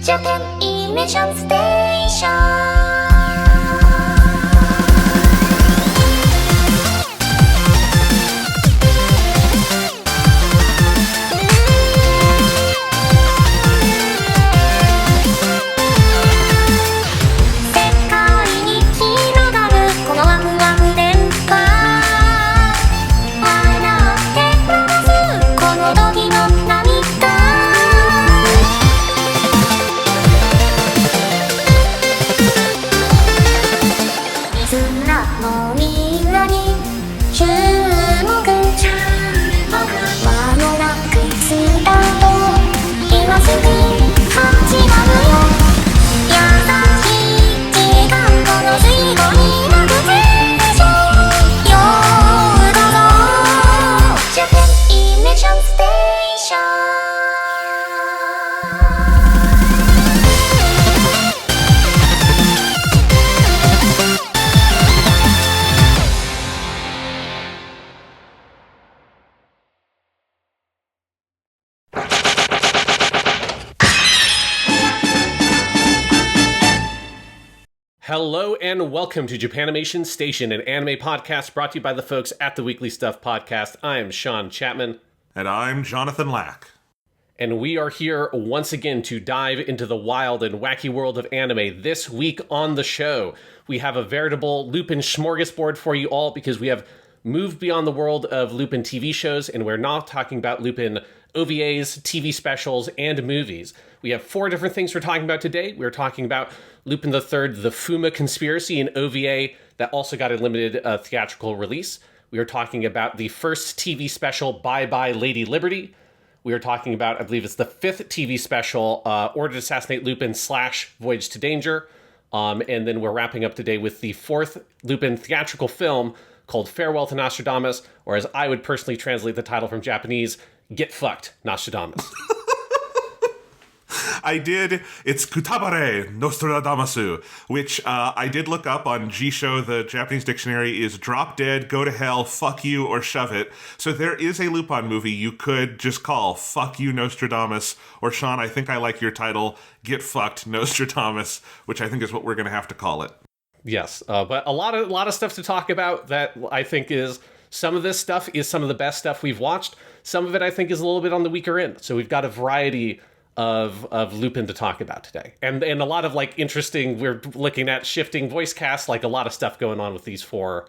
Japanimation Station. Hello and welcome to Japanimation Station, an anime podcast brought to you by the folks at the Weekly Stuff Podcast. I am Sean Chapman. And I'm Jonathan Lack. And we are here once again to dive into the wild and wacky world of anime. This week on the show, we have a veritable Lupin smorgasbord for you all because we have moved beyond the world of Lupin TV shows, and we're not talking about Lupin OVAs, TV specials, and movies. We have 4 different things we're talking about today. We're talking about Lupin III, the Fuma Conspiracy, an OVA that also got a limited theatrical release. We are talking about the first TV special, Bye Bye Lady Liberty. We are talking about, I believe it's the 5th TV special, Order to Assassinate Lupin / Voyage to Danger. And then we're wrapping up today with the 4th Lupin theatrical film called Farewell to Nostradamus, or as I would personally translate the title from Japanese, Get Fucked, Nostradamus. It's Kutabare Nostradamasu, which I did look up on Jisho. The Japanese dictionary is drop dead, go to hell, fuck you, or shove it. So there is a Lupin movie you could just call Fuck You Nostradamus, or Sean, I think I like your title, Get Fucked Nostradamus, which I think is what we're going to have to call it. Yes, but a lot of stuff to talk about that I think is, some of this stuff is some of the best stuff we've watched. Some of it I think is a little bit on the weaker end. So we've got a variety of Lupin to talk about today. And a lot of interesting, we're looking at shifting voice casts, a lot of stuff going on with these 4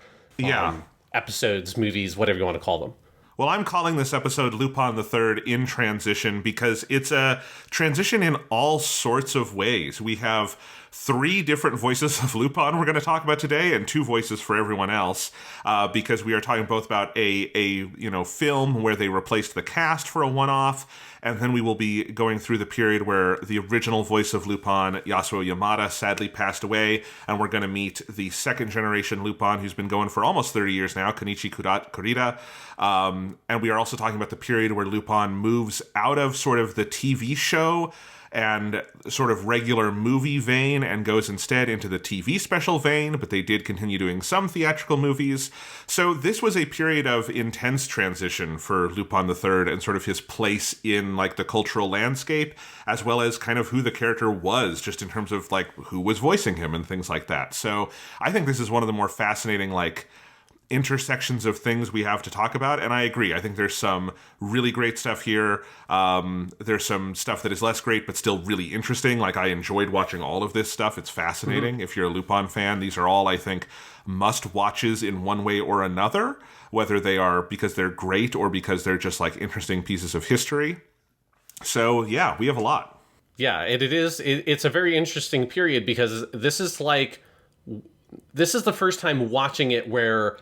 episodes, movies, whatever you want to call them. Well, I'm calling this episode Lupin III in transition because it's a transition in all sorts of ways. We have 3 different voices of Lupin we're going to talk about today, and 2 voices for everyone else, because we are talking both about a film where they replaced the cast for a one-off, and then we will be going through the period where the original voice of Lupin, Yasuo Yamada, sadly passed away, and we're going to meet the second-generation Lupin, who's been going for almost 30 years now, Kanichi Kurita. And we are also talking about the period where Lupin moves out of sort of the TV show and sort of regular movie vein and goes instead into the TV special vein, but they did continue doing some theatrical movies. So this was a period of intense transition for Lupin III and sort of his place in the cultural landscape, as well as kind of who the character was, just in terms of who was voicing him and things like that. So I think this is one of the more fascinating intersections of things we have to talk about, and I agree. I think there's some really great stuff here. There's some stuff that is less great but still really interesting. I enjoyed watching all of this stuff. It's fascinating. Mm-hmm. If you're a Lupin fan, these are all, I think, must-watches in one way or another, whether they are because they're great or because they're just interesting pieces of history. So yeah, we have a lot. Yeah, it's a very interesting period because this is the first time watching it where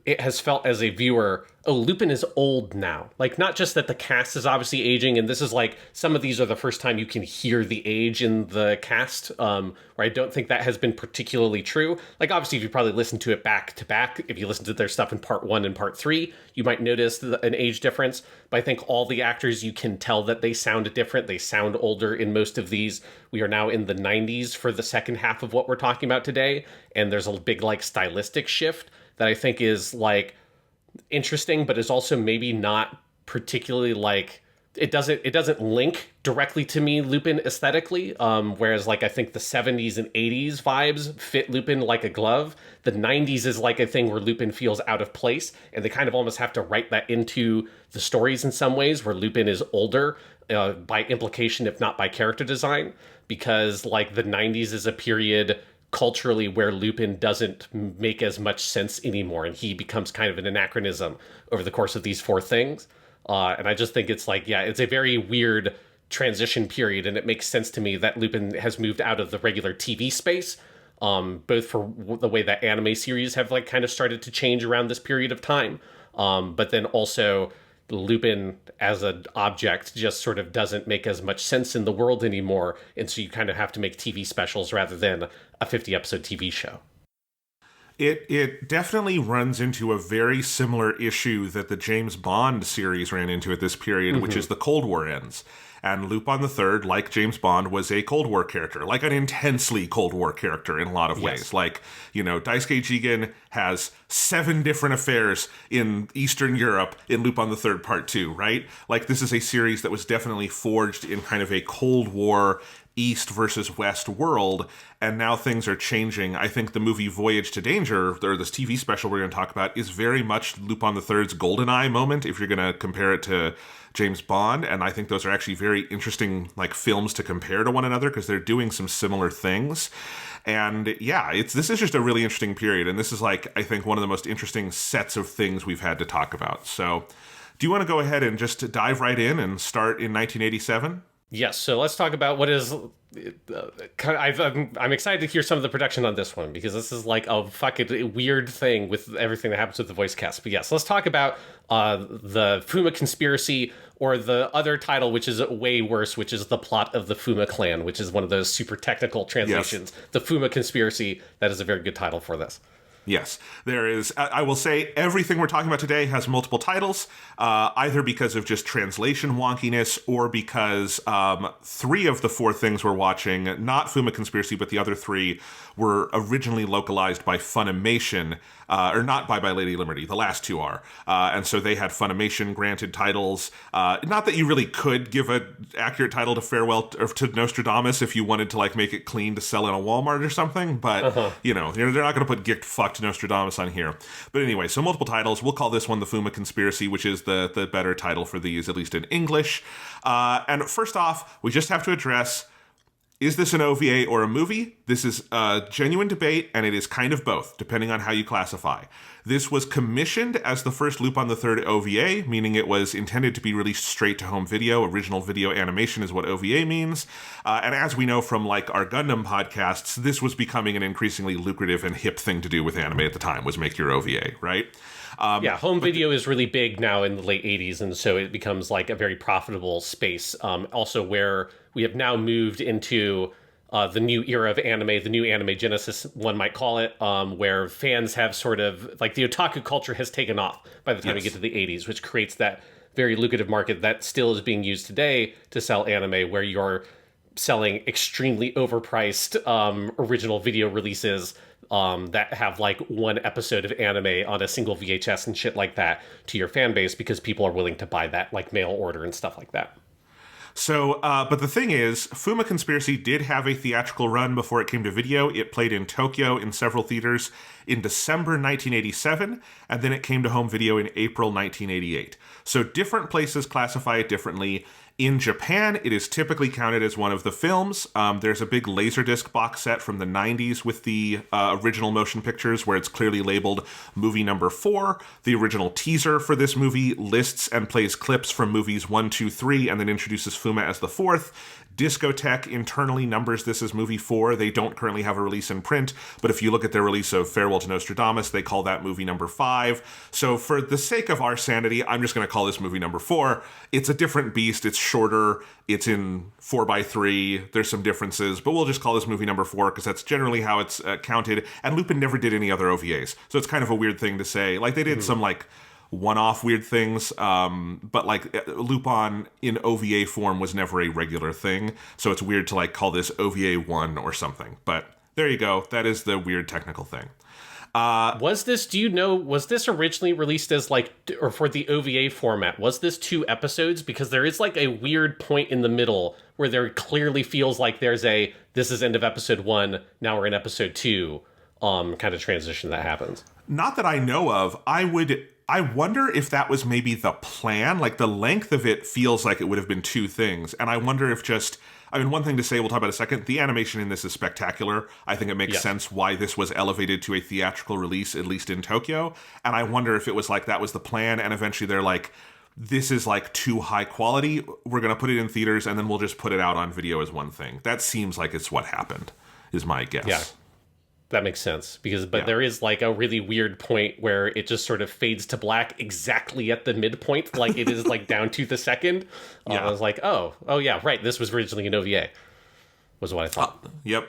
it has felt as a viewer, oh, Lupin is old now. Not just that the cast is obviously aging, and this is some of these are the first time you can hear the age in the cast, where I don't think that has been particularly true. Obviously, if you probably listen to it back to back, if you listen to their stuff in part 1 and part 3, you might notice an age difference. But I think all the actors, you can tell that they sound different. They sound older in most of these. We are now in the 90s for the second half of what we're talking about today, and there's a big stylistic shift that I think is interesting, but is also maybe not particularly it doesn't link directly to me Lupin aesthetically, whereas like I think the 70s and 80s vibes fit Lupin like a glove. The 90s is like a thing where Lupin feels out of place, and they kind of almost have to write that into the stories in some ways, where Lupin is older by implication, if not by character design, because like the 90s is a period culturally where Lupin doesn't make as much sense anymore, and he becomes kind of an anachronism over the course of these four things. And I just think it's like, yeah, it's a very weird transition period, and it makes sense to me that Lupin has moved out of the regular TV space, both for the way that anime series have like kind of started to change around this period of time, but then also Lupin as an object just sort of doesn't make as much sense in the world anymore, and so you kind of have to make TV specials rather than a 50-episode TV show. It definitely runs into a very similar issue that the James Bond series ran into at this period, which is the Cold War ends. And Lupin III, like James Bond, was a Cold War character, like an intensely Cold War character in a lot of ways. Like, you know, Daisuke Jigen has 7 different affairs in Eastern Europe in Lupin III Part 2, right? Like, this is a series that was definitely forged in kind of a Cold War East versus West world, and now things are changing. I think the movie Voyage to Danger, or this TV special we're going to talk about, is very much Lupin III's GoldenEye moment, if you're going to compare it to James Bond, and I think those are actually very interesting like films to compare to one another, because they're doing some similar things. And yeah, this is just a really interesting period, and this is like, I think, one of the most interesting sets of things we've had to talk about. So, do you want to go ahead and just dive right in and start in 1987? Yes, so let's talk about what is... I'm excited to hear some of the production on this one, because this is like a fucking weird thing with everything that happens with the voice cast. But yes, let's talk about the Fuma Conspiracy, or the other title, which is way worse, which is The Plot of the Fuma Clan, which is one of those super technical translations. Yes. The Fuma Conspiracy, that is a very good title for this. Yes, there is. I will say everything we're talking about today has multiple titles, either because of just translation wonkiness, or because 3 of the 4 things we're watching, not Fuma Conspiracy, but the other 3, were originally localized by Funimation, or not by Lady Liberty. The last 2 are. And so they had Funimation granted titles. Not that you really could give an accurate title to Farewell or to Nostradamus if you wanted to like make it clean to sell in a Walmart or something, but you know, they're not going to put Gift Fucked Nostradamus on here. But anyway, so multiple titles. We'll call this one the Fuma Conspiracy, which is the better title for these, at least in English. And first off, we just have to address, is this an OVA or a movie? This is a genuine debate, and it is kind of both, depending on how you classify. This was commissioned as the first Lupin III OVA, meaning it was intended to be released straight to home video. Original video animation is what OVA means. And as we know from like our Gundam podcasts, this was becoming an increasingly lucrative and hip thing to do with anime at the time, was make your OVA, right? Home video is really big now in the late 80s, and so it becomes like a very profitable space. Also where we have now moved into the new era of anime, the new anime genesis, one might call it, where fans have sort of, like, the otaku culture has taken off by the time we get to the 80s, which creates that very lucrative market that still is being used today to sell anime, where you're selling extremely overpriced original video releases that have like 1 episode of anime on a single VHS and shit like that to your fan base, because people are willing to buy that, like mail order and stuff like that. So, but the thing is, Fuma Conspiracy did have a theatrical run before it came to video. It played in Tokyo in several theaters in December 1987, and then it came to home video in April 1988. So different places classify it differently. In Japan, it is typically counted as one of the films. There's a big Laserdisc box set from the 90s with the original motion pictures where it's clearly labeled movie number 4. The original teaser for this movie lists and plays clips from movies 1, 2, 3, and then introduces Fuma as the 4th. Discotek internally numbers this as movie 4. They don't currently have a release in print, but if you look at their release of Farewell to Nostradamus, they call that movie number 5. So for the sake of our sanity, I'm just going to call this movie number 4. It's a different beast. It's shorter. It's in 4:3. There's some differences, but we'll just call this movie number 4 because that's generally how it's counted. And Lupin never did any other OVAs, so it's kind of a weird thing to say. Like, they did some like one-off weird things, but like Lupin in OVA form was never a regular thing, so it's weird to like call this OVA 1 or something. But there you go. That is the weird technical thing. Was this, do you know, was this originally released as or for the OVA format? Was this 2 episodes? Because there is a weird point in the middle where there clearly feels like there's this is end of episode 1, now we're in episode 2, kind of transition that happens. Not that I know of. I wonder if that was maybe the plan. The length of it feels like it would have been 2 things. And I wonder if one thing to say, we'll talk about in a second, the animation in this is spectacular. I think it makes sense why this was elevated to a theatrical release, at least in Tokyo. And I wonder if it was that was the plan, and eventually they're this is too high quality. We're going to put it in theaters, and then we'll just put it out on video as one thing. That seems like it's what happened, is my guess. Yeah. That makes sense, there is a really weird point where it just sort of fades to black exactly at the midpoint, it is down to the second. I was oh yeah, right, this was originally an OVA, was what I thought. Yep.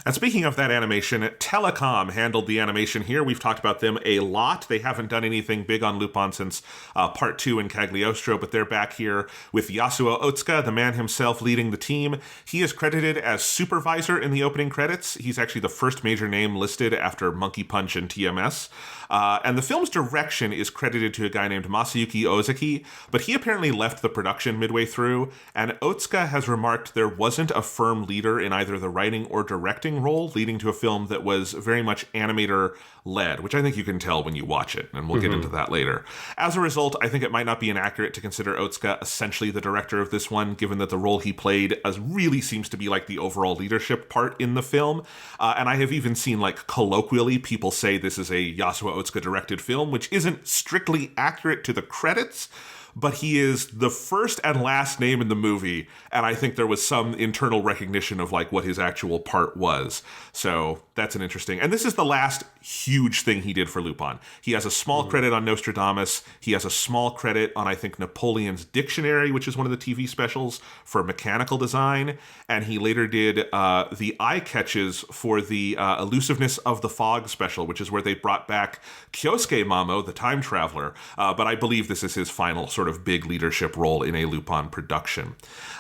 And speaking of that animation, Telecom handled the animation here. We've talked about them a lot. They haven't done anything big on Lupin since Part 2 in Cagliostro, but they're back here with Yasuo Otsuka, the man himself, leading the team. He is credited as supervisor in the opening credits. He's actually the first major name listed after Monkey Punch and TMS. And the film's direction is credited to a guy named Masayuki Ozaki, but he apparently left the production midway through, and Otsuka has remarked there wasn't a firm leader in either the writing or directing role, leading to a film that was very much animator-led, which I think you can tell when you watch it, and we'll get into that later. As a result, I think it might not be inaccurate to consider Otsuka essentially the director of this one, given that the role he played really seems to be the overall leadership part in the film. And I have even seen, colloquially, people say this is a Yasuo Otsuka-directed film, which isn't strictly accurate to the credits, but he is the first and last name in the movie, and I think there was some internal recognition of what his actual part was. So that's an interesting. And this is the last huge thing he did for Lupin. He has a small credit on Nostradamus. He has a small credit on, I think, Napoleon's Dictionary, which is one of the TV specials for mechanical design. And he later did the eye catches for the Elusiveness of the Fog special, which is where they brought back Kyosuke Mamo, the time traveler. But I believe this is his final sort of big leadership role in a Lupin production.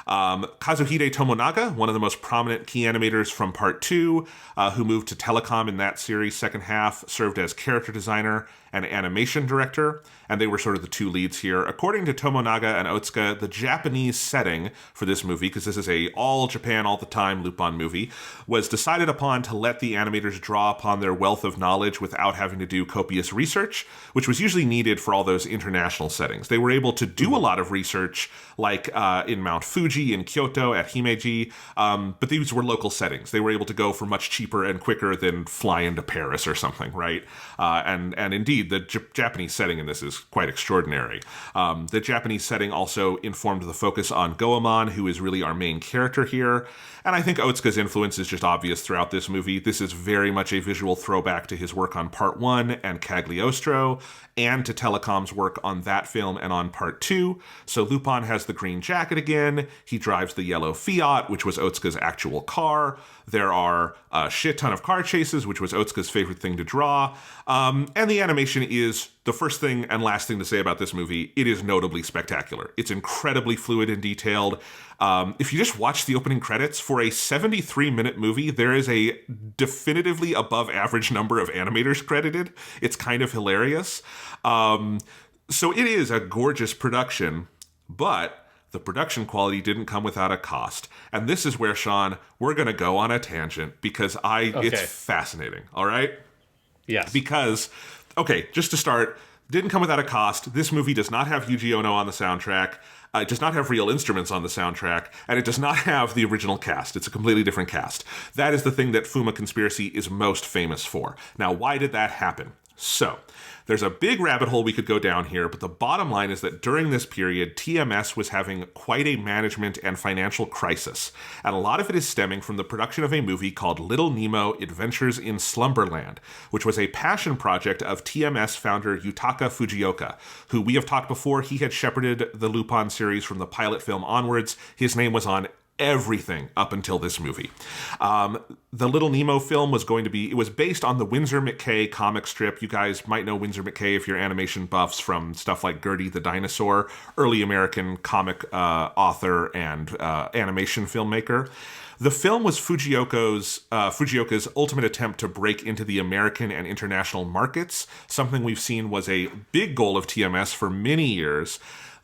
Kazuhide Tomonaga, one of the most prominent key animators from Part 2, who moved to Telecom in that series' second half, served as character designer and animation director, and they were sort of the 2 leads here. According to Tomonaga and Otsuka, the Japanese setting for this movie, because this is a all Japan, all the time Lupin movie, was decided upon to let the animators draw upon their wealth of knowledge without having to do copious research, which was usually needed for all those international settings. They were able to do a lot of research, in Mount Fuji, in Kyoto, at Himeji, but these were local settings. They were able to go for much cheaper and quicker than fly into Paris or something, right? And indeed, the Japanese setting in this is quite extraordinary. The Japanese setting also informed the focus on Goemon, who is really our main character here. And I think Otsuka's influence is just obvious throughout this movie. This is very much a visual throwback to his work on Part 1 and Cagliostro, and to Telecom's work on that film and on Part 2. So Lupin has the green jacket again. He drives the yellow Fiat, which was Otsuka's actual car. There are a shit ton of car chases, which was Otsuka's favorite thing to draw. And the animation is the first thing and last thing to say about this movie. It is notably spectacular. It's incredibly fluid and detailed. If you just watch the opening credits, for a 73-minute movie, there is a definitively above average number of animators credited. It's kind of hilarious. So it is a gorgeous production, but the production quality didn't come without a cost. And this is where, Sean, we're going to go on a tangent because it's fascinating. All right? Yes. Because, just to start, didn't come without a cost. This movie does not have Yuji Ono on the soundtrack. It does not have real instruments on the soundtrack, and it does not have the original cast. It's a completely different cast. That is the thing that Fuma Conspiracy is most famous for. Now, why did that happen? So, there's a big rabbit hole we could go down here, but the bottom line is that during this period, TMS was having quite a management and financial crisis, and a lot of it is stemming from the production of a movie called Little Nemo Adventures in Slumberland, which was a passion project of TMS founder Yutaka Fujioka, who we have talked before. He had shepherded the Lupin series from the pilot film onwards. His name was on everything up until this movie. The Little Nemo film was going to be, it was based on the Winsor McKay comic strip. You guys might know Winsor McKay if you're animation buffs from stuff like Gertie the Dinosaur, early American comic author and animation filmmaker. The film was Fujioka's ultimate attempt to break into the American and international markets, something we've seen was a big goal of TMS for many years.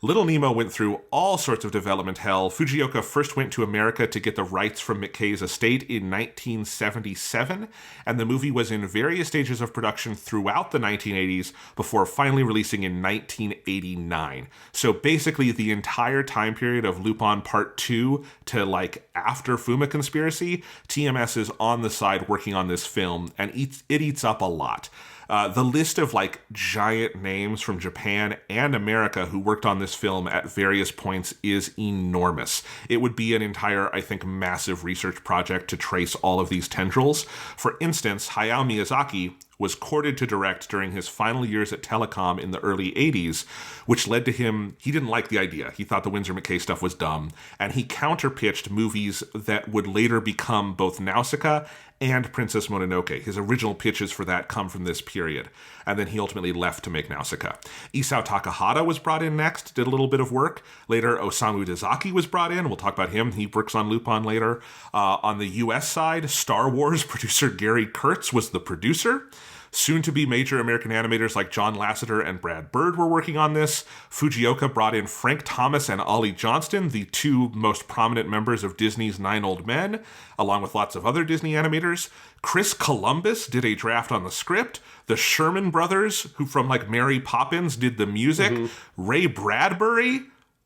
Little Nemo went through all sorts of development hell. Fujioka first went to America to get the rights from McKay's estate in 1977, and the movie was in various stages of production throughout the 1980s before finally releasing in 1989. So basically the entire time period of Lupin Part 2 to like after Fuma Conspiracy, TMS is on the side working on this film, and it eats up a lot. The list of like giant names from Japan and America who worked on this film at various points is enormous. It would be an entire, I think, massive research project to trace all of these tendrils. For instance, Hayao Miyazaki was courted to direct during his final years at Telecom in the early 80s, which led to him, he didn't like the idea. He thought the Winsor McKay stuff was dumb, and he counterpitched movies that would later become both Nausicaa and Princess Mononoke. His original pitches for that come from this period, and then he ultimately left to make Nausicaa. Isao Takahata was brought in next, did a little bit of work. Later, Osamu Dezaki was brought in. We'll talk about him. He works on Lupin later. On the US side, Star Wars producer Gary Kurtz was the producer. Soon-to-be major American animators like John Lasseter and Brad Bird were working on this. Fujioka brought in Frank Thomas and Ollie Johnston, the two most prominent members of Disney's Nine Old Men, along with lots of other Disney animators. Chris Columbus did a draft on the script. The Sherman brothers, who from like Mary Poppins did the music. Ray Bradbury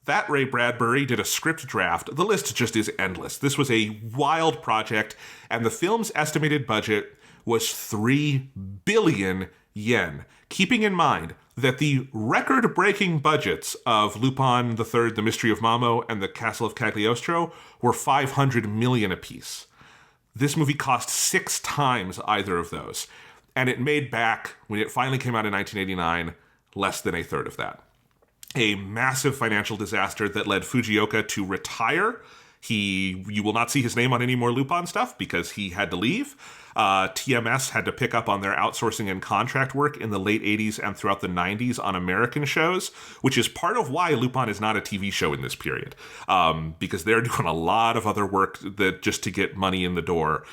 did a script draft. The list just is endless. This was a wild project, and the film's estimated budget was 3 billion yen. Keeping in mind that the record-breaking budgets of Lupin III, The Mystery of Mamo, and The Castle of Cagliostro were 500 million apiece. This movie cost 6 times either of those, and it made back, when it finally came out in 1989, less than a third of that. A massive financial disaster that led Fujioka to retire. You will not see his name on any more Lupin stuff because he had to leave. TMS had to pick up on their outsourcing and contract work in the late 80s and throughout the 90s on American shows, which is part of why Lupin is not a TV show in this period, because they're doing a lot of other work that just to get money in the door.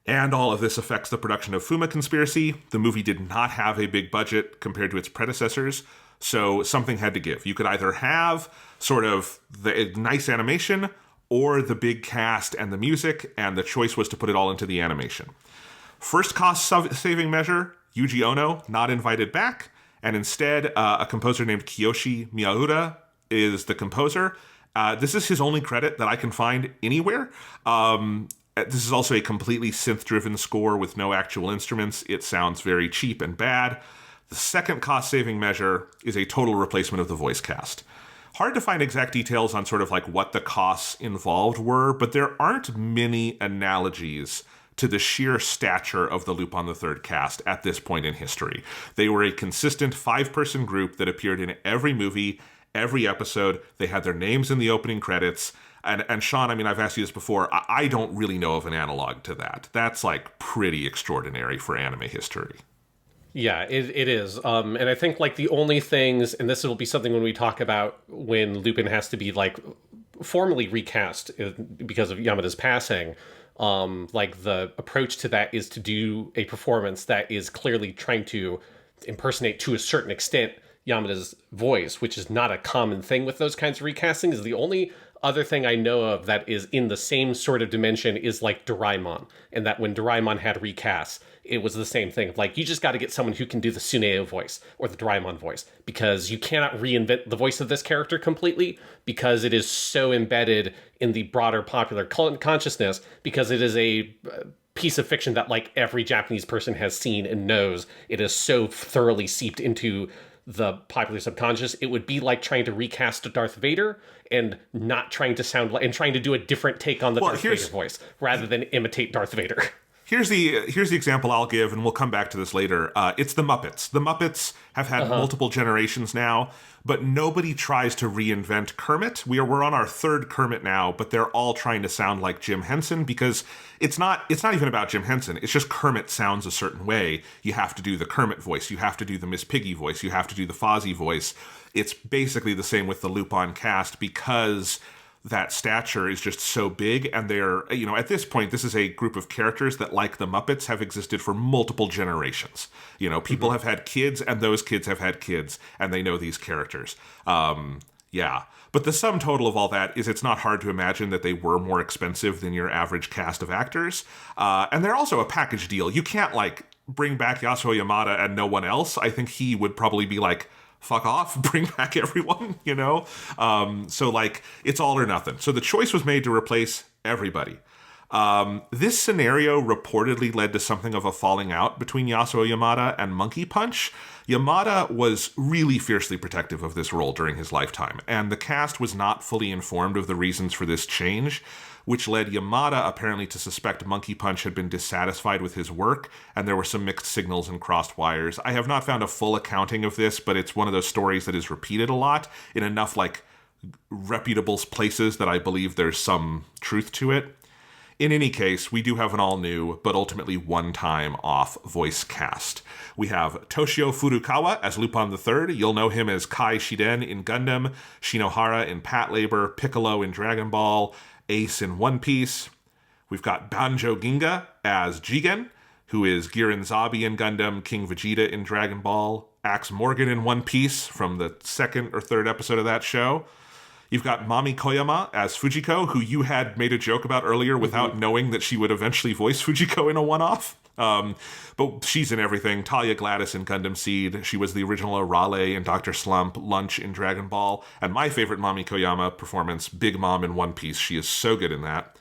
And all of this affects the production of Fuma Conspiracy. The movie did not have a big budget compared to its predecessors, so something had to give. You could either have sort of the nice animation or the big cast and the music, and the choice was to put it all into the animation. First cost-saving measure, Yuji Ono not invited back, and instead a composer named Kiyoshi Miyaura is the composer. This is his only credit that I can find anywhere. This is also a completely synth-driven score with no actual instruments. It sounds very cheap and bad. The second cost-saving measure is a total replacement of the voice cast. Hard to find exact details on sort of like what the costs involved were, but there aren't many analogies to the sheer stature of the Lupin III cast at this point in history. They were a consistent 5-person group that appeared in every movie, every episode. They had their names in the opening credits. And Sean, I mean, I've asked you this before. I don't really know of an analog to that. That's like pretty extraordinary for anime history. Yeah, it is. And I think like the only things, and this will be something when we talk about when Lupin has to be like formally recast because of Yamada's passing, like the approach to that is to do a performance that is clearly trying to impersonate to a certain extent Yamada's voice, which is not a common thing with those kinds of recastings. The only other thing I know of that is in the same sort of dimension is like Doraemon, and that when Doraemon had recasts, it was the same thing. Like, you just got to get someone who can do the Tsuneo voice or the Doraemon voice, because you cannot reinvent the voice of this character completely, because it is so embedded in the broader popular consciousness, because it is a piece of fiction that like every Japanese person has seen and knows. It is so thoroughly seeped into the popular subconscious. It would be like trying to recast Darth Vader and not trying to sound like, and trying to do a different take on the Darth Vader voice rather than imitate Darth Vader. Here's the example I'll give, and we'll come back to this later. It's the Muppets. The Muppets have had multiple generations now, but nobody tries to reinvent Kermit. We're on our third Kermit now, but they're all trying to sound like Jim Henson because it's not even about Jim Henson. It's just Kermit sounds a certain way. You have to do the Kermit voice. You have to do the Miss Piggy voice. You have to do the Fozzie voice. It's basically the same with the Lupin cast because that stature is just so big, and they're, at this point, this is a group of characters that, like the Muppets, have existed for multiple generations. People have had kids, and those kids have had kids, and they know these characters. Yeah. But the sum total of all that is it's not hard to imagine that they were more expensive than your average cast of actors. And they're also a package deal. You can't, bring back Yasuo Yamada and no one else. I think he would probably be like, fuck off, bring back everyone, So, it's all or nothing. So the choice was made to replace everybody. This scenario reportedly led to something of a falling out between Yasuo Yamada and Monkey Punch. Yamada was really fiercely protective of this role during his lifetime, and the cast was not fully informed of the reasons for this change, which led Yamada apparently to suspect Monkey Punch had been dissatisfied with his work, and there were some mixed signals and crossed wires. I have not found a full accounting of this, but it's one of those stories that is repeated a lot in enough, reputable places that I believe there's some truth to it. In any case, we do have an all-new, but ultimately one-time off voice cast. We have Toshio Furukawa as Lupin III. You'll know him as Kai Shiden in Gundam, Shinohara in Patlabor, Piccolo in Dragon Ball, Ace in One Piece. We've got Banjo Ginga as Jigen, who is Giran Zabi in Gundam, King Vegeta in Dragon Ball, Axe Morgan in One Piece from the second or third episode of that show. You've got Mami Koyama as Fujiko, who you had made a joke about earlier without knowing that she would eventually voice Fujiko in a one-off. But she's in everything. Talia Gladys in Gundam Seed. She was the original Arale in Dr. Slump, Lunch in Dragon Ball. And my favorite Mami Koyama performance, Big Mom in One Piece. She is so good in that.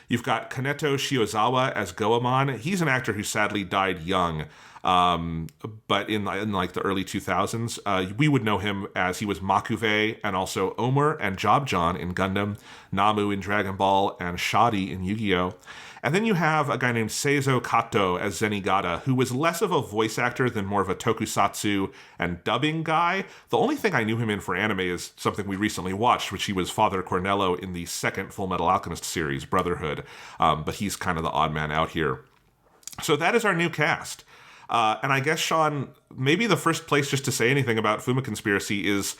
You've got Kaneto Shiozawa as Goemon. He's an actor who sadly died young. But in the early 2000s, we would know him as he was Makuve and also Omer and Jobjon in Gundam, Namu in Dragon Ball, and Shadi in Yu-Gi-Oh! And then you have a guy named Seizo Kato as Zenigata, who was less of a voice actor than more of a tokusatsu and dubbing guy. The only thing I knew him in for anime is something we recently watched, which he was Father Cornello in the second Full Metal Alchemist series, Brotherhood. But he's kind of the odd man out here. So that is our new cast. And I guess, Sean, maybe the first place just to say anything about Fuma Conspiracy is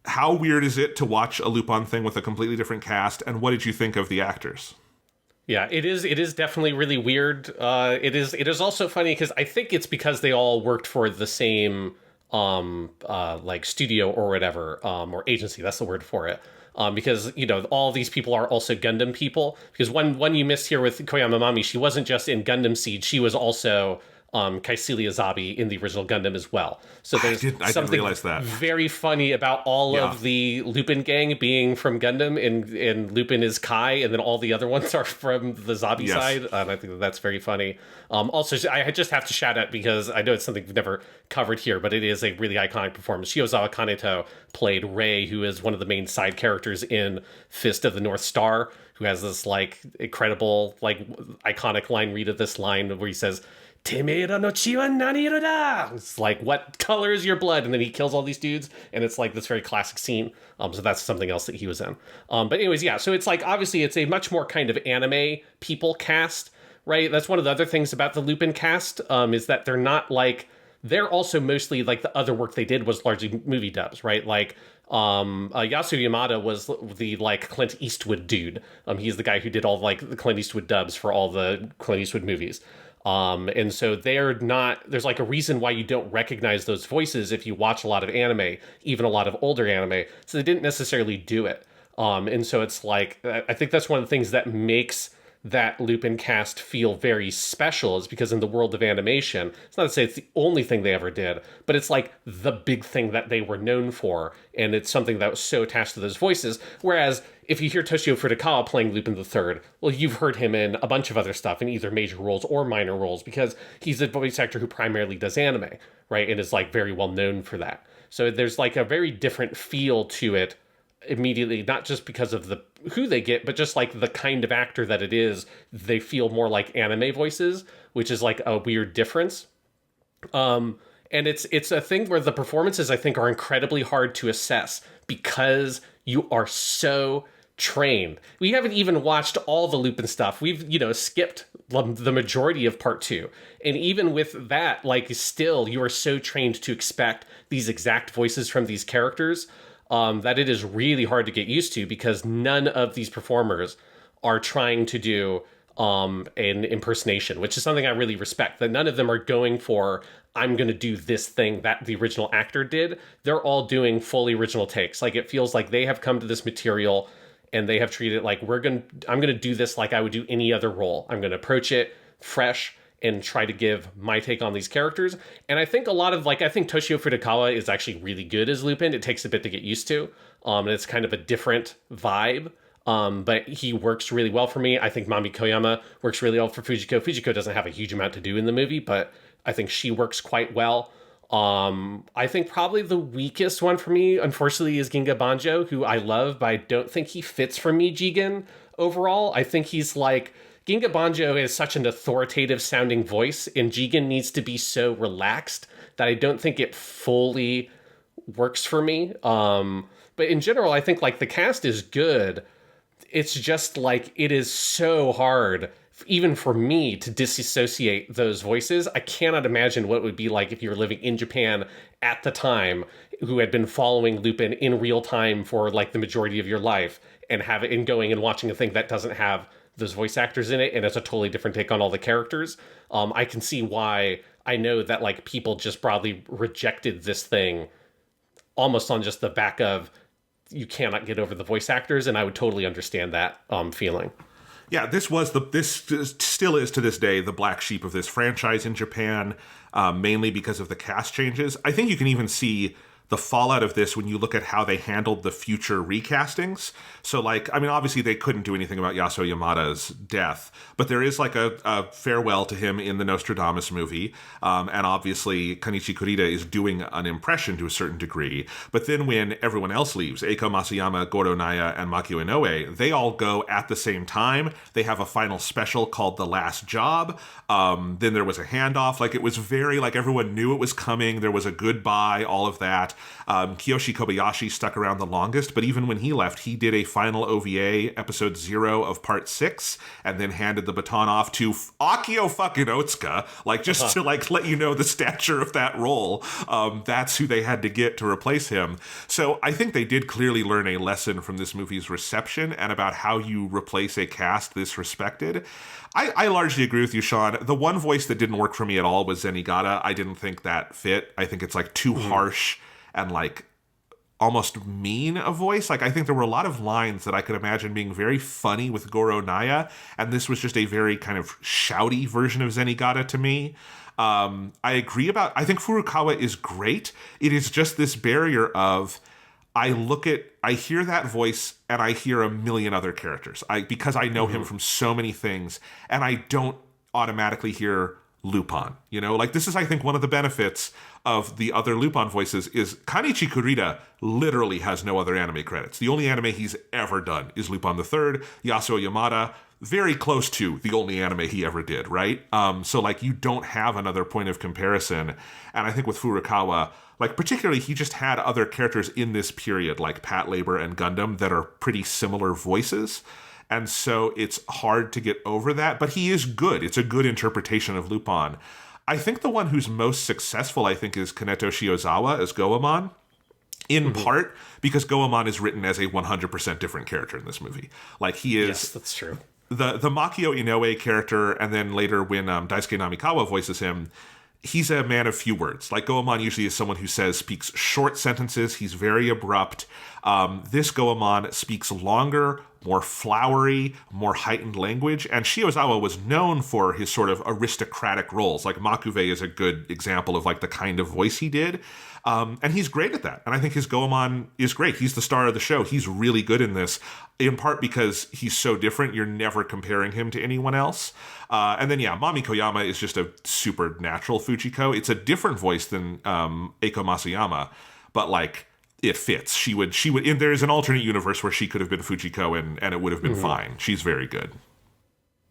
how weird is it to watch a Lupin thing with a completely different cast, and what did you think of the actors? Yeah, it is definitely really weird. It is also funny because I think it's because they all worked for the same studio or whatever, or agency. That's the word for it. Because all these people are also Gundam people. Because one you missed here with Koyama Mami, she wasn't just in Gundam Seed, she was also Kaisilia Zabi in the original Gundam as well. So there's I didn't realize that. Very funny about all of the Lupin gang being from Gundam, and Lupin is Kai, and then all the other ones are from the Zabi side. And I think that's very funny. Also, I just have to shout out, because I know it's something we've never covered here, but it is a really iconic performance. Shiozawa Kaneto played Rei, who is one of the main side characters in Fist of the North Star, who has this incredible iconic line read of this line where he says, Temeira no chi wa nani iro da? It's what color is your blood? And then he kills all these dudes, and it's this very classic scene. So that's something else that he was in. But anyways, yeah, so it's obviously it's a much more kind of anime people cast, right? That's one of the other things about the Lupin cast, is that they're not they're also mostly the other work they did was largely movie dubs, right? Yasuo Yamada was the Clint Eastwood dude. He's the guy who did all the Clint Eastwood dubs for all the Clint Eastwood movies. And so they're not, there's a reason why you don't recognize those voices if you watch a lot of anime, even a lot of older anime. So they didn't necessarily do it. And so it's I think that's one of the things that makes that Lupin cast feel very special, is because in the world of animation, it's not to say it's the only thing they ever did, but it's the big thing that they were known for. And it's something that was so attached to those voices. Whereas if you hear Toshio Furukawa playing Lupin III, well, you've heard him in a bunch of other stuff in either major roles or minor roles, because he's a voice actor who primarily does anime, right? And is very well known for that. So there's a very different feel to it immediately, not just because of the who they get, but just like the kind of actor that it is, they feel more like anime voices, which is like a weird difference. And it's a thing where the performances, I think, are incredibly hard to assess because you are so trained. We haven't even watched all the Lupin stuff. We've, skipped the majority of part 2. And even with that, like, still, you are so trained to expect these exact voices from these characters that it is really hard to get used to, because none of these performers are trying to do an impersonation, which is something I really respect. That none of them are going for, I'm going to do this thing that the original actor did. They're all doing fully original takes. Like, it feels like they have come to this material and they have treated it like, I'm going to do this like I would do any other role. I'm going to approach it fresh and try to give my take on these characters. And I think I think Toshio Furukawa is actually really good as Lupin. It takes a bit to get used to. And it's kind of a different vibe. But he works really well for me. I think Mami Koyama works really well for Fujiko. Fujiko doesn't have a huge amount to do in the movie, but I think she works quite well. I think probably the weakest one for me, unfortunately, is Ginga Banjo, who I love, but I don't think he fits for me, Jigen, overall. I think he's like... Ginga Banjo is such an authoritative sounding voice, and Jigen needs to be so relaxed that I don't think it fully works for me. But in general, I think like the cast is good. It's just like, it is so hard, even for me, to disassociate those voices. I cannot imagine what it would be like if you were living in Japan at the time, who had been following Lupin in real time for like the majority of your life, and going and watching a thing that doesn't have those voice actors in it, and it's a totally different take on all the characters. I can see why. I know that like people just broadly rejected this thing almost on just the back of, you cannot get over the voice actors, and I would totally understand that feeling. Yeah, this still is to this day the black sheep of this franchise in Japan, mainly because of the cast changes. I think you can even see the fallout of this when you look at how they handled the future recastings. So, like, I mean, obviously they couldn't do anything about Yasuo Yamada's death, but there is like a farewell to him in the Nostradamus movie. And obviously Kanichi Kurita is doing an impression to a certain degree. But then when everyone else leaves, Eiko Masayama, Goro Naya, and Makio Inoue, they all go at the same time. They have a final special called The Last Job. Then there was a handoff. Like, it was very, like, everyone knew it was coming. There was a goodbye, all of that. Kiyoshi Kobayashi stuck around the longest, but even when he left, he did a final OVA, episode 0 of part 6, and then handed the baton off to Akio fucking Otsuka, like, just to, like, let you know the stature of that role. That's who they had to get to replace him. So I think they did clearly learn a lesson from this movie's reception and about how you replace a cast this respected. I largely agree with you, Sean. The one voice that didn't work for me at all was Zenigata. I didn't think that fit. I think it's, like, too harsh and, like, almost mean a voice. Like, I think there were a lot of lines that I could imagine being very funny with Goro Naya, and this was just a very kind of shouty version of Zenigata to me. I think Furukawa is great. It is just this barrier of, I hear that voice and I hear a million other characters. Because I know him from so many things, and I don't automatically hear Lupin. Like, this is, I think, one of the benefits of the other Lupin voices is Kanichi Kurita literally has no other anime credits. The only anime he's ever done is Lupin III. Yasuo Yamada, very close to the only anime he ever did, right? So, like, you don't have another point of comparison. And I think with Furukawa, like, particularly, he just had other characters in this period, like Pat Labor and Gundam, that are pretty similar voices. And so it's hard to get over that, but he is good. It's a good interpretation of Lupin. I think the one who's most successful, I think, is Kaneto Shiozawa as Goemon, in part because Goemon is written as a 100% different character in this movie. Like, he is... Yes, that's true. The Makio Inoue character, and then later when Daisuke Namikawa voices him, he's a man of few words. Like, Goemon usually is someone who speaks short sentences. He's very abrupt. This Goemon speaks longer, more flowery, more heightened language. And Shiozawa was known for his sort of aristocratic roles. Like, Makuve is a good example of, like, the kind of voice he did. And he's great at that. And I think his Goemon is great. He's the star of the show. He's really good in this, in part because he's so different. You're never comparing him to anyone else. And then, Mami Koyama is just a supernatural Fujiko. It's a different voice than Eiko Masayama, but, like, it fits. She would. There's an alternate universe where she could have been Fujiko, and it would have been fine. She's very good.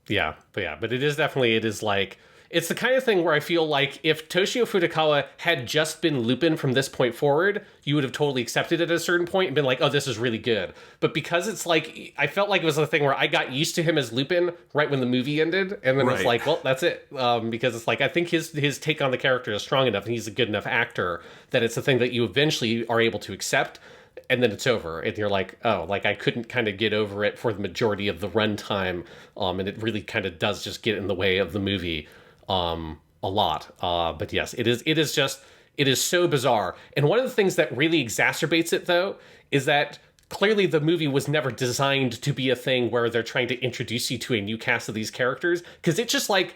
Yeah, but it is like, it's the kind of thing where I feel like if Toshio Furukawa had just been Lupin from this point forward, you would have totally accepted it at a certain point and been like, oh, this is really good. But because it's like, I felt like it was a thing where I got used to him as Lupin right when the movie ended, and then it was like, well, that's it. Because it's like, I think his take on the character is strong enough, and he's a good enough actor, that it's a thing that you eventually are able to accept. And then it's over, and you're like, oh, like I couldn't kind of get over it for the majority of the runtime, and it really kind of does just get in the way of the movie a lot. But yes, it is so bizarre. And one of the things that really exacerbates it, though, is that clearly the movie was never designed to be a thing where they're trying to introduce you to a new cast of these characters, because it just like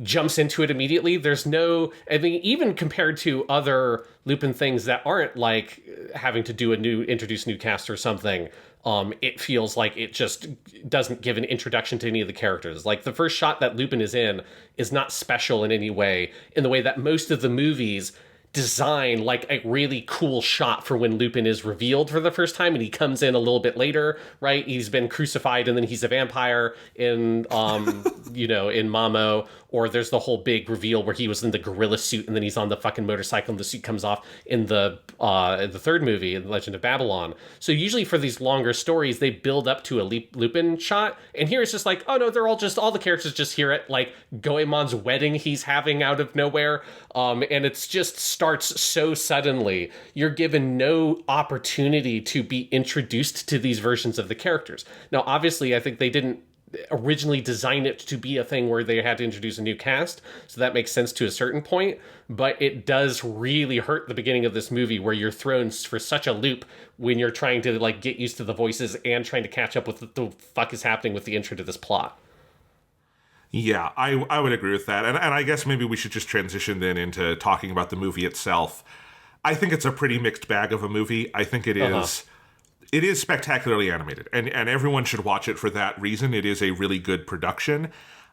jumps into it immediately. There's no, I mean, even compared to other Lupin things that aren't like having to do introduce new cast or something, it feels like it just doesn't give an introduction to any of the characters. Like the first shot that Lupin is in is not special in any way, in the way that most of the movies design like a really cool shot for when Lupin is revealed for the first time, and he comes in a little bit later, right? He's been crucified and then he's a vampire in in Mamo, or there's the whole big reveal where he was in the gorilla suit and then he's on the fucking motorcycle and the suit comes off in the third movie, in The Legend of Babylon. So usually for these longer stories, they build up to a Lupin shot, and here it's just like, oh no, they're all the characters just here at like Goemon's wedding he's having out of nowhere, and it's just starts so suddenly. You're given no opportunity to be introduced to these versions of the characters. Now, obviously, I think they didn't originally design it to be a thing where they had to introduce a new cast, so that makes sense to a certain point, but it does really hurt the beginning of this movie where you're thrown for such a loop when you're trying to like get used to the voices and trying to catch up with what the fuck is happening with the intro to this plot. Yeah, I would agree with that. And I guess maybe we should just transition then into talking about the movie itself. I think it's a pretty mixed bag of a movie. I think it is it is spectacularly animated, and everyone should watch it for that reason. It is a really good production.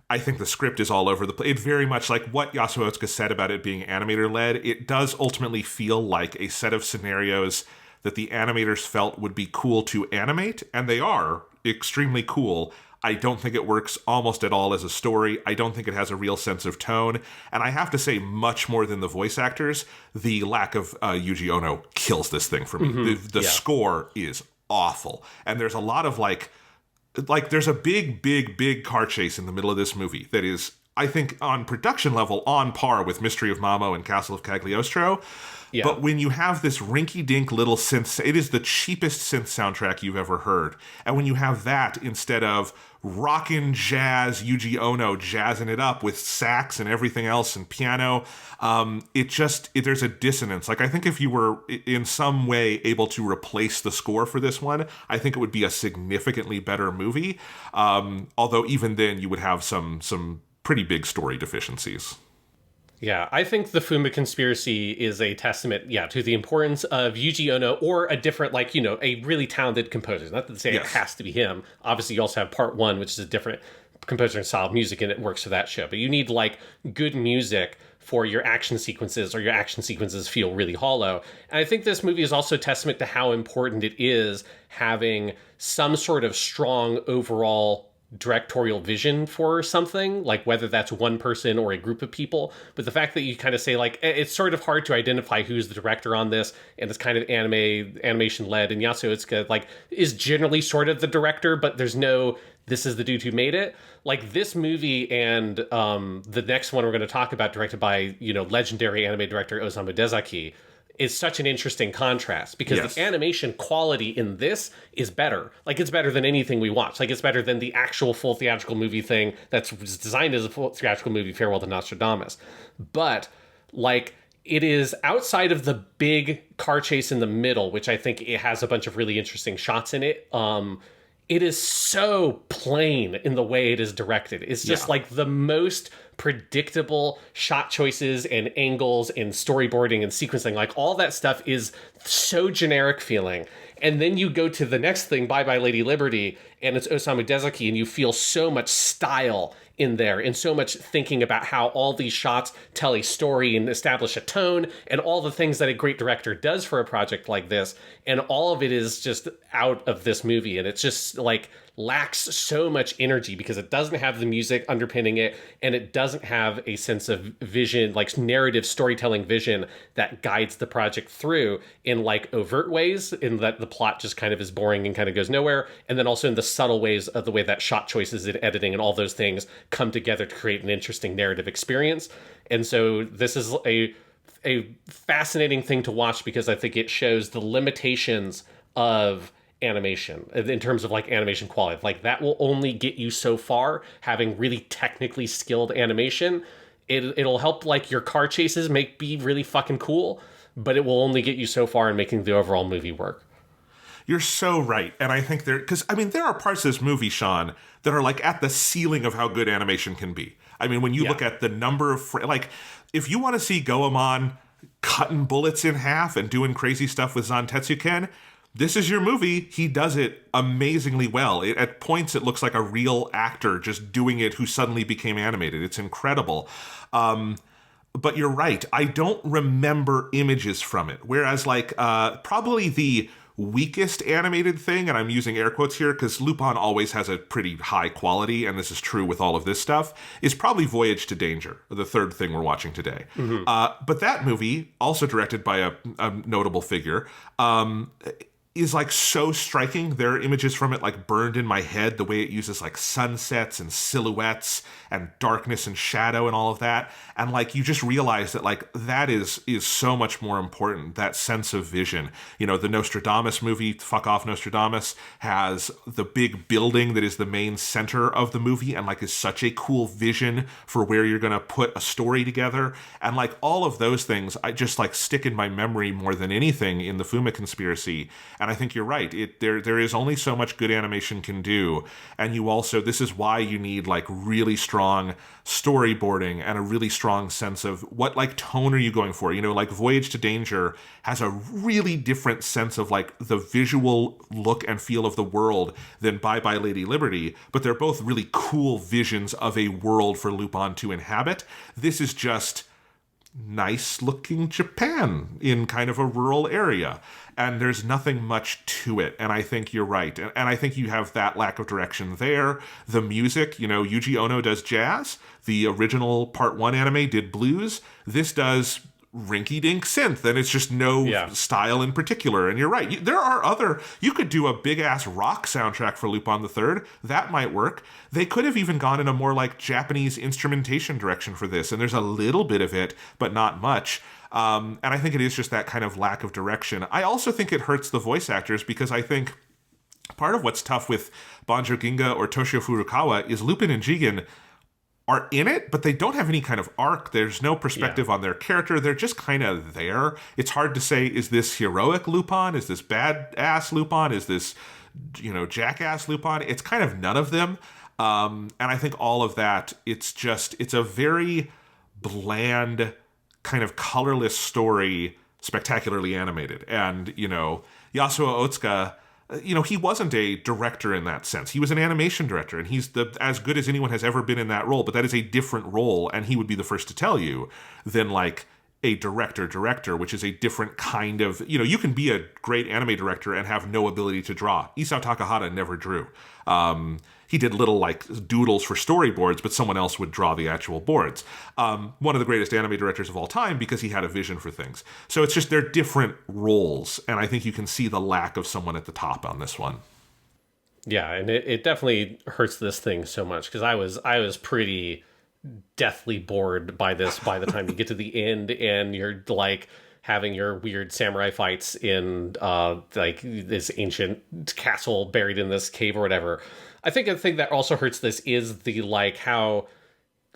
I think the script is all over the place. It very much, like what Yasuo Otsuka said about it being animator-led, it does ultimately feel like a set of scenarios that the animators felt would be cool to animate, and they are extremely cool. I don't think it works almost at all as a story. I don't think it has a real sense of tone. And I have to say, much more than the voice actors, the lack of Yuji Ono kills this thing for me. Mm-hmm. The score is awful. And there's a lot of like there's a big car chase in the middle of this movie that is, I think, on production level, on par with Mystery of Mamo and Castle of Cagliostro. Yeah. But when you have this rinky-dink little synth, it is the cheapest synth soundtrack you've ever heard. And when you have that instead of rockin' jazz, Yuji Ono jazzing it up with sax and everything else and piano, there's a dissonance. Like, I think if you were in some way able to replace the score for this one, I think it would be a significantly better movie. Although even then you would have some pretty big story deficiencies. Yeah, I think the Fuma Conspiracy is a testament, to the importance of Yuji Ono or a different, a really talented composer. Not to say It has to be him. Obviously, you also have Part 1, which is a different composer and style of music, and it works for that show. But you need, good music for your action sequences, or your action sequences feel really hollow. And I think this movie is also a testament to how important it is having some sort of strong overall directorial vision for something, like whether that's one person or a group of people. But the fact that you kind of say, it's sort of hard to identify who's the director on this, and it's kind of animation led, and Yasuo Otsuka is generally sort of the director, but there's no, this is the dude who made it. Like this movie and the next one we're going to talk about, directed by legendary anime director Osamu Dezaki, is such an interesting contrast, because the animation quality in this is better. It's better than anything we watch. It's better than the actual full theatrical movie thing that's designed as a full theatrical movie, Farewell to Nostradamus. But, it is outside of the big car chase in the middle, which I think it has a bunch of really interesting shots in it. It is so plain in the way it is directed. It's just the most predictable shot choices and angles and storyboarding and sequencing. Like, all that stuff is so generic feeling. And then you go to the next thing, Bye Bye Lady Liberty, and it's Osamu Dezaki, and you feel so much style in there and so much thinking about how all these shots tell a story and establish a tone and all the things that a great director does for a project like this. And all of it is just out of this movie. And it's just like lacks so much energy because it doesn't have the music underpinning it, and it doesn't have a sense of vision, like narrative storytelling vision that guides the project through in like overt ways, in that the plot just kind of is boring and kind of goes nowhere, and then also in the subtle ways of the way that shot choices and editing and all those things come together to create an interesting narrative experience. And so this is a fascinating thing to watch because I think it shows the limitations of animation in terms of like animation quality. Like, that will only get you so far, having really technically skilled animation. It'll help like your car chases be really fucking cool, but it will only get you so far in making the overall movie work. You're so right. And I think because there are parts of this movie, Sean, that are like at the ceiling of how good animation can be. I mean, when you look at the number of, like, if you want to see Goemon cutting bullets in half and doing crazy stuff with Zantetsuken, this is your movie. He does it amazingly well. At points, it looks like a real actor just doing it who suddenly became animated. It's incredible. But you're right. I don't remember images from it. Whereas, like, probably the weakest animated thing, and I'm using air quotes here because Lupin always has a pretty high quality, and this is true with all of this stuff, is probably Voyage to Danger, the third thing we're watching today. Mm-hmm. But that movie, also directed by a notable figure, is like so striking. There are images from it like burned in my head, the way it uses like sunsets and silhouettes and darkness and shadow and all of that. And like, you just realize that like that is so much more important, that sense of vision. You know, the Nostradamus movie, Fuck Off Nostradamus, has the big building that is the main center of the movie and like is such a cool vision for where you're going to put a story together. And like all of those things, I just like stick in my memory more than anything in the Fuma Conspiracy. And I think you're right. There is only so much good animation can do. And you also, this is why you need like really strong storyboarding and a really strong sense of what like tone are you going for. You know, like Voyage to Danger has a really different sense of like the visual look and feel of the world than Bye Bye Lady Liberty, but they're both really cool visions of a world for Lupin to inhabit. This is just nice looking Japan in kind of a rural area, and there's nothing much to it. And I think you're right, and I think you have that lack of direction there. The music, you know, Yuji Ono does jazz, the original Part 1 anime did blues, this does rinky-dink synth, and it's just no style in particular. And you're right, there are other, you could do a big-ass rock soundtrack for Lupin III, that might work. They could have even gone in a more like Japanese instrumentation direction for this, and there's a little bit of it, but not much. And I think it is just that kind of lack of direction. I also think it hurts the voice actors, because I think part of what's tough with Banjo Ginga or Toshio Furukawa is Lupin and Jigen are in it, but they don't have any kind of arc. There's no perspective on their character. They're just kind of there. It's hard to say, is this heroic Lupin? Is this badass Lupin? Is this, you know, jackass Lupin? It's kind of none of them. And I think all of that, it's a very bland, kind of colorless story, spectacularly animated. And, you know, Yasuo Otsuka, you know, he wasn't a director in that sense. He was an animation director, and he's as good as anyone has ever been in that role, but that is a different role, and he would be the first to tell you, than like a director, which is a different kind of, you know, you can be a great anime director and have no ability to draw. Isao Takahata never drew. He did little like doodles for storyboards, but someone else would draw the actual boards. One of the greatest anime directors of all time, because he had a vision for things. So it's just, they're different roles, and I think you can see the lack of someone at the top on this one. Yeah, and it definitely hurts this thing so much, because I was pretty deathly bored by this by the time you get to the end, and you're like having your weird samurai fights in like this ancient castle buried in this cave or whatever. I think the thing that also hurts this is the like how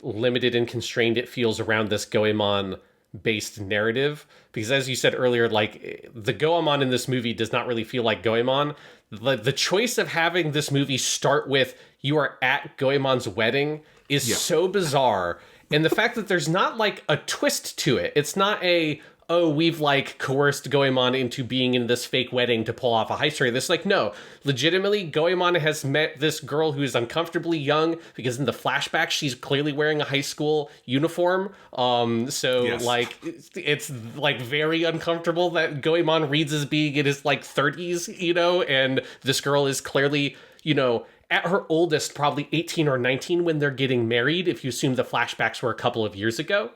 limited and constrained it feels around this Goemon based narrative, because as you said earlier, like the Goemon in this movie does not really feel like Goemon. The choice of having this movie start with you are at Goemon's wedding is so bizarre. And the fact that there's not like a twist to it. It's not a, oh, we've like coerced Goemon into being in this fake wedding to pull off a heist story. This, like, no, legitimately, Goemon has met this girl who is uncomfortably young because in the flashback, she's clearly wearing a high school uniform. Like, it's like very uncomfortable that Goemon reads as being in his like 30s, you know, and this girl is clearly, you know, at her oldest, probably 18 or 19 when they're getting married, if you assume the flashbacks were a couple of years ago.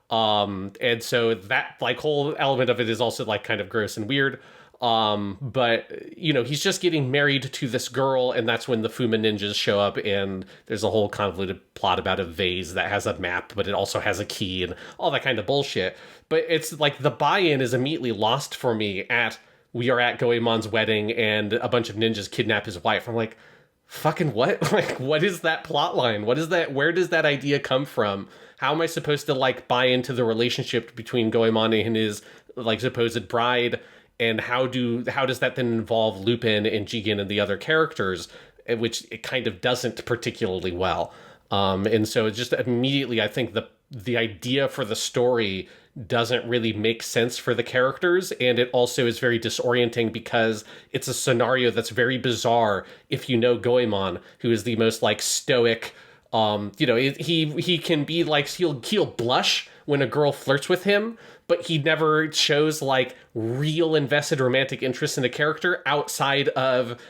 And so that like whole element of it is also like kind of gross and weird. But you know, he's just getting married to this girl, and that's when the Fuma ninjas show up, and there's a whole convoluted plot about a vase that has a map, but it also has a key and all that kind of bullshit. But it's like the buy-in is immediately lost for me at we are at Goemon's wedding and a bunch of ninjas kidnap his wife. I'm like, fucking what? Like, what is that plot line? What is that? Where does that idea come from? How am I supposed to like buy into the relationship between Goemon and his like supposed bride? And how does that then involve Lupin and Jigen and the other characters, which it kind of doesn't particularly well. And so it's just immediately, I think the idea for the story doesn't really make sense for the characters, and it also is very disorienting because it's a scenario that's very bizarre if you know Goemon, who is the most like stoic. You know, he can be like he'll blush when a girl flirts with him, but he never shows like real invested romantic interest in a character outside of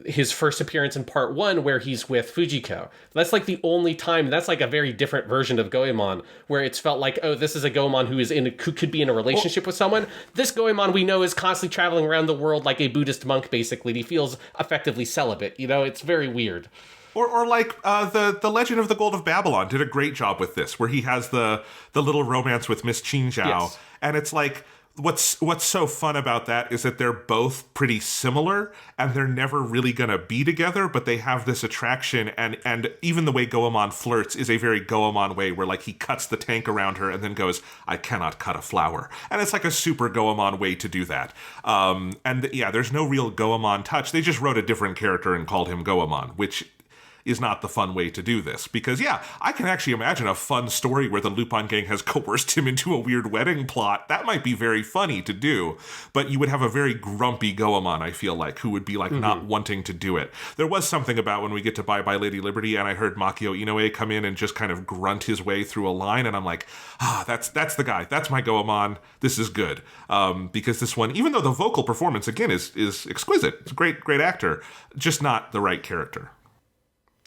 his first appearance in part 1 where he's with Fujiko. That's like the only time. That's like a very different version of Goemon where it's felt like, oh, this is a Goemon who could be in a relationship with someone. This Goemon we know is constantly traveling around the world like a Buddhist monk, basically. He feels effectively celibate. You know, it's very weird. Or like the Legend of the Gold of Babylon did a great job with this, where he has the little romance with Miss Qingjiao, Yes. And it's like what's so fun about that is that they're both pretty similar, and they're never really gonna be together, but they have this attraction, and even the way Goemon flirts is a very Goemon way, where like he cuts the tank around her and then goes, "I cannot cut a flower," and it's like a super Goemon way to do that. There's no real Goemon touch. They just wrote a different character and called him Goemon, which is not the fun way to do this. Because, I can actually imagine a fun story where the Lupin gang has coerced him into a weird wedding plot. That might be very funny to do, but you would have a very grumpy Goemon, I feel like, who would be like not wanting to do it. There was something about when we get to Bye Bye Lady Liberty, and I heard Makio Inoue come in and just kind of grunt his way through a line, and I'm like, that's the guy. That's my Goemon. This is good. Because this one, even though the vocal performance, again, is exquisite. It's a great actor, just not the right character.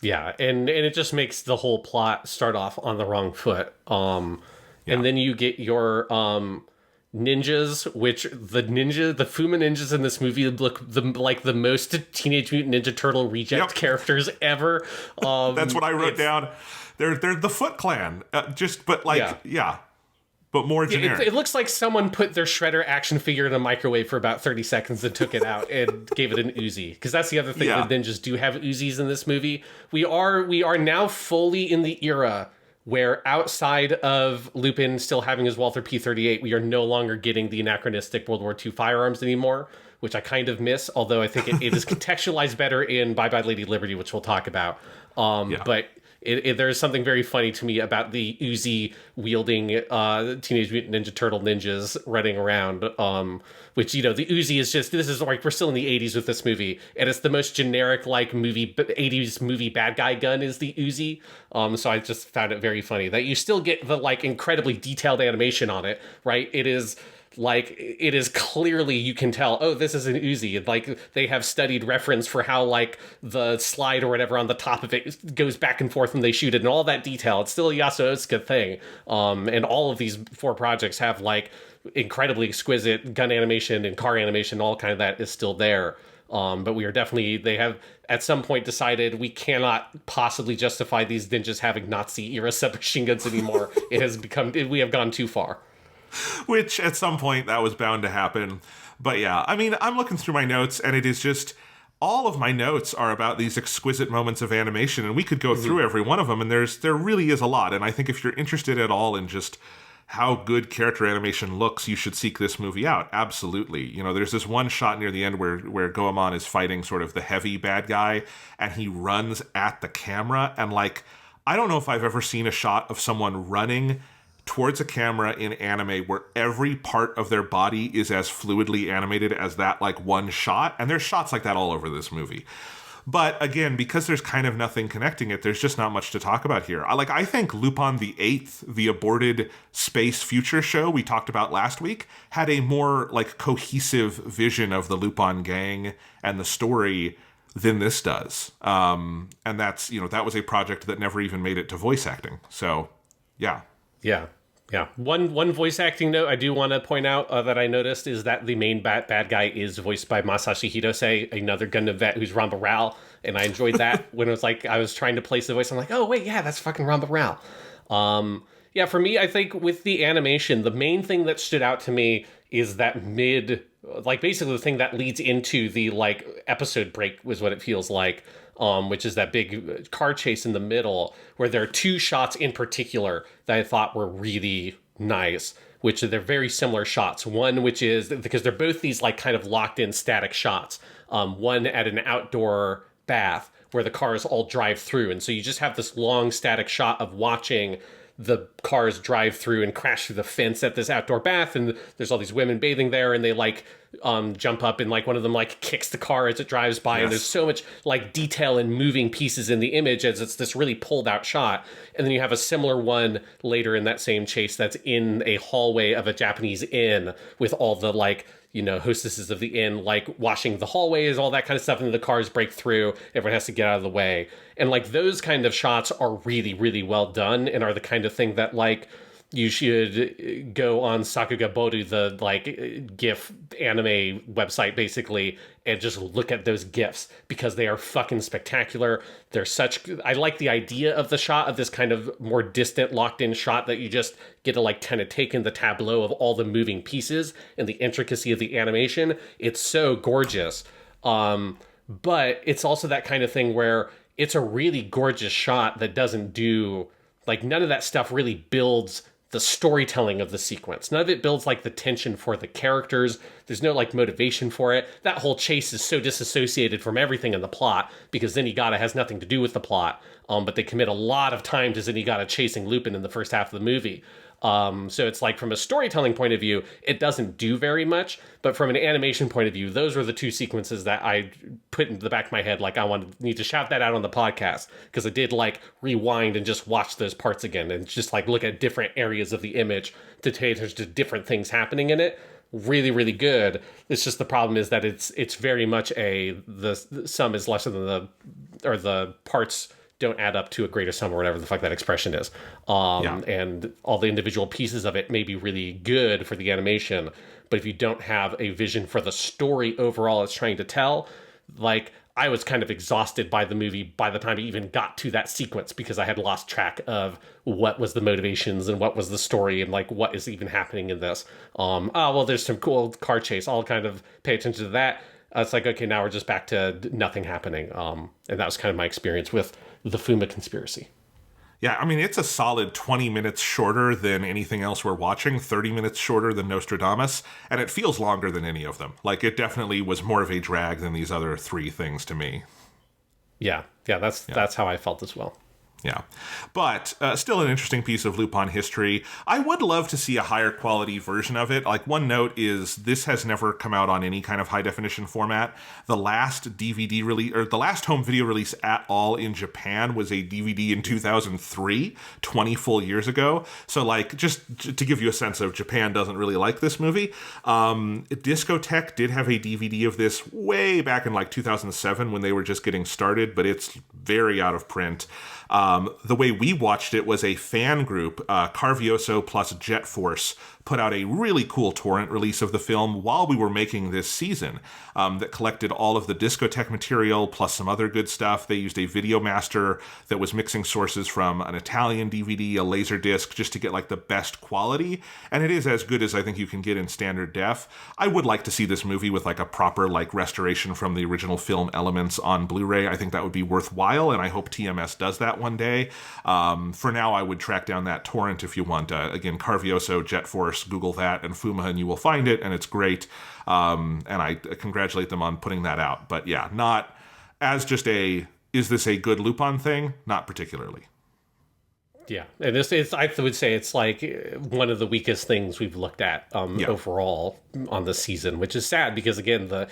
Yeah, and it just makes the whole plot start off on the wrong foot. And then you get your ninjas, which the Fuma ninjas in this movie look like the most Teenage Mutant Ninja Turtle reject characters ever. That's what I wrote down. They're the Foot Clan, but more generic. It looks like someone put their Shredder action figure in a microwave for about 30 seconds and took it out and gave it an Uzi. Because that's the other thing, the ninjas do have Uzis in this movie. We are now fully in the era where outside of Lupin still having his Walther P-38, we are no longer getting the anachronistic World War II firearms anymore, which I kind of miss, although I think it is contextualized better in Bye Bye Lady Liberty, which we'll talk about. But there's something very funny to me about the Uzi wielding Teenage Mutant Ninja Turtle ninjas running around, which, the Uzi is just, this is like, we're still in the 80s with this movie, and it's the most generic, like, 80s movie bad guy gun is the Uzi. So I just found it very funny that you still get the, like, incredibly detailed animation on it, right? It is clearly, you can tell, oh, this is an Uzi. Like, they have studied reference for how, like, the slide or whatever on the top of it goes back and forth when they shoot it, and all that detail. It's still a Yasuo Yamada thing. And all of these 4 projects have, like, incredibly exquisite gun animation and car animation. All kind of that is still there. But they have at some point decided we cannot possibly justify these ninjas having Nazi-era submachine guns anymore. We have gone too far. Which, at some point, that was bound to happen. But I'm looking through my notes, and it is just, all of my notes are about these exquisite moments of animation, and we could go through every one of them, and there really is a lot. And I think if you're interested at all in just how good character animation looks, you should seek this movie out. Absolutely. You know, there's this one shot near the end where Goemon is fighting sort of the heavy bad guy, and he runs at the camera, and like, I don't know if I've ever seen a shot of someone running towards a camera in anime where every part of their body is as fluidly animated as that like one shot. And there's shots like that all over this movie. But again, because there's kind of nothing connecting it, there's just not much to talk about here. I think Lupin VIII, the aborted space future show we talked about last week, had a more like cohesive vision of the Lupin gang and the story than this does. And that's, you know, that was a project that never even made it to voice acting. So, yeah. Yeah. Yeah. One voice acting note I do want to point out that I noticed is that the main bad guy is voiced by Masashi Hirose, another Gundam vet who's Ramba Rao. And I enjoyed that when it was like, I was trying to place the voice. I'm like, oh, wait, yeah, that's fucking Ramba Rao. Yeah, for me, I think with the animation, the main thing that stood out to me is that basically the thing that leads into the like episode break was what it feels like. Which is that big car chase in the middle, where there are two shots in particular that I thought were really nice, which they're very similar shots. One, which is, because they're both these like kind of locked in static shots. One at an outdoor bath where the cars all drive through. And so you just have this long static shot of watching the cars drive through and crash through the fence at this outdoor bath, and there's all these women bathing there, and they like jump up, and like one of them like kicks the car as it drives by. Yes. And there's so much like detail and moving pieces in the image as it's this really pulled out shot. And then you have a similar one later in that same chase that's in a hallway of a Japanese inn with all the like, you know, hostesses of the inn, like washing the hallways, all that kind of stuff, and the cars break through, everyone has to get out of the way. And like those kind of shots are really, really well done and are the kind of thing that like you should go on Sakuga Boru, the like GIF anime website basically, and just look at those GIFs because they are fucking spectacular. I like the idea of the shot of this kind of more distant locked in shot that you just get to like kind of take in the tableau of all the moving pieces and the intricacy of the animation. It's so gorgeous. But it's also that kind of thing where it's a really gorgeous shot that doesn't do like none of that stuff really builds the storytelling of the sequence. None of it builds like the tension for the characters. There's no like motivation for it. That whole chase is so disassociated from everything in the plot because Zenigata has nothing to do with the plot. But they commit a lot of time to Zenigata chasing Lupin in the first half of the movie. So it's like from a storytelling point of view, it doesn't do very much, but from an animation point of view, those were the two sequences that I put in the back of my head. Like I need to shout that out on the podcast because I did like rewind and just watch those parts again and just like look at different areas of the image to tell you there's just different things happening in it. Really, really good. It's just the problem is that it's very much the sum is lesser than the parts don't add up to a greater sum or whatever the fuck that expression is. And all the individual pieces of it may be really good for the animation, but if you don't have a vision for the story overall it's trying to tell, like I was kind of exhausted by the movie by the time I even got to that sequence because I had lost track of what was the motivations and what was the story and like what is even happening in this. Well, there's some cool car chase. I'll kind of pay attention to that. It's like, okay, now we're just back to nothing happening. And that was kind of my experience with the Fuma Conspiracy. Yeah, I mean, it's a solid 20 minutes shorter than anything else we're watching, 30 minutes shorter than Nostradamus, and it feels longer than any of them. Like, it definitely was more of a drag than these other three things to me. Yeah, that's how I felt as well. Yeah. But still an interesting piece of Lupin history. I would love to see a higher quality version of it. Like, one note is this has never come out on any kind of high definition format. The last DVD release, or the last home video release at all in Japan was a DVD in 2003, 20 full years ago. So, like, just to give you a sense of Japan doesn't really like this movie. Discotheque did have a DVD of this way back in like 2007 when they were just getting started, but it's very out of print. The way we watched it was a fan group, Carvioso plus Jet Force, put out a really cool torrent release of the film while we were making this season that collected all of the discotheque material plus some other good stuff. They used a video master that was mixing sources from an Italian DVD, a laser disc, just to get like the best quality. And it is as good as I think you can get in standard def. I would like to see this movie with like a proper like restoration from the original film elements on Blu-ray. I think that would be worthwhile, and I hope TMS does that one day. For now, I would track down that torrent if you want. Again, Carvioso, Jet Force, Google that, and Fuma, and you will find it, and it's great. And I congratulate them on putting that out. But yeah, not as just a, is this a good Lupin thing? Not particularly. Yeah, and I would say it's like one of the weakest things we've looked at overall on the season, which is sad because, again,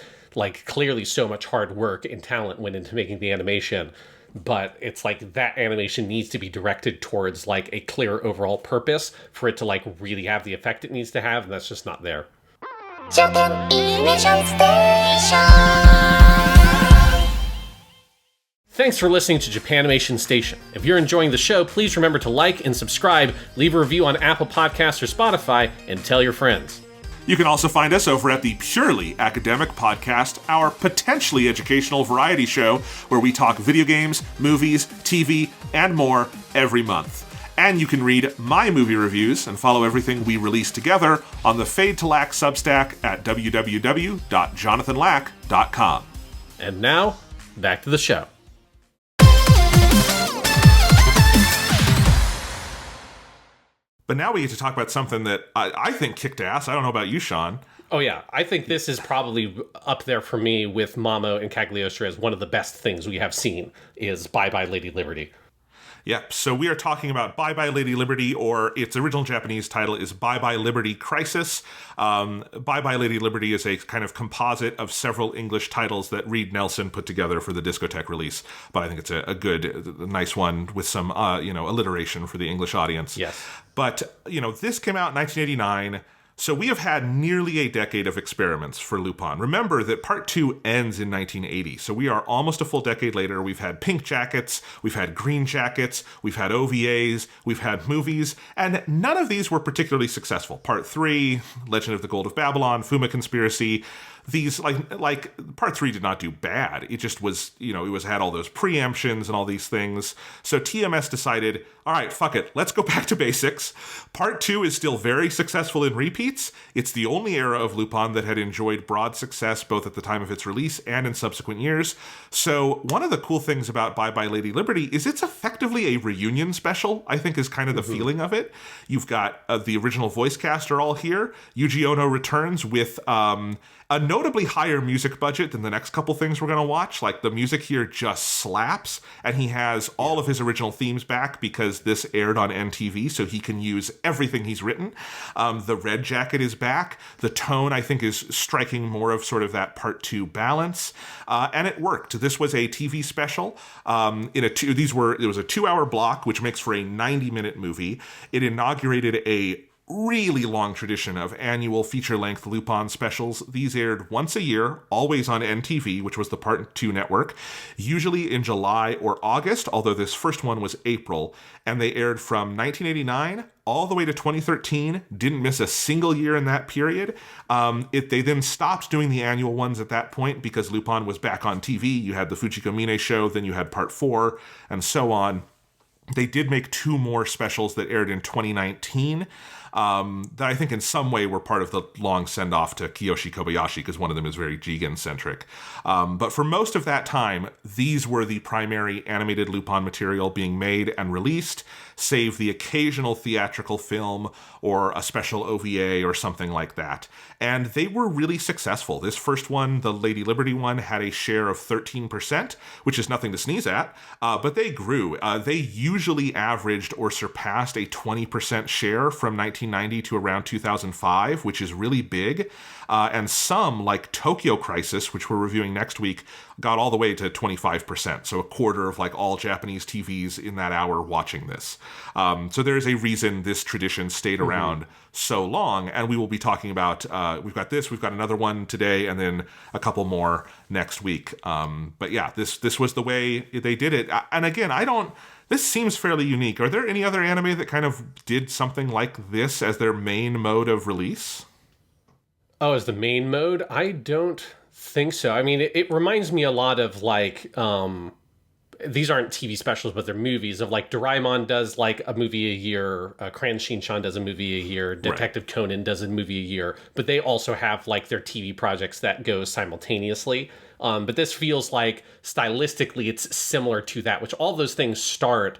clearly so much hard work and talent went into making the animation, but it's like that animation needs to be directed towards like a clear overall purpose for it to like really have the effect it needs to have, and that's just not there. Japanimation Station. Thanks for listening to Japanimation Station. If you're enjoying the show, please remember to like and subscribe, leave a review on Apple Podcasts or Spotify, and tell your friends. You can also find us over at the Purely Academic Podcast, our potentially educational variety show where we talk video games, movies, TV, and more every month. And you can read my movie reviews and follow everything we release together on the Fade to Lack Substack at www.jonathanlack.com. And now, back to the show. But now we get to talk about something that I think kicked ass. I don't know about you, Sean. Oh, yeah. I think this is probably up there for me with Mamo and Cagliostro as one of the best things we have seen is Bye Bye Lady Liberty. Yep, so we are talking about Bye Bye Lady Liberty, or its original Japanese title is Bye Bye Liberty Crisis. Bye Bye Lady Liberty is a kind of composite of several English titles that Reed Nelson put together for the discotheque release. But I think it's a good, nice one with some, alliteration for the English audience. Yes. But, this came out in 1989. So we have had nearly a decade of experiments for Lupin. Remember that Part 2 ends in 1980, so we are almost a full decade later. We've had pink jackets, we've had green jackets, we've had OVAs, we've had movies, and none of these were particularly successful. Part 3, Legend of the Gold of Babylon, Fuma Conspiracy, these, like Part 3 did not do bad. It just was, it had all those preemptions and all these things. So TMS decided, all right, fuck it, let's go back to basics. Part 2 is still very successful in repeats. It's the only era of Lupin that had enjoyed broad success both at the time of its release and in subsequent years. So one of the cool things about Bye Bye Lady Liberty is it's effectively a reunion special, I think is kind of the feeling of it. You've got the original voice cast are all here. Yuji Ono returns with a notably higher music budget than the next couple things we're going to watch. Like, the music here just slaps, and he has all of his original themes back because this aired on NTV, so he can use everything he's written. The red jacket is back. The tone, I think, is striking more of sort of that Part 2 balance, and it worked. This was a TV special. It was a 2-hour block, which makes for a 90-minute movie. It inaugurated a really long tradition of annual feature-length Lupin specials. These aired once a year, always on NTV, which was the Part 2 network, usually in July or August, although this first one was April, and they aired from 1989 all the way to 2013, didn't miss a single year in that period. They then stopped doing the annual ones at that point because Lupin was back on TV. You had the Fujiko Mine show, then you had Part 4, and so on. They did make 2 more specials that aired in 2019 that I think in some way were part of the long send-off to Kiyoshi Kobayashi, because one of them is very Jigen-centric. But for most of that time, these were the primary animated Lupin material being made and released, save the occasional theatrical film or a special OVA or something like that. And they were really successful. This first one, the Lady Liberty one, had a share of 13%, which is nothing to sneeze at, but they grew. They usually averaged or surpassed a 20% share from 1990 to around 2005, which is really big. And some, like Tokyo Crisis, which we're reviewing next week, got all the way to 25%. So a quarter of like all Japanese TVs in that hour watching this. So there's a reason this tradition stayed around so long. And we will be talking about, we've got another one today, and then a couple more next week. But yeah, this was the way they did it. And again, This seems fairly unique. Are there any other anime that kind of did something like this as their main mode of release? Oh, as the main mode? I don't think so. I mean, it reminds me a lot of like, these aren't TV specials, but they're movies of like Doraemon does like a movie a year, Cran Shin-chan does a movie a year, Detective Conan does a movie a year, but they also have like their TV projects that go simultaneously. But this feels like stylistically it's similar to that, which all those things start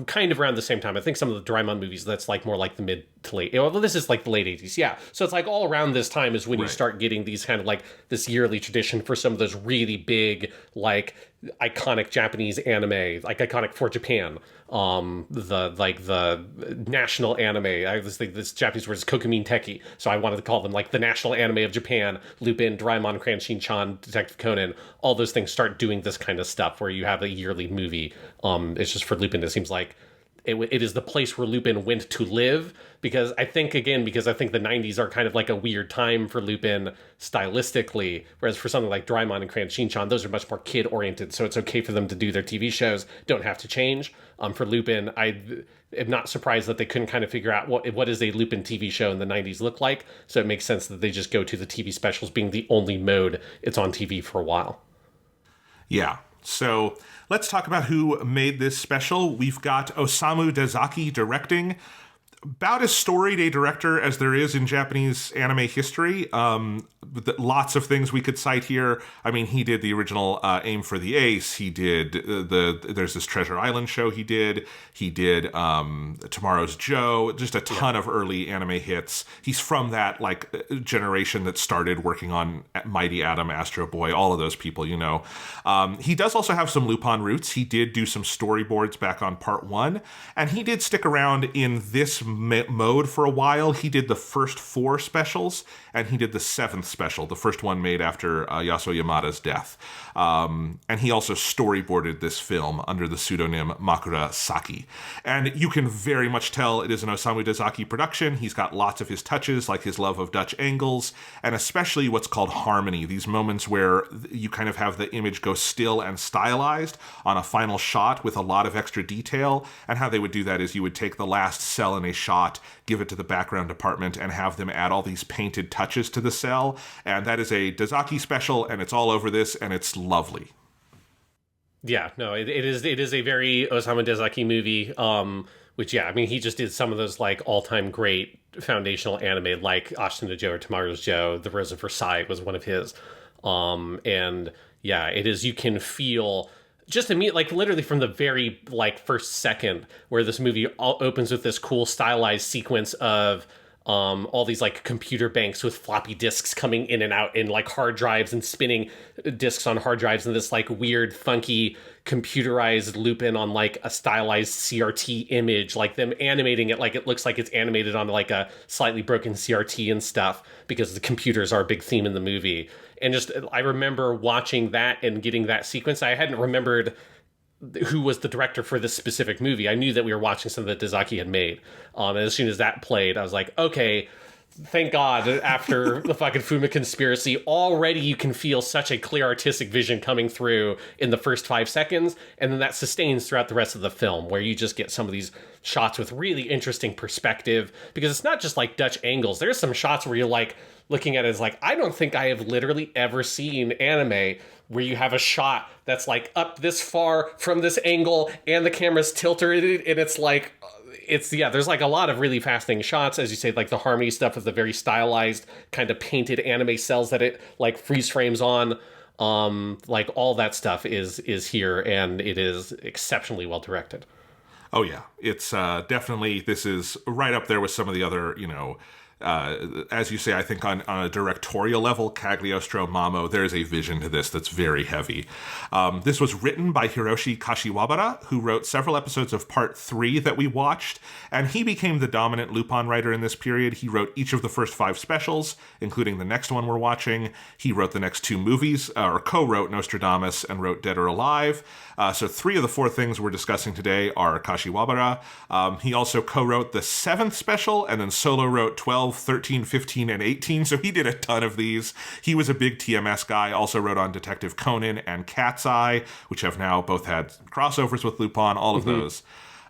kind of around the same time. I think some of the Doraemon movies, that's like more like the mid to late, well, this is like the late 80s. Yeah. So it's like all around this time is when you start getting these kind of like this yearly tradition for some of those really big, like iconic Japanese anime, like iconic for Japan. The national anime, I was thinking this Japanese word is Kokumin Teki, so I wanted to call them like the national anime of Japan. Lupin, Doraemon, Cran Shin-chan, Detective Conan, all those things start doing this kind of stuff where you have a yearly movie. It's just for Lupin, it seems like it is the place where Lupin went to live, because I think the 90s are kind of like a weird time for Lupin stylistically, whereas for something like Doraemon and Cran Shin-chan, those are much more kid-oriented, so it's okay for them to do their TV shows, don't have to change. For Lupin, I am not surprised that they couldn't kind of figure out what is a Lupin TV show in the 90s look like, so it makes sense that they just go to the TV specials being the only mode it's on TV for a while. Yeah. So let's talk about who made this special. We've got Osamu Dezaki directing. About as storied a director as there is in Japanese anime history. Lots of things we could cite here. I mean, he did the original Aim for the Ace. He did there's this Treasure Island show he did. He did Tomorrow's Joe. Just a ton of early anime hits. He's from that like generation that started working on Mighty Atom, Astro Boy, all of those people, you know. He does also have some Lupin roots. He did do some storyboards back on part 1, and he did stick around in this mode for a while. He did the first 4 specials, and he did the 7th special, the first one made after Yasuo Yamada's death. And he also storyboarded this film under the pseudonym Makura Saki. And you can very much tell it is an Osamu Dezaki production. He's got lots of his touches, like his love of Dutch angles, and especially what's called harmony, these moments where you kind of have the image go still and stylized on a final shot with a lot of extra detail. And how they would do that is you would take the last cell in a shot, give it to the background department, and have them add all these painted touches to the cell. And that is a Dezaki special, and it's all over this, and it's lovely. Yeah, no, it is a very Osamu Dezaki movie, which, yeah, I mean, he just did some of those, like, all-time great foundational anime, like Ashita Joe or Tomorrow's Joe. The Rose of Versailles was one of his. And, yeah, it is, you can feel just immediately, like literally from the very like first second where this movie opens with this cool stylized sequence of all these like computer banks with floppy disks coming in and out in like hard drives and spinning disks on hard drives, and this like weird funky computerized Lupin on like a stylized CRT image, like them animating it like it looks like it's animated on like a slightly broken CRT and stuff, because the computers are a big theme in the movie. And just, I remember watching that and getting that sequence. I hadn't remembered who was the director for this specific movie. I knew that we were watching something that Dezaki had made. And as soon as that played, I was like, okay, thank God, after the fucking Fuma Conspiracy, already you can feel such a clear artistic vision coming through in the first 5 seconds. And then that sustains throughout the rest of the film, where you just get some of these shots with really interesting perspective, because it's not just like Dutch angles. There's some shots where you're like, looking at it as like, I don't think I have literally ever seen anime where you have a shot that's like up this far from this angle and the camera's tilted, and it's like, there's like a lot of really fascinating shots, as you say, like the harmony stuff with the very stylized kind of painted anime cells that it like freeze frames on. Like all that stuff is here, and it is exceptionally well directed. Oh yeah, it's definitely, this is right up there with some of the other, you know, as you say, I think on a directorial level, Cagliostro, Mamo, there's a vision to this that's very heavy. This was written by Hiroshi Kashiwabara, who wrote several episodes of Part 3 that we watched, and he became the dominant Lupin writer in this period. He wrote each of the first 5 specials, including the next one we're watching. He wrote the next 2 movies, or co-wrote Nostradamus and wrote Dead or Alive. So 3 of the 4 things we're discussing today are Kashiwabara. He also co-wrote the 7th special, and then solo wrote 12, 12, 13, 15, and 18. So he did a ton of these. He was a big TMS guy, also wrote on Detective Conan and Cat's Eye, which have now both had crossovers with Lupin, all of those.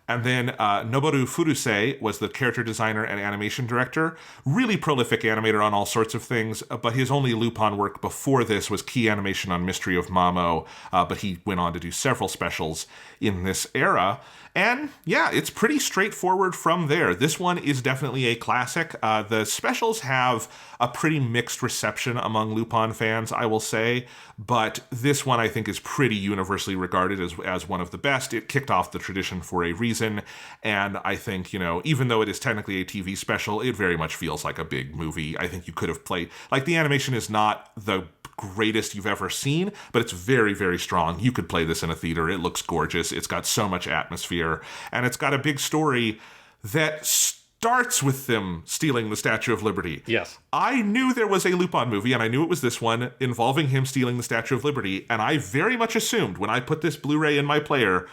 And then Noboru Furuse was the character designer and animation director. Really prolific animator on all sorts of things, but his only Lupin work before this was key animation on Mystery of Mamo, but he went on to do several specials in this era. And yeah, it's pretty straightforward from there. This one is definitely a classic. The specials have a pretty mixed reception among Lupin fans, I will say, but this one I think is pretty universally regarded as one of the best. It kicked off the tradition for a reason, and I think, even though it is technically a TV special, it very much feels like a big movie. I think you could have played, like, the animation is not the greatest you've ever seen, but it's very, very strong. You could play this in a theater. It looks gorgeous. It's got so much atmosphere, and it's got a big story that starts with them stealing the Statue of Liberty. Yes. I knew there was a Lupin movie, and I knew it was this one, involving him stealing the Statue of Liberty, and I very much assumed when I put this Blu-ray in my player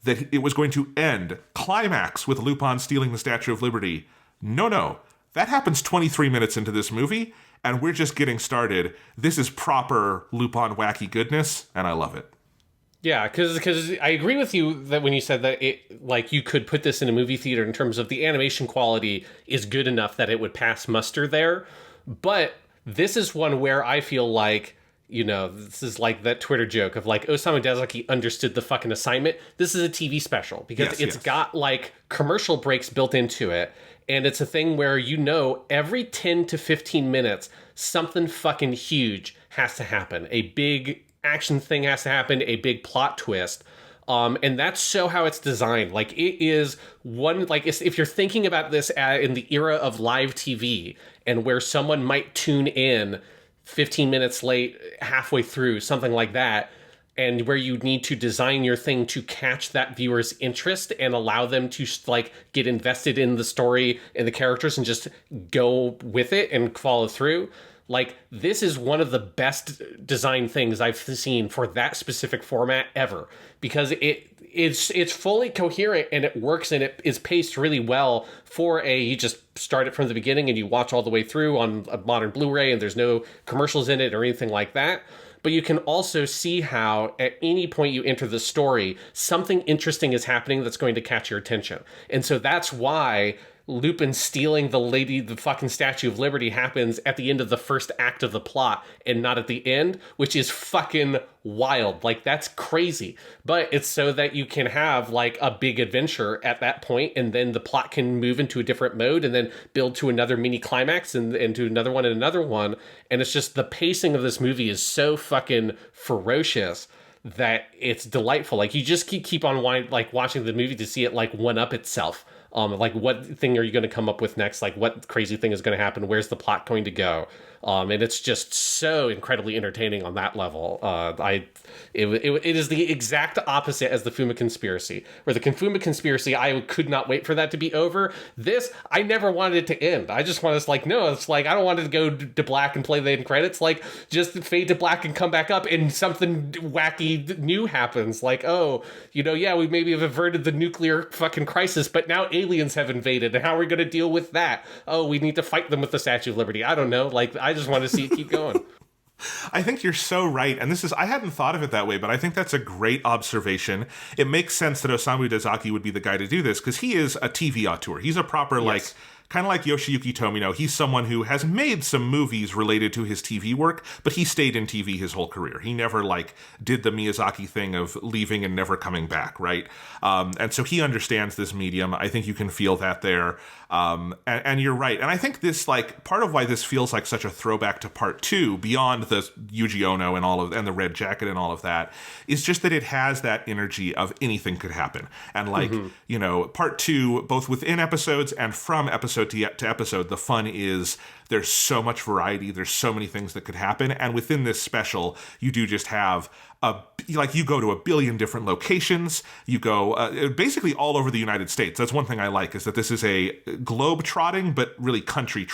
that it was going to end, climax, with Lupin stealing the Statue of Liberty. No. That happens 23 minutes into this movie, and we're just getting started. This is proper Lupin wacky goodness, and I love it. Yeah, because I agree with you that when you said that you could put this in a movie theater in terms of the animation quality is good enough that it would pass muster there. But this is one where I feel like, this is like that Twitter joke of like Osamu Dezaki understood the fucking assignment. This is a TV special because it's got like commercial breaks built into it. And it's a thing where, every 10 to 15 minutes, something fucking huge has to happen. A big action thing has to happen, a big plot twist. And that's so how it's designed. Like, it is one, like, if you're thinking about this in the era of live TV and where someone might tune in 15 minutes late, halfway through, something like that, and where you need to design your thing to catch that viewer's interest and allow them to like get invested in the story and the characters and just go with it and follow through. Like, this is one of the best design things I've seen for that specific format ever, because it's fully coherent and it works and it is paced really well for you just start it from the beginning and you watch all the way through on a modern Blu-ray and there's no commercials in it or anything like that. But you can also see how at any point you enter the story, something interesting is happening that's going to catch your attention. And so that's why Lupin stealing the fucking Statue of Liberty happens at the end of the first act of the plot and not at the end, which is fucking wild. Like, that's crazy. But it's so that you can have like a big adventure at that point, and then the plot can move into a different mode and then build to another mini climax and to another one and another one. And it's just, the pacing of this movie is so fucking ferocious that it's delightful. Like, you just keep on watching the movie to see it like one up itself. Like, what thing are you going to come up with next? Like, what crazy thing is going to happen? Where's the plot going to go? And it's just so incredibly entertaining on that level. It is the exact opposite as the Fuma Conspiracy. Where the Fuma Conspiracy, I could not wait for that to be over. This, I never wanted it to end. I just wanted, it's like, no, it's like, I don't want it to go to black and play the end credits. Like, just fade to black and come back up and something wacky new happens. Like, we maybe have averted the nuclear fucking crisis, but now aliens have invaded. And how are we going to deal with that? Oh, we need to fight them with the Statue of Liberty. I don't know. Like, I just want to see it keep going. I think you're so right. And I hadn't thought of it that way, but I think that's a great observation. It makes sense that Osamu Dezaki would be the guy to do this because he is a TV auteur. He's a proper, Yes. kind of like Yoshiyuki Tomino. He's someone who has made some movies related to his TV work, but he stayed in TV his whole career. He never did the Miyazaki thing of leaving and never coming back, right? And so he understands this medium. I think you can feel that there. And you're right. And I think this, part of why this feels like such a throwback to part 2, beyond the Yuji Ono and the red jacket and all of that, is just that it has that energy of anything could happen. And part 2, both within episodes and from episode to episode, the fun is there's so much variety. There's so many things that could happen. And within this special, you do just have like you go to a billion different locations. You go basically all over the United States. That's one thing I like, is that this is a globe trotting, but really country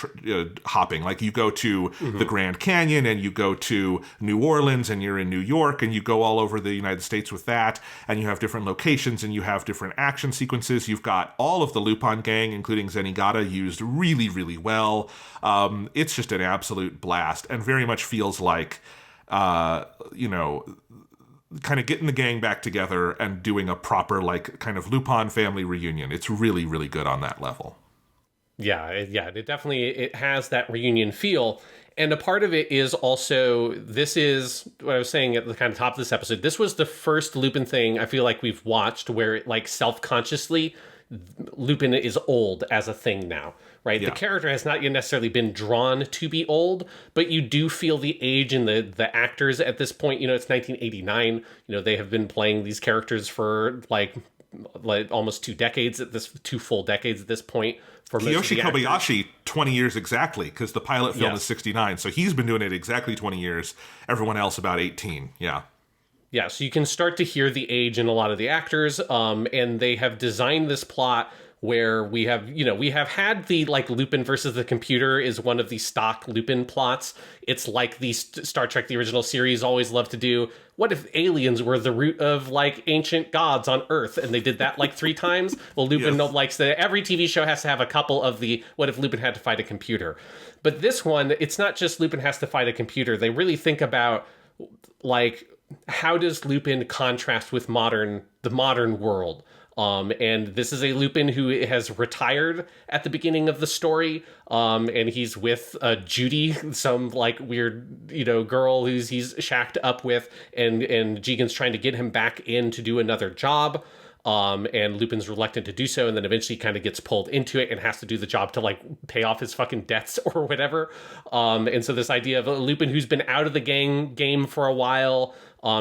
hopping. Like you go to the Grand Canyon and you go to New Orleans and you're in New York, and you go all over the United States with that. And you have different locations and you have different action sequences. You've got all of the Lupin gang, including Zenigata, used really, really well. It's just an absolute blast, and very much feels like, kind of getting the gang back together and doing a proper, like, kind of Lupin family reunion. It's really, really good on that level. Yeah, it definitely, it has that reunion feel. And a part of it is also, this is what I was saying at the kind of top of this episode. This was the first Lupin thing I feel like we've watched where it, like, self-consciously, Lupin is old as a thing now, right? Yeah. The character has not yet necessarily been drawn to be old, but you do feel the age in the actors at this point. It's 1989. They have been playing these characters for like almost 2 decades at this, 2 full decades at this point. For Kiyoshi Kobayashi, 20 years exactly, because the pilot film is 69. So he's been doing it exactly 20 years. Everyone else about 18. Yeah. Yeah, so you can start to hear the age in a lot of the actors, and they have designed this plot where we have had the, like, Lupin versus the computer is one of the stock Lupin plots. It's like the Star Trek, the original series, always loved to do. What if aliens were the root of, like, ancient gods on Earth? And they did that, like, 3 times. Well, Lupin likes that. Every TV show has to have a couple of the, what if Lupin had to fight a computer? But this one, it's not just Lupin has to fight a computer. They really think about, like, how does Lupin contrast with the modern world? And this is a Lupin who has retired at the beginning of the story. And he's with Judy, some, like, weird, girl who's he's shacked up with, and Jigen's trying to get him back in to do another job. And Lupin's reluctant to do so, and then eventually kind of gets pulled into it and has to do the job to, like, pay off his fucking debts or whatever. And so this idea of a Lupin who's been out of the game for a while,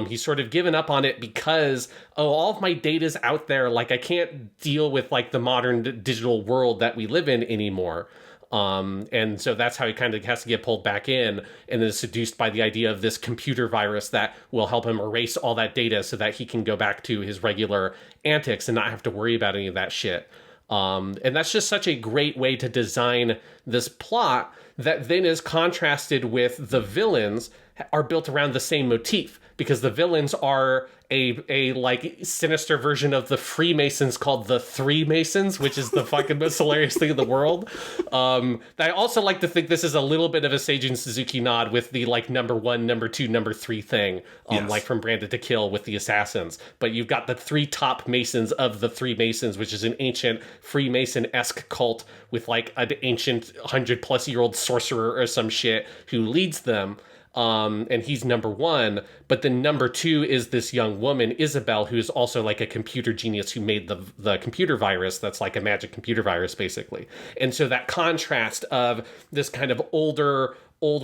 he's sort of given up on it because, all of my data's out there. Like, I can't deal with, like, the modern digital world that we live in anymore. And so that's how he kind of has to get pulled back in, and then is seduced by the idea of this computer virus that will help him erase all that data so that he can go back to his regular antics and not have to worry about any of that shit. And that's just such a great way to design this plot that then is contrasted with the villains are built around the same motif, because the villains are a like sinister version of the Freemasons called the Three Masons, which is the fucking most hilarious thing in the world. I also like to think this is a little bit of a Seijun Suzuki nod with the, like, number 1, number 2, number 3 thing, like from Branded to Kill with the assassins. But you've got the 3 top Masons of the Three Masons, which is an ancient Freemason-esque cult with, like, an ancient 100-plus-year-old sorcerer or some shit who leads them. And he's number 1, but then number 2 is this young woman, Isabel, who's also, like, a computer genius who made the computer virus that's like a magic computer virus, basically. And so that contrast of this kind of old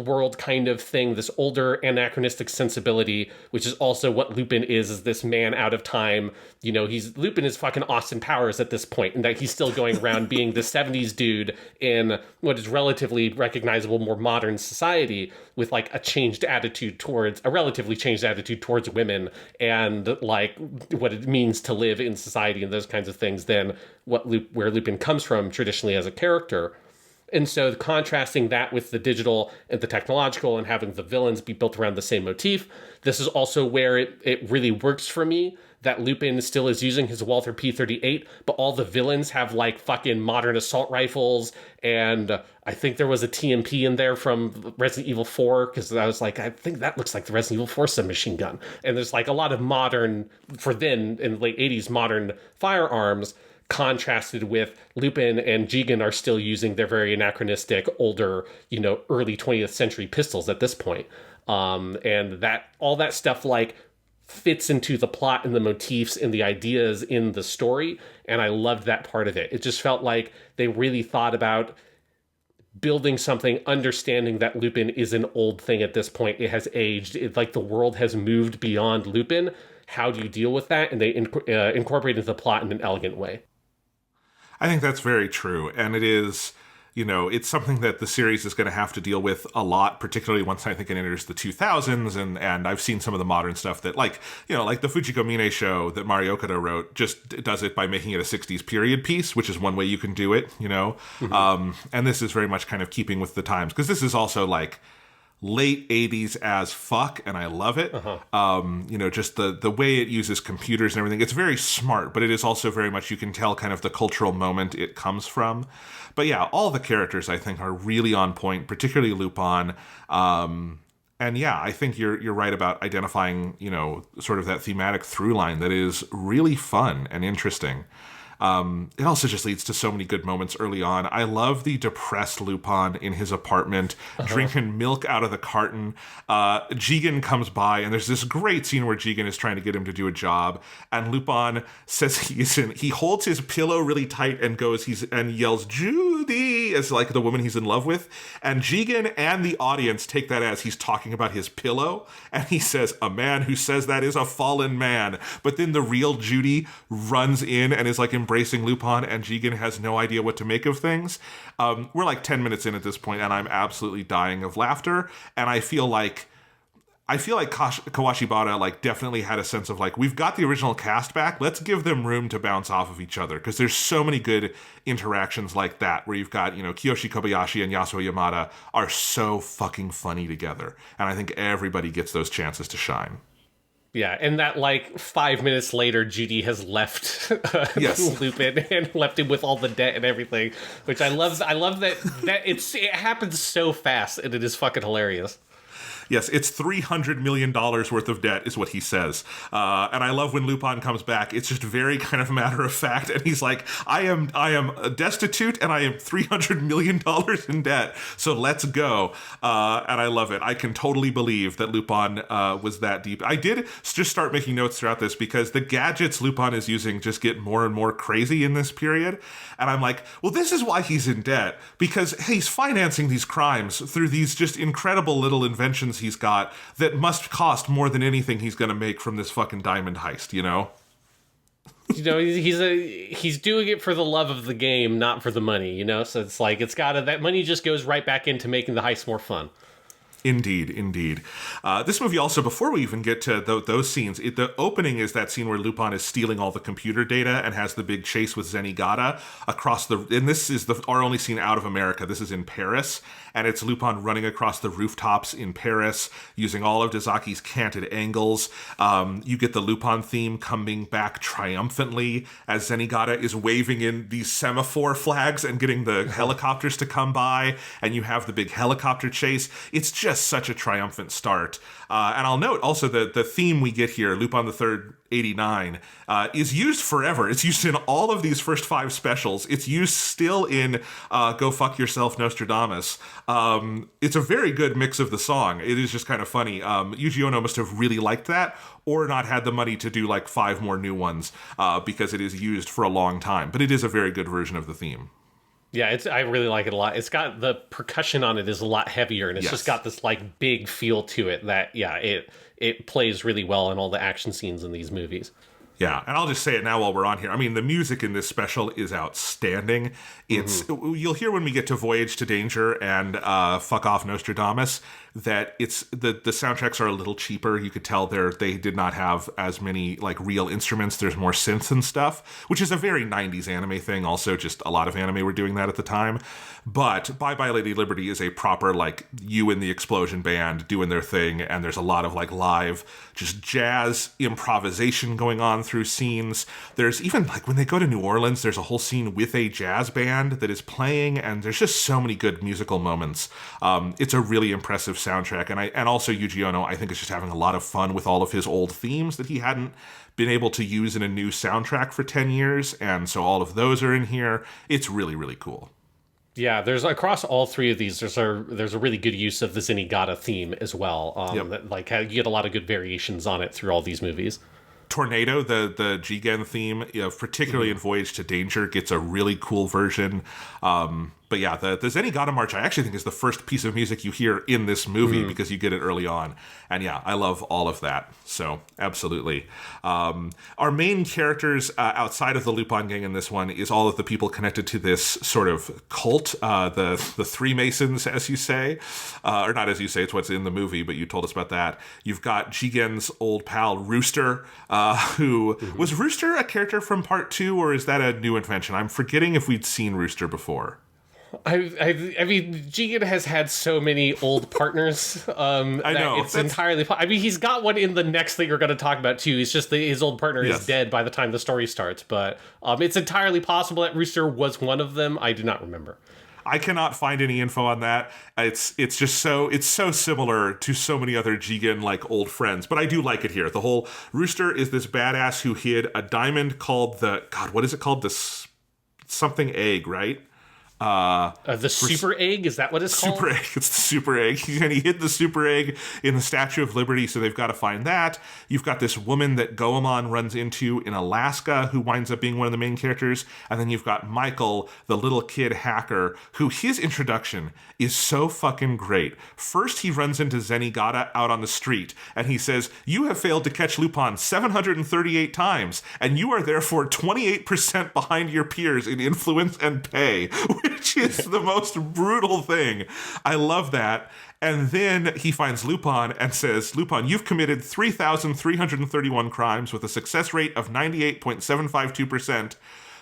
world kind of thing, this older anachronistic sensibility, which is also what Lupin is this man out of time. Lupin is fucking Austin Powers at this point, and that he's still going around being the 70s dude in what is relatively recognizable, more modern society, with, like, a relatively changed attitude towards women and, like, what it means to live in society and those kinds of things than where Lupin comes from traditionally as a character. And so contrasting that with the digital and the technological and having the villains be built around the same motif, this is also where it really works for me, that Lupin still is using his Walther P-38, but all the villains have, like, fucking modern assault rifles, and I think there was a TMP in there from Resident Evil 4, because I was like, I think that looks like the Resident Evil 4 submachine gun. And there's, like, a lot of modern, for then, in the late 80s, modern firearms, contrasted with Lupin and Jigen are still using their very anachronistic, older, early 20th century pistols at this point. And that all that stuff, like, fits into the plot and the motifs and the ideas in the story. And I loved that part of it. It just felt like they really thought about building something, understanding that Lupin is an old thing at this point. It has aged. Like, the world has moved beyond Lupin. How do you deal with that? And they incorporate into the plot in an elegant way. I think that's very true. And it is, it's something that the series is going to have to deal with a lot, particularly once I think it enters the 2000s. And I've seen some of the modern stuff that, like the Fujiko Mine show that Mari Okada wrote just does it by making it a 60s period piece, which is one way you can do it, And this is very much kind of keeping with the times, because this is also like late 80s as fuck, and I love it. Just the way it uses computers and everything. It's very smart, but it is also very much, you can tell kind of the cultural moment it comes from. But yeah, all the characters I think are really on point, particularly Lupin. And yeah, I think you're right about identifying, sort of that thematic through line that is really fun and interesting. It also just leads to so many good moments early on. I love the depressed Lupin in his apartment, drinking milk out of the carton. Jigen comes by, and there's this great scene where Jigen is trying to get him to do a job, and Lupin says he holds his pillow really tight and yells, "Judy," as like the woman he's in love with. And Jigen and the audience take that as he's talking about his pillow, and he says, "A man who says that is a fallen man." But then the real Judy runs in and is like embracing Lupin, and Jigen has no idea what to make of things. We're like 10 minutes in at this point, and I'm absolutely dying of laughter. And I feel like Kawashibara like definitely had a sense of like, we've got the original cast back, let's give them room to bounce off of each other, because there's so many good interactions like that where you've got, Kiyoshi Kobayashi and Yasuo Yamada are so fucking funny together, and I think everybody gets those chances to shine. Yeah, and that, like, 5 minutes later, Judy has left yes. Lupin and left him with all the debt and everything, which I love. I love that it happens so fast, and it is fucking hilarious. Yes, it's $300 million worth of debt is what he says. And I love when Lupin comes back. It's just very kind of matter of fact. And he's like, I am destitute and I am $300 million in debt. So let's go. And I love it. I can totally believe that Lupin was that deep. I did just start making notes throughout this because the gadgets Lupin is using just get more and more crazy in this period. And I'm like, well, this is why he's in debt, because he's financing these crimes through these just incredible little inventions he's got that must cost more than anything he's going to make from this fucking diamond heist, He's doing it for the love of the game, not for the money, So it's like, that money just goes right back into making the heist more fun. Indeed. This movie also, before we even get to those scenes, the opening is that scene where Lupin is stealing all the computer data and has the big chase with Zenigata across and this is our only scene out of America. This is in Paris, and it's Lupin running across the rooftops in Paris using all of Dezaki's canted angles. You get the Lupin theme coming back triumphantly as Zenigata is waving in these semaphore flags and getting the helicopters to come by, and you have the big helicopter chase. It's just such a triumphant start. And I'll note also the theme we get here, Lupin III 89, is used forever. It's used in all of these first 5 specials. It's used still in Go Fuck Yourself, Nostradamus. It's a very good mix of the song. It is just kind of funny. Yuji Ono must have really liked that, or not had the money to do like 5 more new ones, because it is used for a long time. But it is a very good version of the theme. Yeah, I really like it a lot. It's got the percussion on it is a lot heavier, and it's just got this like big feel to it that it plays really well in all the action scenes in these movies. Yeah, and I'll just say it now while we're on here. I mean, the music in this special is outstanding. It's You'll hear when we get to Voyage to Danger and Fuck Off Nostradamus that it's the soundtracks are a little cheaper. You could tell they did not have as many like real instruments. There's more synths and stuff, which is a very 90s anime thing. Also, just a lot of anime were doing that at the time. But Bye Bye Lady Liberty is a proper like you and the Explosion Band doing their thing, and there's a lot of like live just jazz improvisation going on through scenes. There's even like when they go to New Orleans, there's a whole scene with a jazz band that is playing, and there's just so many good musical moments. It's a really impressive soundtrack, and also Yuji Ono, I think, is just having a lot of fun with all of his old themes that he hadn't been able to use in a new soundtrack for 10 years, and so all of those are in here. It's really, really cool. Yeah, there's across all 3 of these, there's a really good use of the Zenigata theme as well. Like you get a lot of good variations on it through all these movies. Tornado, the Jigen theme, particularly in Voyage to Danger, gets a really cool version. But yeah, the Zenigata March I actually think is the first piece of music you hear in this movie because you get it early on. And yeah, I love all of that. So absolutely. Our main characters outside of the Lupin gang in this one is all of the people connected to this sort of cult, the Three Masons, as you say. Or not as you say, it's what's in the movie, but you told us about that. You've got Jigen's old pal, Rooster, who... Was Rooster a character from part 2, or is that a new invention? I'm forgetting if we'd seen Rooster before. I mean, Jigen has had so many old partners. I know it's entirely. I mean, he's got one in the next thing we're going to talk about too. It's just his old partner is dead by the time the story starts. But it's entirely possible that Rooster was one of them. I do not remember. I cannot find any info on that. It's so similar to so many other Jigen like old friends, but I do like it here. The whole Rooster is this badass who hid a diamond called what is it called? The something egg, right? The super egg, is that what it's called? Super egg. It's the super egg. And he hid the super egg in the Statue of Liberty, so they've got to find that. You've got this woman that Goemon runs into in Alaska who winds up being one of the main characters. And then you've got Michael, the little kid hacker, who his introduction is so fucking great. First, he runs into Zenigata out on the street, and he says, "You have failed to catch Lupin 738 times, and you are therefore 28% behind your peers in influence and pay," which is the most brutal thing. I love that. And then he finds Lupin and says, "Lupin, you've committed 3,331 crimes with a success rate of 98.752%.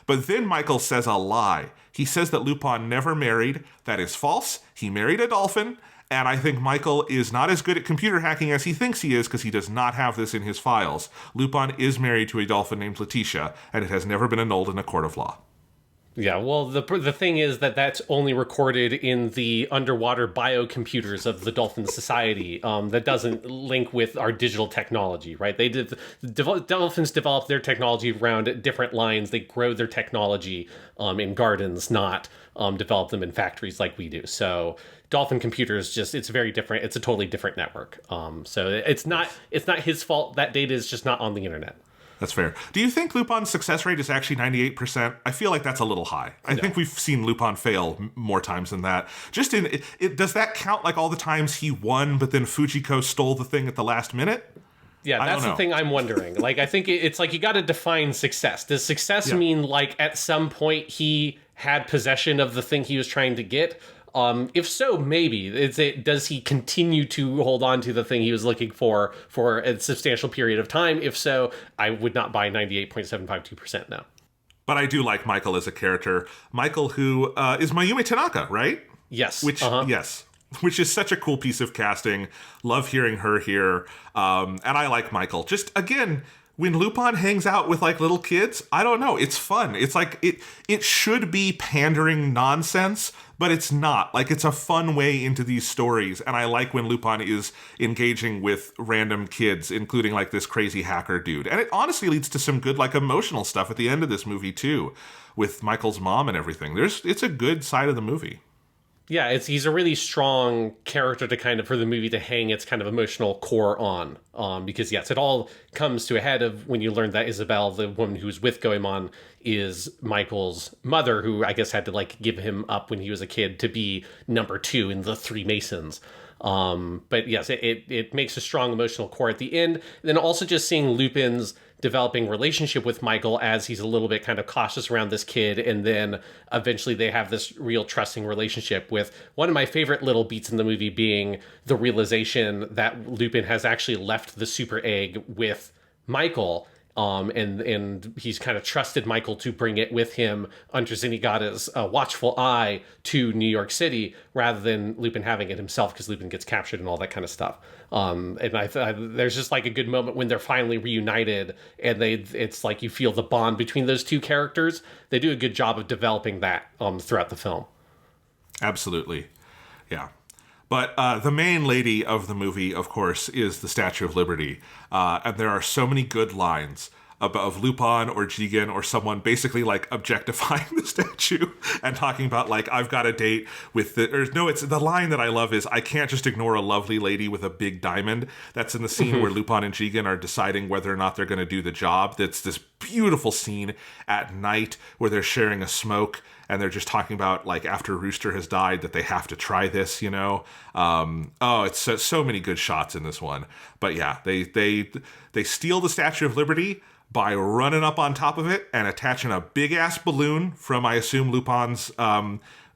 But then Michael says a lie. He says that Lupin never married. That is false. He married a dolphin. And I think Michael is not as good at computer hacking as he thinks he is because he does not have this in his files. Lupin is married to a dolphin named Letitia, and it has never been annulled in a court of law." Yeah, well, the thing is that that's only recorded in the underwater biocomputers of the Dolphin Society. That doesn't link with our digital technology, right? Dolphins develop their technology around different lines. They grow their technology in gardens, not develop them in factories like we do. So dolphin computers, it's very different. It's a totally different network. So it's not his fault. That data is just not on the internet. That's fair. Do you think Lupin's success rate is actually 98%? I feel like that's a little high. I think we've seen Lupin fail more times than that. Just does that count like all the times he won, but then Fujiko stole the thing at the last minute? Yeah, that's the thing I'm wondering. Like, I think it's like you got to define success. Does success mean like at some point he had possession of the thing he was trying to get? If so, maybe. Does he continue to hold on to the thing he was looking for a substantial period of time? If so, I would not buy 98.752% now. But I do like Michael as a character. Michael, who is Mayumi Tanaka, right? Yes. Which is such a cool piece of casting. Love hearing her here. And I like Michael. Just, again, when Lupin hangs out with like little kids, I don't know. It's fun. It's like it should be pandering nonsense, but it's not. Like, it's a fun way into these stories. And I like when Lupin is engaging with random kids, including like this crazy hacker dude. And it honestly leads to some good like emotional stuff at the end of this movie too, with Michael's mom and everything. It's a good side of the movie. Yeah, he's a really strong character to kind of for the movie to hang its kind of emotional core on. Because yes, it all comes to a head of when you learn that Isabel, the woman who's with Goemon, is Michael's mother, who I guess had to like give him up when he was a kid to be number 2 in the Three Masons. But yes, it makes a strong emotional core at the end. And then also just seeing Lupin's developing relationship with Michael as he's a little bit kind of cautious around this kid. And then eventually they have this real trusting relationship, with one of my favorite little beats in the movie being the realization that Lupin has actually left the super egg with Michael. And he's kind of trusted Michael to bring it with him under Zenigata's watchful eye to New York City, rather than Lupin having it himself, because Lupin gets captured and all that kind of stuff. And there's just like a good moment when they're finally reunited, and it's like you feel the bond between those two characters. They do a good job of developing that throughout the film. Absolutely. Yeah. But the main lady of the movie, of course, is the Statue of Liberty. And there are so many good lines of Lupin or Jigen or someone basically like objectifying the statue and talking about like, I've got a date with it's the line that I love is, "I can't just ignore a lovely lady with a big diamond." That's in the scene where Lupin and Jigen are deciding whether or not they're going to do the job. That's this beautiful scene at night where they're sharing a smoke and they're just talking about, like, after Rooster has died that they have to try this, you know? It's so many good shots in this one. But yeah, they steal the Statue of Liberty by running up on top of it and attaching a big-ass balloon from, I assume, Lupin's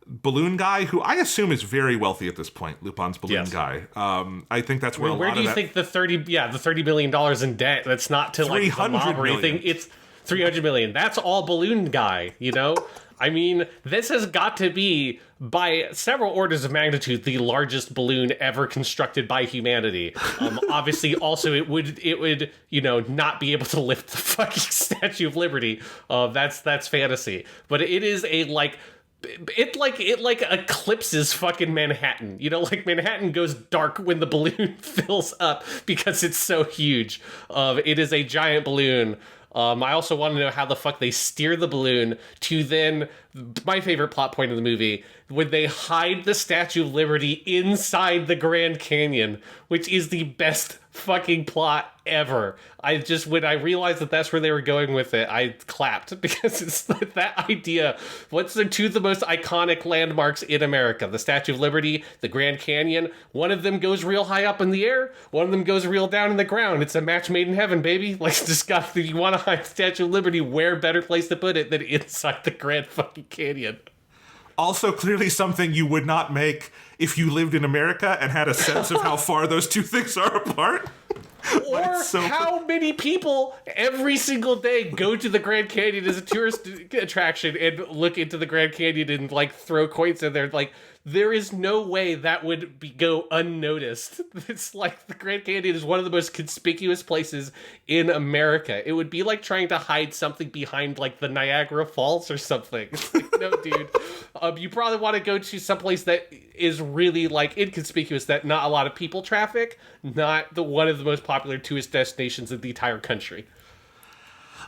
balloon guy, who I assume is very wealthy at this point, Lupin's balloon guy. I think that's where where do you think the $30 million in debt, that's not to like the mob or anything, it's $300 million. That's all balloon guy, you know? I mean, this has got to be, by several orders of magnitude, the largest balloon ever constructed by humanity. Obviously, also, it would, you know, not be able to lift the fucking Statue of Liberty. That's fantasy. But it is a, like, it eclipses fucking Manhattan. You know, like, Manhattan goes dark when the balloon fills up because it's so huge. It is a giant balloon. I also want to know how the fuck they steer the balloon to then, my favorite plot point of the movie, when they hide the Statue of Liberty inside the Grand Canyon, which is the best fucking plot ever. When I realized that that's where they were going with it, I clapped, because it's that idea. What's the two of the most iconic landmarks in America? The Statue of Liberty, the Grand Canyon. One of them goes real high up in the air. One of them goes real down in the ground. It's a match made in heaven, baby. Like, just got, if you want to hide the Statue of Liberty, where better place to put it than inside the Grand fucking Canyon? Also, clearly something you would not make if you lived in America and had a sense of how far those two things are apart. Or how many people every single day go to the Grand Canyon as a tourist attraction and look into the Grand Canyon and, like, throw coins in there. Like, there is no way that would go unnoticed. It's like the Grand Canyon is one of the most conspicuous places in America. It would be like trying to hide something behind, like, the Niagara Falls or something. It's like, no, dude. You probably want to go to someplace that is really, like, inconspicuous, that not a lot of people traffic, not one of the most popular tourist destinations in the entire country.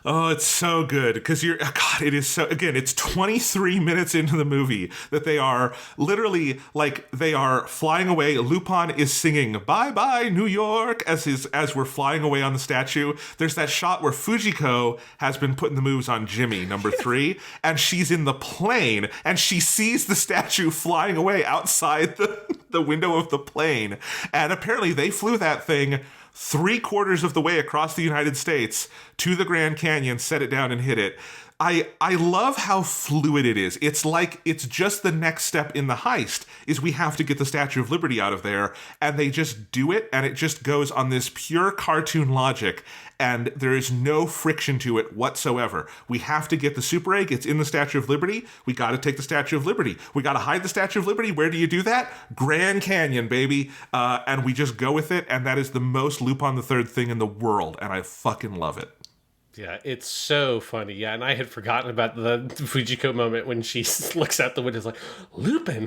Oh, it's so good, because it is so, again, it's 23 minutes into the movie that they are literally, like, they are flying away. Lupin is singing "Bye Bye New York" as we're flying away on the statue. There's that shot where Fujiko has been putting the moves on Jimmy, number 3, and she's in the plane, and she sees the statue flying away outside the window of the plane, and apparently they flew that thing 3/4 of the way across the United States to the Grand Canyon, set it down and hit it. I love how fluid it is. It's like it's just the next step in the heist is we have to get the Statue of Liberty out of there, and they just do it, and it just goes on this pure cartoon logic, and there is no friction to it whatsoever. We have to get the super egg. It's in the Statue of Liberty. We got to take the Statue of Liberty. We got to hide the Statue of Liberty. Where do you do that? Grand Canyon, baby. And we just go with it, and that is the most Lupin III thing in the world, and I fucking love it. Yeah, it's so funny. Yeah, and I had forgotten about the Fujiko moment when she looks out the window and is like, Lupin!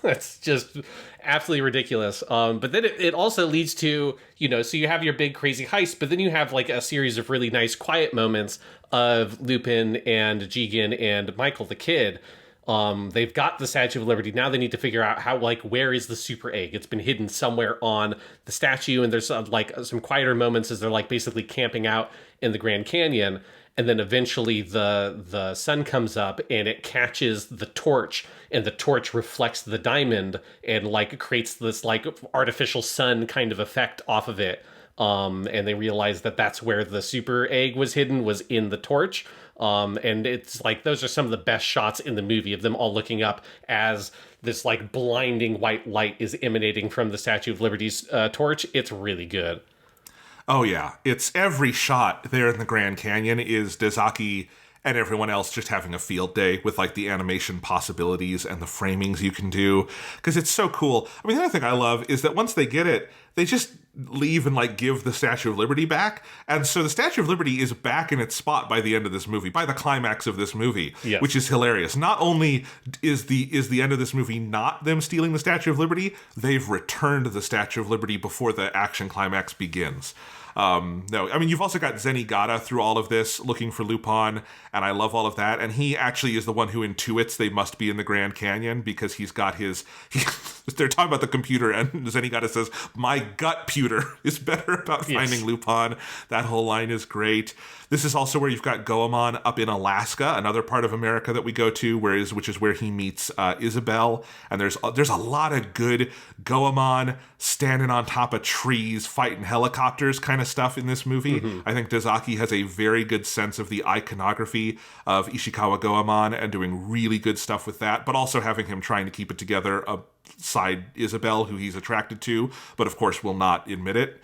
That's just absolutely ridiculous. But then it also leads to, you know, so you have your big crazy heist, but then you have, like, a series of really nice quiet moments of Lupin and Jigen and Michael the Kid. They've got the Statue of Liberty. Now they need to figure out how, like, where is the super egg? It's been hidden somewhere on the statue, and there's like some quieter moments as they're, like, basically camping out in the Grand Canyon. And then eventually the sun comes up and it catches the torch, and the torch reflects the diamond and, like, creates this, like, artificial sun kind of effect off of it. And they realize that that's where the super egg was hidden, was in the torch. And it's like, those are some of the best shots in the movie of them all looking up as this, like, blinding white light is emanating from the Statue of Liberty's torch. It's really good. Oh yeah, it's every shot there in the Grand Canyon is Dezaki and everyone else just having a field day with, like, the animation possibilities and the framings you can do, because it's so cool. I mean, the other thing I love is that once they get it, they just leave and, like, give the Statue of Liberty back. And so the Statue of Liberty is back in its spot by the end of this movie, by the climax of this movie, yes. Which is hilarious. Not only is the end of this movie not them stealing the Statue of Liberty, they've returned the Statue of Liberty before the action climax begins. No, I mean, you've also got Zenigata through all of this looking for Lupin, and I love all of that. And he actually is the one who intuits they must be in the Grand Canyon, because he's got his... They're talking about the computer, and Zenigata says, "My gut pewter is better about finding Lupin." That whole line is great. This is also where you've got Goemon up in Alaska, another part of America that we go to, which is where he meets Isabel. And there's a lot of good Goemon standing on top of trees, fighting helicopters kind of stuff in this movie. I think Dezaki has a very good sense of the iconography of Ishikawa Goemon and doing really good stuff with that, but also having him trying to keep it together side Isabel, who he's attracted to, but of course will not admit it.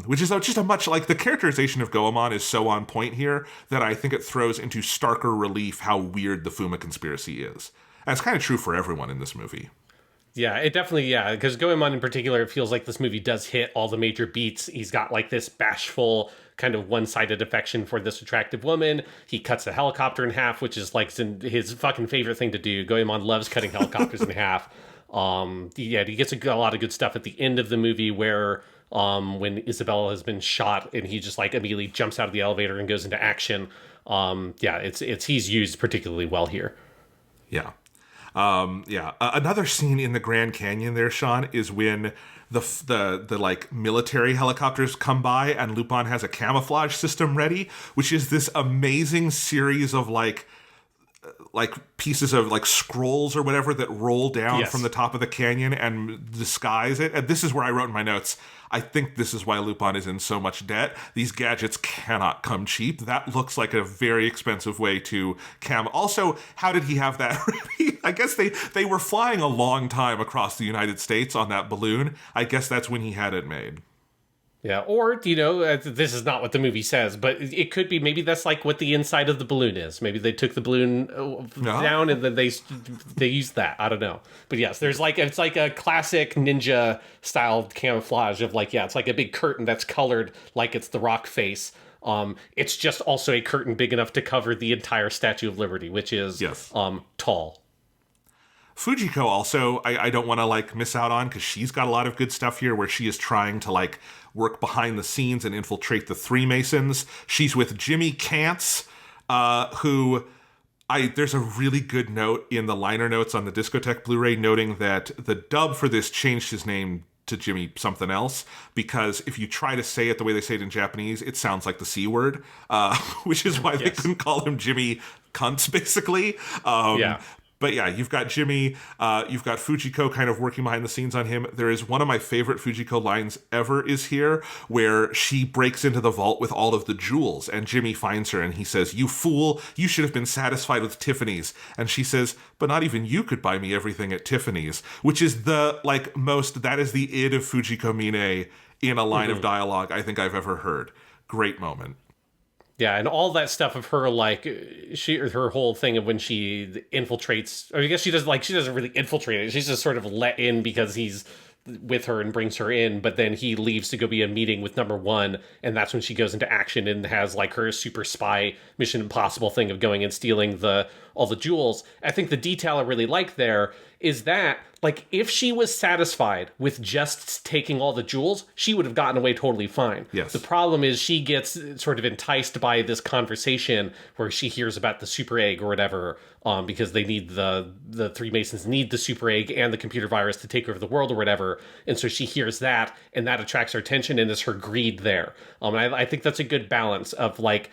Which is just a much like the characterization of Goemon is so on point here that I think it throws into starker relief how weird the Fuma Conspiracy is. And it's kind of true for everyone in this movie. Yeah, it definitely, because Goemon in particular, it feels like this movie does hit all the major beats. He's got like this bashful, kind of one-sided affection for this attractive woman. He cuts a helicopter in half, which is like his fucking favorite thing to do. Goemon loves cutting helicopters in half. He gets a lot of good stuff at the end of the movie where when Isabella has been shot and he just like immediately jumps out of the elevator and goes into action. He's used particularly well here. Yeah. Another scene in the Grand Canyon there, Sean, is when the like military helicopters come by and Lupin has a camouflage system ready, which is this amazing series of like pieces of like scrolls or whatever that roll down from the top of the canyon and disguise it. And this is where I wrote in my notes, I think this is why Lupin is in so much debt. These gadgets cannot come cheap. That looks like a very expensive way to cam. Also, how did he have that ready? I guess they were flying a long time across the United States on that balloon. I guess that's when he had it made. Yeah, or, this is not what the movie says, but it could be, maybe that's like what the inside of the balloon is. Maybe they took the balloon down and then they used that. I don't know. But yes, it's like a classic ninja style camouflage of like, it's like a big curtain that's colored like it's the Rock face. It's just also a curtain big enough to cover the entire Statue of Liberty, which is tall. Fujiko also, I don't want to like miss out on, because she's got a lot of good stuff here where she is trying to like work behind the scenes and infiltrate the Three Masons. She's with Jimmy Kantz, there's a really good note in the liner notes on the Discotheque Blu-ray noting that the dub for this changed his name to Jimmy something else, because if you try to say it the way they say it in Japanese, it sounds like the C word, which is why they couldn't call him Jimmy Kuntz, basically. But yeah, you've got Jimmy, you've got Fujiko kind of working behind the scenes on him. There is one of my favorite Fujiko lines ever is here, where she breaks into the vault with all of the jewels, and Jimmy finds her and he says, "You fool, you should have been satisfied with Tiffany's." And she says, "But not even you could buy me everything at Tiffany's," which is that is the id of Fujiko Mine in a line of dialogue I think I've ever heard. Great moment. Yeah, and all that stuff of her, like, her whole thing of when she infiltrates, or I guess she doesn't really infiltrate it. She's just sort of let in because he's with her and brings her in, but then he leaves to go be a meeting with number one, and that's when she goes into action and has, like, her super spy Mission Impossible thing of going and stealing all the jewels. I think the detail I really like there is that, like, if she was satisfied with just taking all the jewels, she would have gotten away totally fine. Yes. The problem is she gets sort of enticed by this conversation where she hears about the super egg or whatever, because they need the Three Masons need the super egg and the computer virus to take over the world or whatever. And so she hears that, and that attracts her attention, and is her greed there. And I think that's a good balance of, like,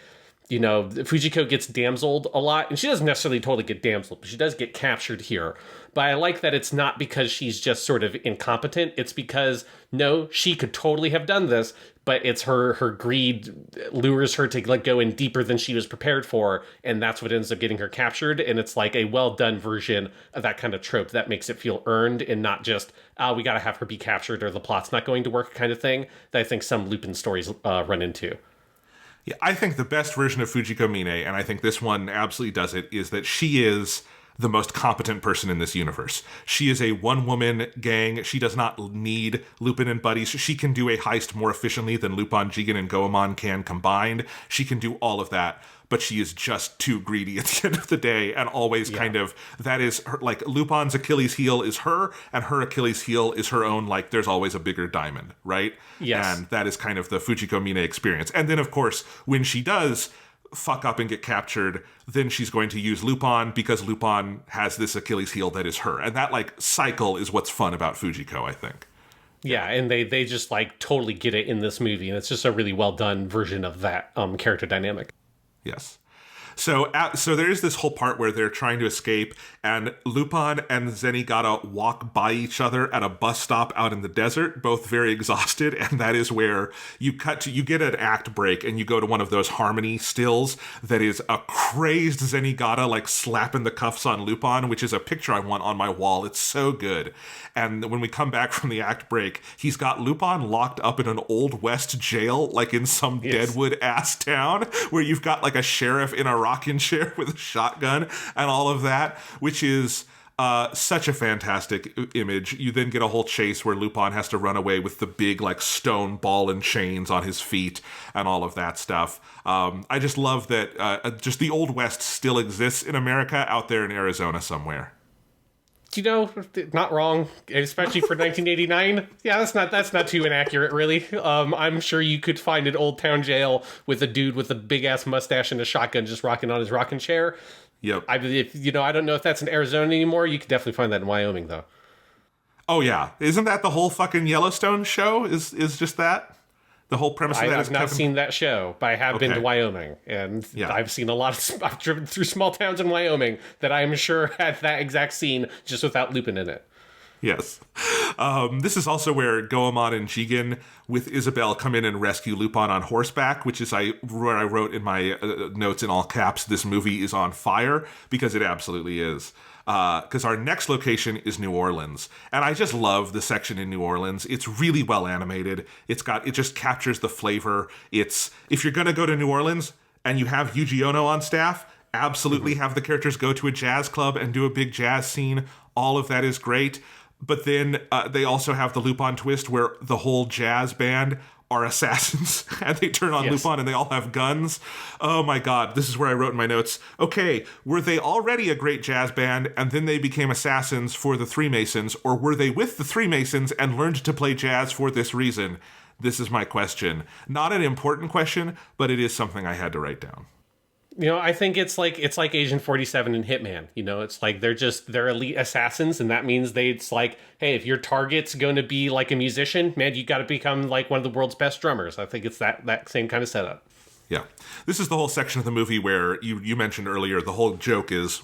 Fujiko gets damseled a lot, and she doesn't necessarily totally get damseled, but she does get captured here. But I like that it's not because she's just sort of incompetent. It's because, no, she could totally have done this, but it's her greed lures her to let go in deeper than she was prepared for, and that's what ends up getting her captured. And it's like a well-done version of that kind of trope that makes it feel earned and not just, we gotta have her be captured or the plot's not going to work kind of thing that I think some Lupin stories run into. Yeah, I think the best version of Fujiko Mine, and I think this one absolutely does it, is that she is the most competent person in this universe. She is a one-woman gang. She does not need Lupin and buddies. She can do a heist more efficiently than Lupin, Jigen, and Goemon can combined. She can do all of that, but she is just too greedy at the end of the day, and always kind of, that is her, like, Lupin's Achilles heel is her, and her Achilles heel is her own, like, there's always a bigger diamond, right? Yes. And that is kind of the Fujiko Mine experience. And then, of course, when she does fuck up and get captured, then she's going to use Lupin because Lupin has this Achilles heel that is her. And that, like, cycle is what's fun about Fujiko, I think. Yeah, and they just, like, totally get it in this movie, and it's just a really well-done version of that character dynamic. Yes. So there's this whole part where they're trying to escape, and Lupin and Zenigata walk by each other at a bus stop out in the desert, both very exhausted, and that is where you get an act break, and you go to one of those harmony stills that is a crazed Zenigata, like, slapping the cuffs on Lupin, which is a picture I want on my wall. It's so good. And when we come back from the act break, he's got Lupin locked up in an Old West jail, like in some Deadwood-ass town, where you've got, like, a sheriff in a rocking chair with a shotgun and all of that, which is such a fantastic image. You then get a whole chase where Lupin has to run away with the big, like, stone ball and chains on his feet and all of that stuff. I just love that just the Old West still exists in America out there in Arizona somewhere. You know, not wrong, especially for 1989. Yeah, that's not too inaccurate, really. I'm sure you could find an old town jail with a dude with a big ass mustache and a shotgun just rocking on his rocking chair. Yep. I don't know if that's in Arizona anymore. You could definitely find that in Wyoming, though. Oh yeah, isn't that the whole fucking Yellowstone show? Is just that? The whole premise of that is I've not seen that show, but I have been to Wyoming, and I've seen a lot of... I've driven through small towns in Wyoming that I am sure had that exact scene, just without Lupin in it. Yes. This is also where Goemon and Jigen with Isabelle come in and rescue Lupin on horseback, which is where I wrote in my notes in all caps, this movie is on fire, because it absolutely is. Because our next location is New Orleans. And I just love the section in New Orleans. It's really well animated. It just captures the flavor. If you're going to go to New Orleans and you have Yuji Ono on staff, absolutely have the characters go to a jazz club and do a big jazz scene. All of that is great. But then they also have the Lupin twist where the whole jazz band are assassins and they turn on Lupin and they all have guns. Oh my god, this is where I wrote in my notes, okay, were they already a great jazz band and then they became assassins for the Freemasons, or were they with the Freemasons and learned to play jazz for this reason? This is my question. Not an important question, but it is something I had to write down. You know, I think it's like Agent 47 and Hitman. You know, it's like they're elite assassins, and that means it's like, hey, if your target's going to be like a musician, man, you got to become like one of the world's best drummers. I think it's that same kind of setup. Yeah. This is the whole section of the movie where you mentioned earlier, the whole joke is,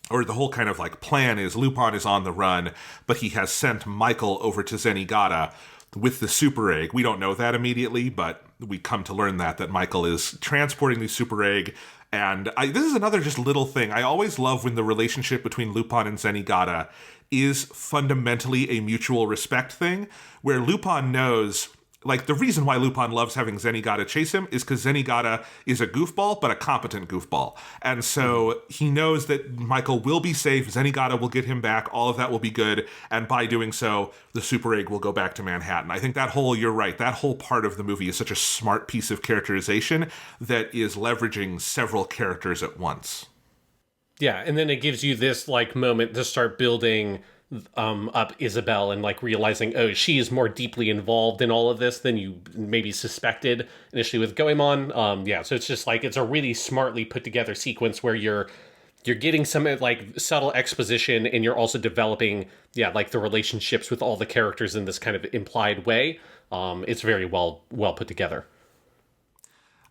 or the whole kind of like plan is, Lupin is on the run, but he has sent Michael over to Zenigata with the super egg. We don't know that immediately, but we come to learn that Michael is transporting the super egg. And this is another just little thing. I always love when the relationship between Lupin and Zenigata is fundamentally a mutual respect thing, where Lupin knows... Like, the reason why Lupin loves having Zenigata chase him is because Zenigata is a goofball, but a competent goofball. And so he knows that Michael will be safe, Zenigata will get him back, all of that will be good, and by doing so, the super egg will go back to Manhattan. I think you're right, that whole part of the movie is such a smart piece of characterization that is leveraging several characters at once. Yeah, and then it gives you this, like, moment to start building... up Isabelle and like realizing, oh, she is more deeply involved in all of this than you maybe suspected initially with Goemon. So it's just like, it's a really smartly put together sequence where you're getting some like subtle exposition and you're also developing, like the relationships with all the characters in this kind of implied way. It's very well put together.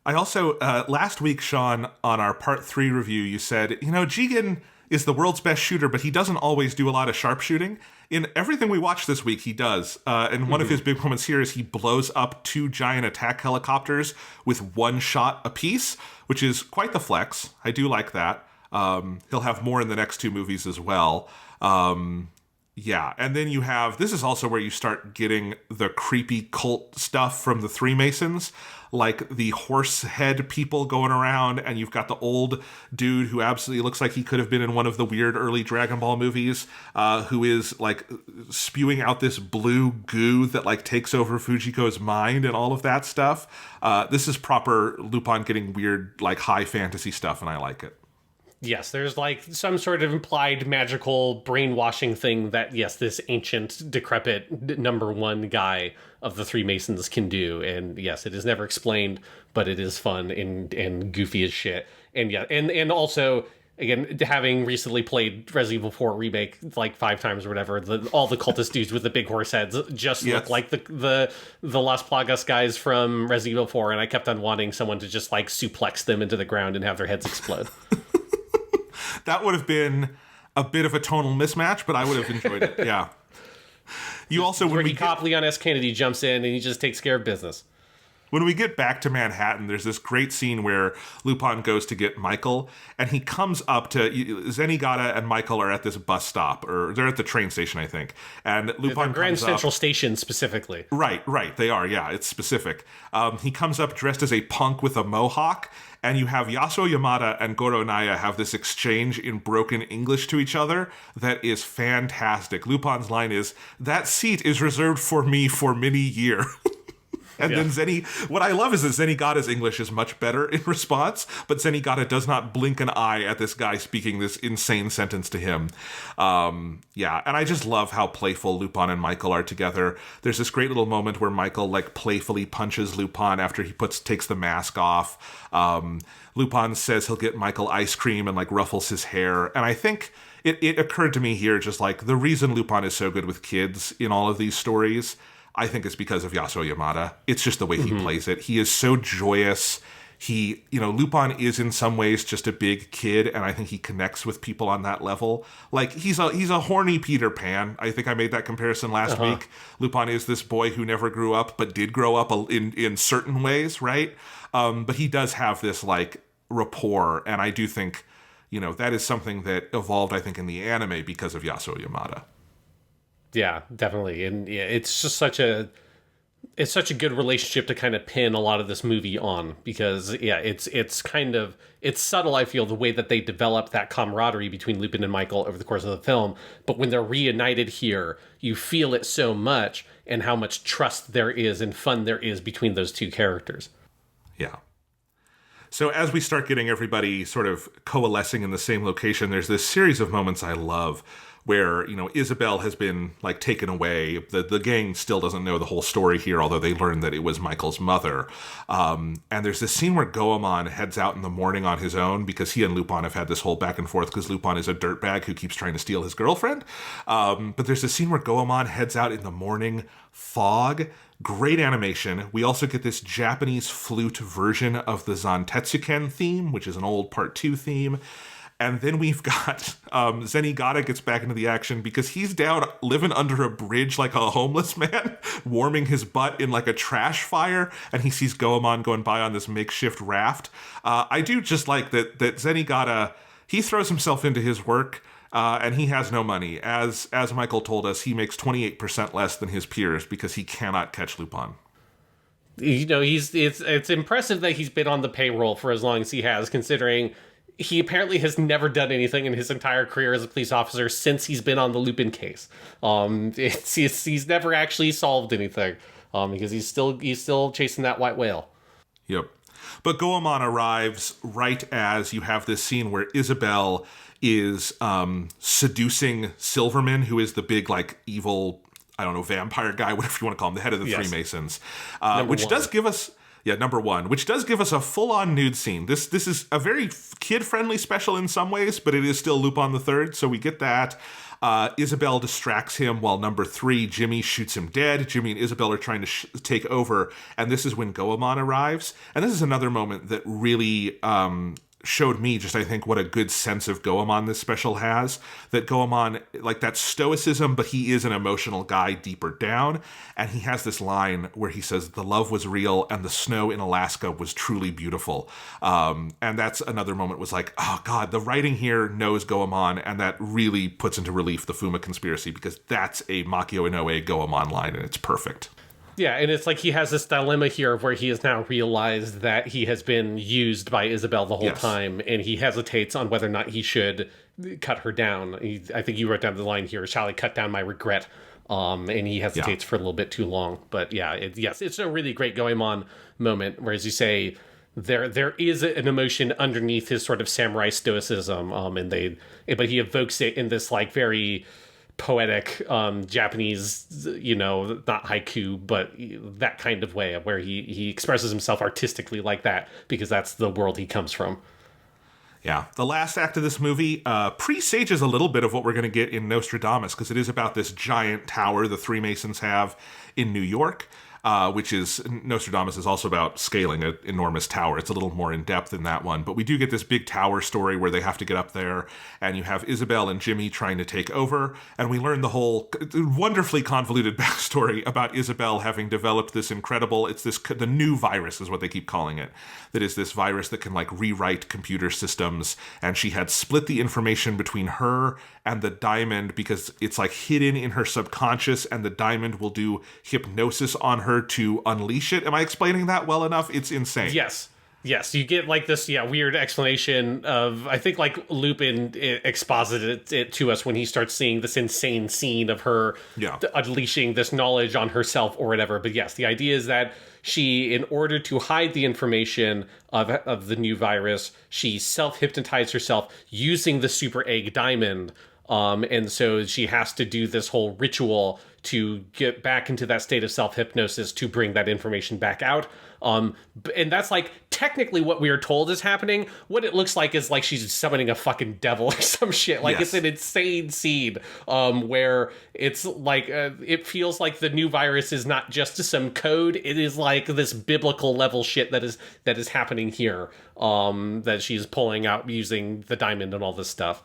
I also, last week, Sean, on our part 3 review, you said, Jigen is the world's best shooter, but he doesn't always do a lot of sharpshooting. In everything we watched this week, he does. And one of his big moments here is he blows up 2 giant attack helicopters with 1 shot apiece, which is quite the flex. I do like that. He'll have more in the next 2 movies as well. And then you have... This is also where you start getting the creepy cult stuff from the Freemasons, like the horse head people going around, and you've got the old dude who absolutely looks like he could have been in one of the weird early Dragon Ball movies, who is like spewing out this blue goo that like takes over Fujiko's mind and all of that stuff. This is proper Lupin getting weird, like high fantasy stuff, and I like it. Yes, there's like some sort of implied magical brainwashing thing that, yes, this ancient, decrepit number one guy of the Three Masons can do. And yes, it is never explained, but it is fun and goofy as shit. And yeah, and also, again, having recently played Resident Evil 4 Remake like 5 times or whatever, all the cultist dudes with the big horse heads just look like the Las Plagas guys from Resident Evil 4, and I kept on wanting someone to just like suplex them into the ground and have their heads explode. That would have been a bit of a tonal mismatch, but I would have enjoyed it. Yeah. You also, when Ricky Leon S. Kennedy jumps in and he just takes care of business. When we get back to Manhattan, there's this great scene where Lupin goes to get Michael, and he comes up to Zenigata and Michael are at this bus stop, or they're at the train station, I think. And Lupin Grand comes Central up, Station specifically. Right, they are. Yeah, it's specific. He comes up dressed as a punk with a mohawk, and you have Yasuo Yamada and Goro Naya have this exchange in broken English to each other that is fantastic. Lupin's line is, "That seat is reserved for me for many years." And then what I love is that Zenigata's English is much better in response, but Zenigata does not blink an eye at this guy speaking this insane sentence to him. And I just love how playful Lupin and Michael are together. There's this great little moment where Michael like playfully punches Lupin after he takes the mask off. Lupin says he'll get Michael ice cream and like ruffles his hair. And I think it occurred to me here just like the reason Lupin is so good with kids in all of these stories, I think it's because of Yasuo Yamada. It's just the way he plays it. He is so joyous. Lupin is in some ways just a big kid, and I think he connects with people on that level. Like, he's a horny Peter Pan. I think I made that comparison last week. Lupin is this boy who never grew up, but did grow up in certain ways, right? But he does have this, like, rapport, and I do think, that is something that evolved, I think, in the anime because of Yasuo Yamada. Yeah, definitely. And yeah, it's just such a good relationship to kind of pin a lot of this movie on, because it's subtle, I feel, the way that they develop that camaraderie between Lupin and Michael over the course of the film, but when they're reunited here, you feel it so much, and how much trust there is and fun there is between those two characters. Yeah. So as we start getting everybody sort of coalescing in the same location, there's this series of moments I love where, Isabel has been, like, taken away. The gang still doesn't know the whole story here, although they learned that it was Michael's mother. And there's this scene where Goemon heads out in the morning on his own, because he and Lupin have had this whole back and forth, because Lupin is a dirtbag who keeps trying to steal his girlfriend. But there's this scene where Goemon heads out in the morning fog. Great animation. We also get this Japanese flute version of the Zantetsuken theme, which is an old Part 2 theme. And then we've got Zenigata gets back into the action because he's down living under a bridge like a homeless man, warming his butt in like a trash fire, and he sees Goemon going by on this makeshift raft. I do just like that Zenigata, he throws himself into his work, and he has no money. As Michael told us, he makes 28% less than his peers because he cannot catch Lupin. It's impressive that he's been on the payroll for as long as he has, considering he apparently has never done anything in his entire career as a police officer since he's been on the Lupin case. He's never actually solved anything, because he's still chasing that white whale. Yep. But Goemon arrives right as you have this scene where Isabel is seducing Silverman, who is the big, like, evil, I don't know, vampire guy, whatever you want to call him, the head of the Three Masons, which does give us... Yeah, number one, which does give us a full-on nude scene. This is a very kid-friendly special in some ways, but it is still Lupin III, so we get that. Isabel distracts him while number 3, Jimmy, shoots him dead. Jimmy and Isabel are trying to take over, and this is when Goemon arrives. And this is another moment that really showed me just, I think, what a good sense of Goemon this special has. That Goemon, like, that stoicism, but he is an emotional guy deeper down. And he has this line where he says, "The love was real and the snow in Alaska was truly beautiful." And that's another moment was like, oh God, the writing here knows Goemon, and that really puts into relief the Fuma Conspiracy, because that's a Makio Inoue Goemon line, and it's perfect. Yeah, and it's like he has this dilemma here where he has now realized that he has been used by Isabel the whole time, and he hesitates on whether or not he should cut her down. I think you wrote down the line here, "Shall I cut down my regret?" And he hesitates for a little bit too long. But yeah, it's a really great Goemon moment, where, as you say, there is an emotion underneath his sort of samurai stoicism, but he evokes it in this like very poetic Japanese, not haiku, but that kind of way where he expresses himself artistically like that because that's the world he comes from. Yeah, the last act of this movie presages a little bit of what we're going to get in Nostradamus, because it is about this giant tower the Three Masons have in New York, which is, Nostradamus is also about scaling an enormous tower. It's a little more in-depth in that one, but we do get this big tower story where they have to get up there, and you have Isabel and Jimmy trying to take over, and we learn the whole wonderfully convoluted backstory about Isabel having developed this incredible, the new virus is what they keep calling it, that is this virus that can like rewrite computer systems, and she had split the information between her and the diamond because it's like hidden in her subconscious, and the diamond will do hypnosis on her to unleash it. Am I explaining that well enough? It's insane. Yes, you get like this weird explanation of, I think like Lupin exposited it to us when he starts seeing this insane scene of her unleashing this knowledge on herself or whatever. But yes, the idea is that she, in order to hide the information of the new virus, she self-hypnotized herself using the super egg diamond. And so she has to do this whole ritual to get back into that state of self-hypnosis to bring that information back out. And that's like technically what we are told is happening. What it looks like is like she's summoning a fucking devil or some shit. Like It's an insane scene where it's like it feels like the new virus is not just some code. It is like this biblical level shit that is happening here that she's pulling out using the diamond and all this stuff.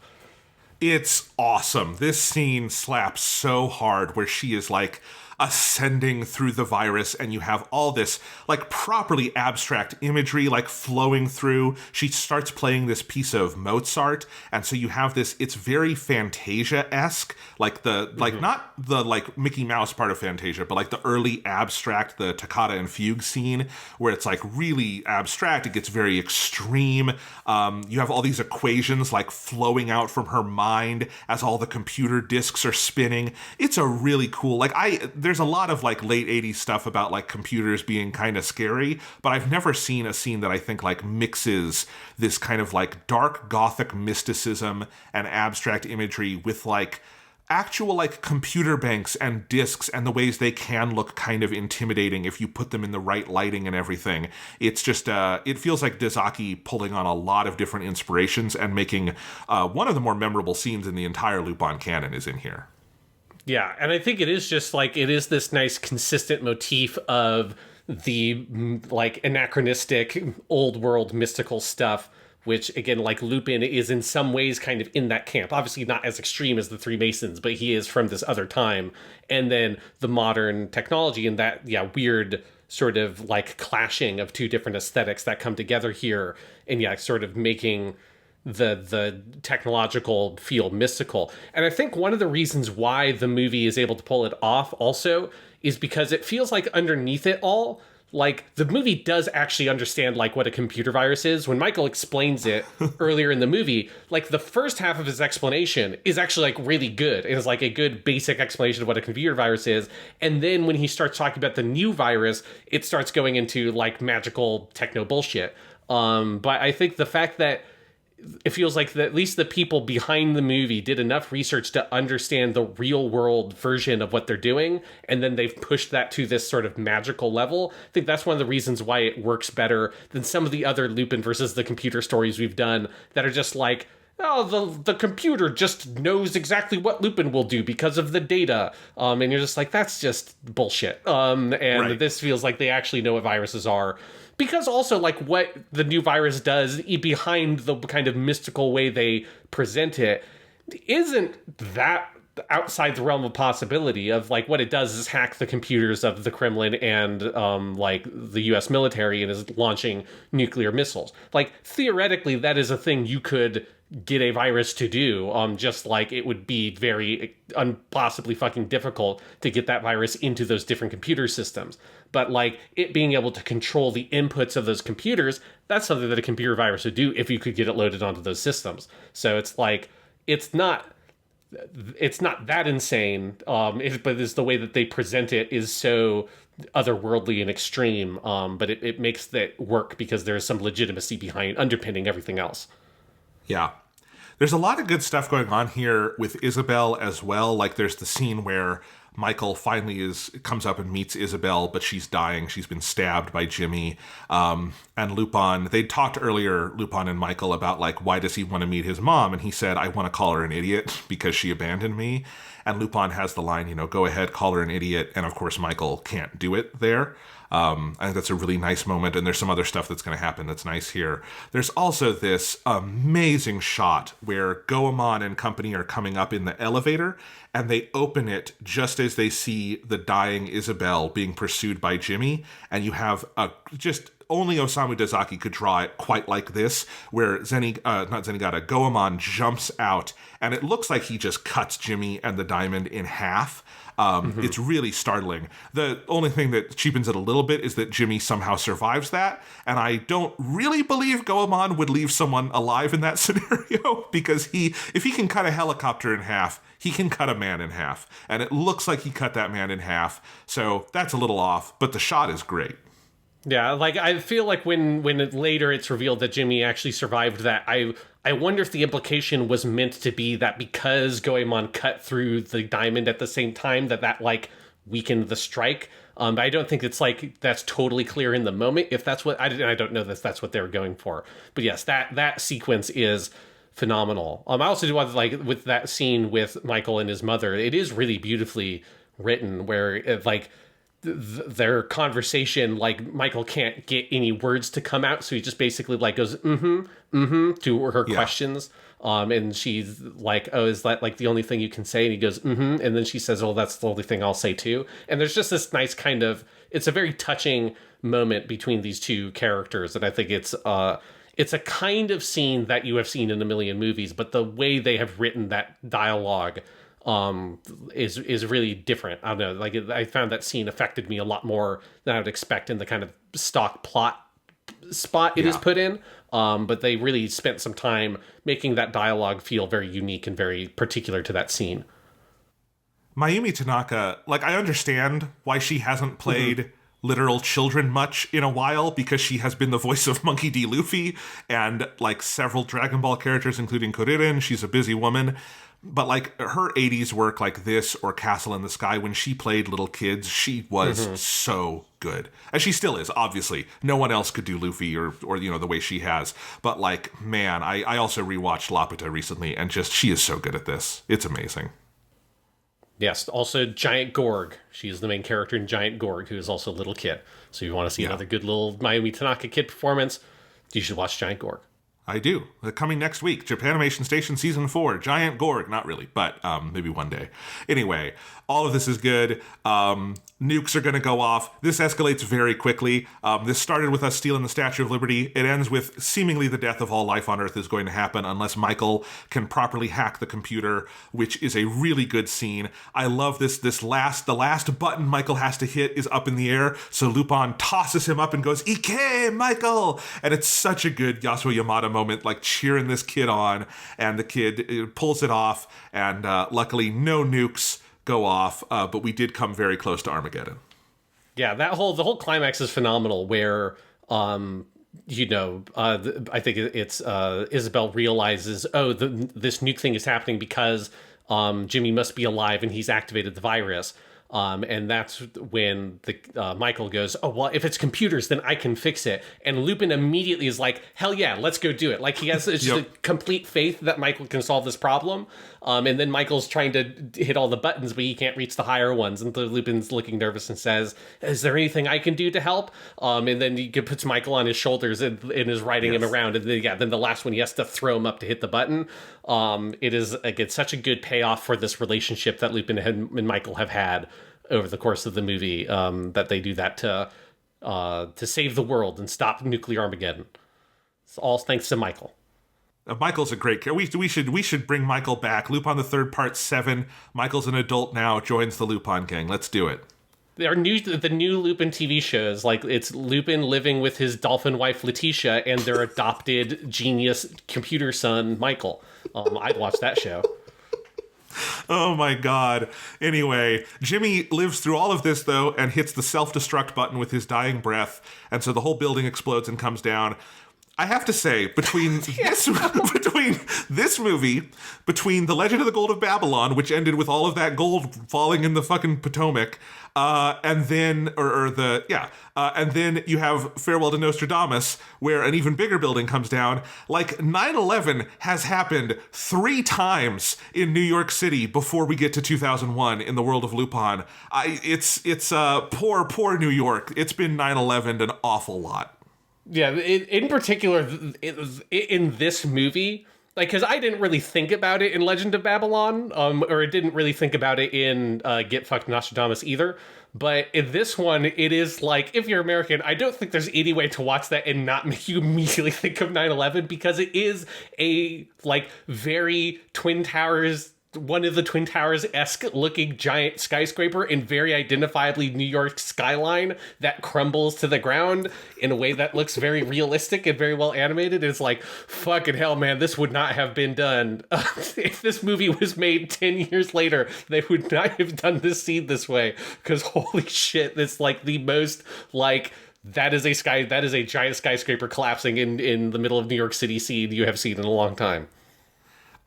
It's awesome. This scene slaps so hard where she is like ascending through the virus, and you have all this like properly abstract imagery like flowing through. She starts playing this piece of Mozart, and so you have this, it's very Fantasia-esque, like not the like Mickey Mouse part of Fantasia, but like the early abstract, the toccata and fugue scene where it's like really abstract. It gets very extreme. You have all these equations like flowing out from her mind as all the computer disks are spinning. It's a really cool, there's a lot of like late 80s stuff about like computers being kind of scary, but I've never seen a scene that I think like mixes this kind of like dark gothic mysticism and abstract imagery with like actual like computer banks and disks and the ways they can look kind of intimidating if you put them in the right lighting and everything. It's just, it feels like Dezaki pulling on a lot of different inspirations and making one of the more memorable scenes in the entire Lupin canon is in here. Yeah, and I think it is just like, it is this nice consistent motif of the like anachronistic old world mystical stuff, which again, like Lupin is in some ways kind of in that camp. Obviously not as extreme as the Three Masons, but he is from this other time. And then the modern technology and that, weird sort of like clashing of two different aesthetics that come together here and sort of making the technological feel mystical. And I think one of the reasons why the movie is able to pull it off also is because it feels like underneath it all, like the movie does actually understand like what a computer virus is. When Michael explains it earlier in the movie, like the first half of his explanation is actually like really good. It is like a good basic explanation of what a computer virus is. And then when he starts talking about the new virus, it starts going into like magical techno bullshit. But I think the fact that it feels like at least the people behind the movie did enough research to understand the real world version of what they're doing, and then they've pushed that to this sort of magical level. I think that's one of the reasons why it works better than some of the other Lupin versus the computer stories we've done that are just like, oh, the computer just knows exactly what Lupin will do because of the data. And you're just like, that's just bullshit. Right. This feels like they actually know what viruses are. Because also, like, what the new virus does behind the kind of mystical way they present it isn't that outside the realm of possibility of, like, what it does is hack the computers of the Kremlin and, like, the U.S. military and is launching nuclear missiles. Like, theoretically, that is a thing you could get a virus to do, just like it would be very impossibly fucking difficult to get that virus into those different computer systems. But like it being able to control the inputs of those computers, that's something that a computer virus would do if you could get it loaded onto those systems. So it's like, it's not it's not that insane, but it's the way that they present it is so otherworldly and extreme, but it makes that work because there's some legitimacy behind underpinning everything else. Yeah. There's a lot of good stuff going on here with Isabel as well. Like there's the scene where Michael finally comes up and meets Isabel, but she's dying. She's been stabbed by Jimmy. And Lupin, they'd talked earlier, Lupin and Michael, about like, why does he want to meet his mom? And he said, I want to call her an idiot because she abandoned me. And Lupin has the line, go ahead, call her an idiot. And of course, Michael can't do it there. I think that's a really nice moment, and there's some other stuff that's going to happen that's nice here. There's also this amazing shot where Goemon and company are coming up in the elevator, and they open it just as they see the dying Isabel being pursued by Jimmy, and you have just only Osamu Dezaki could draw it quite like this, where Goemon jumps out, and it looks like he just cuts Jimmy and the diamond in half. It's really startling. The only thing that cheapens it a little bit is that Jimmy somehow survives that, and I don't really believe Goemon would leave someone alive in that scenario, because if he can cut a helicopter in half, he can cut a man in half, and it looks like he cut that man in half, so that's a little off, but the shot is great. Yeah, like I feel like when later it's revealed that Jimmy actually survived that, I wonder if the implication was meant to be that because Goemon cut through the diamond at the same time that like weakened the strike. But I don't think it's like that's totally clear in the moment. If that's what I don't know that that's what they were going for. But yes, that sequence is phenomenal. I also do want like with that scene with Michael and his mother, it is really beautifully written where it, like their conversation, like Michael can't get any words to come out, so he just basically like goes to her questions, and she's like, oh, is that like the only thing you can say? And he goes and then she says, oh, that's the only thing I'll say too. And there's just this nice kind of, it's a very touching moment between these two characters, and I think it's a kind of scene that you have seen in a million movies, but the way they have written that dialogue is really different. I don't know, like I found that scene affected me a lot more than I would expect in the kind of stock plot spot it is put in. But they really spent some time making that dialogue feel very unique and very particular to that scene. Mayumi Tanaka, like I understand why she hasn't played literal children much in a while, because she has been the voice of Monkey D. Luffy and like several Dragon Ball characters, including Kuririn. She's a busy woman. But like her 80s work like this or Castle in the Sky, when she played little kids, she was so good. And she still is, obviously. No one else could do Luffy or the way she has. But like, man, I also rewatched Laputa recently, and just she is so good at this. It's amazing. Yes, also Giant Gorg. She's the main character in Giant Gorg, who is also a little kid. So if you want to see another good little Mayumi Tanaka kid performance, you should watch Giant Gorg. I do. Coming next week, Japanimation Station Season 4, Giant Gorg. Not really, but maybe one day. Anyway, all of this is good. Nukes are going to go off. This escalates very quickly. This started with us stealing the Statue of Liberty. It ends with seemingly the death of all life on Earth is going to happen unless Michael can properly hack the computer, which is a really good scene. I love this. The last button Michael has to hit is up in the air, so Lupin tosses him up and goes, "Ike, Michael!" And it's such a good Yasuo Yamada moment, like cheering this kid on, and the kid pulls it off, and luckily no nukes go off, but we did come very close to Armageddon. Yeah, the whole climax is phenomenal, where I think it's Isabel realizes, this nuke thing is happening because Jimmy must be alive and he's activated the virus. And that's when Michael goes, oh, well, if it's computers, then I can fix it. And Lupin immediately is like, hell yeah, let's go do it. Like he has just a complete faith that Michael can solve this problem. And then Michael's trying to hit all the buttons, but he can't reach the higher ones. And Lupin's looking nervous and says, is there anything I can do to help? And then he puts Michael on his shoulders and is riding him around. And then the last one, he has to throw him up to hit the button. It's such a good payoff for this relationship that Lupin and Michael have had over the course of the movie, that they do that to save the world and stop nuclear Armageddon. It's all thanks to Michael. Michael's a great character. We should bring Michael back. Lupin III Part 7. Michael's an adult now, joins the Lupin gang. Let's do it. The new Lupin TV shows, like it's Lupin living with his dolphin wife Letitia and their adopted genius computer son Michael. I'd watch that show. Oh my god. Anyway, Jimmy lives through all of this, though, and hits the self-destruct button with his dying breath, and so the whole building explodes and comes down. I have to say, between this movie, between The Legend of the Gold of Babylon, which ended with all of that gold falling in the fucking Potomac, and then and then you have Farewell to Nostradamus, where an even bigger building comes down. Like 9/11 has happened 3 times in New York City before we get to 2001 in the world of Lupin. It's poor New York. It's been 9/11 an awful lot. Yeah, in particular, in this movie, like, because I didn't really think about it in Legend of Babylon, or I didn't really think about it in Get Fucked Nostradamus either. But in this one, it is like, if you're American, I don't think there's any way to watch that and not make you immediately think of 9/11, because it is a, like, very Twin Towers, one of the Twin Towers-esque looking giant skyscraper and very identifiably New York skyline that crumbles to the ground in a way that looks very realistic and very well animated. It's like, fucking hell, man, this would not have been done. If this movie was made 10 years later, they would not have done this scene this way, because holy shit, it's like the most, like, that is a giant skyscraper collapsing in the middle of New York City scene you have seen in a long time.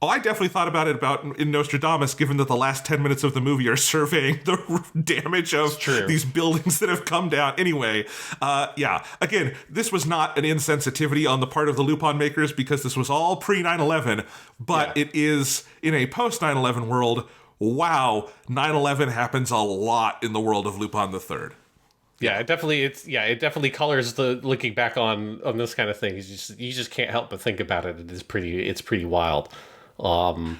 Oh, I definitely thought about it in Nostradamus, given that the last 10 minutes of the movie are surveying the damage of these buildings that have come down. Anyway, again, this was not an insensitivity on the part of the Lupin makers, because this was all pre-9/11, but it is in a post-9/11 world. Wow, 9/11 happens a lot in the world of Lupin III. Yeah, it definitely colors the looking back on this kind of thing. You just can't help but think about it. It's pretty wild. And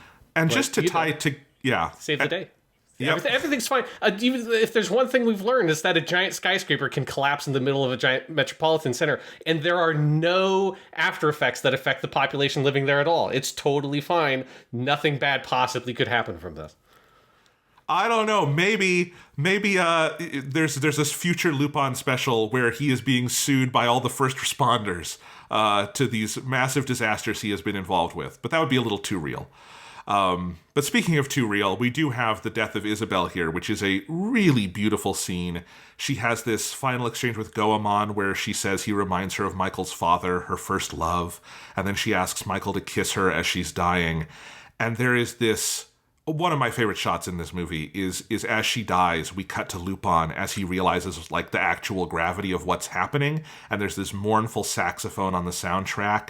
just to tie to save the day. Yep. Everything's fine. Even if there's one thing we've learned, is that a giant skyscraper can collapse in the middle of a giant metropolitan center, and there are no after effects that affect the population living there at all. It's totally fine. Nothing bad possibly could happen from this. I don't know. Maybe there's this future Lupin special where he is being sued by all the first responders to these massive disasters he has been involved with. But that would be a little too real. But speaking of too real, we do have the death of Isabel here, which is a really beautiful scene. She has this final exchange with Goemon where she says he reminds her of Michael's father, her first love. And then she asks Michael to kiss her as she's dying. And there is this... One of my favorite shots in this movie is as she dies, we cut to Lupin as he realizes, like, the actual gravity of what's happening, and there's this mournful saxophone on the soundtrack.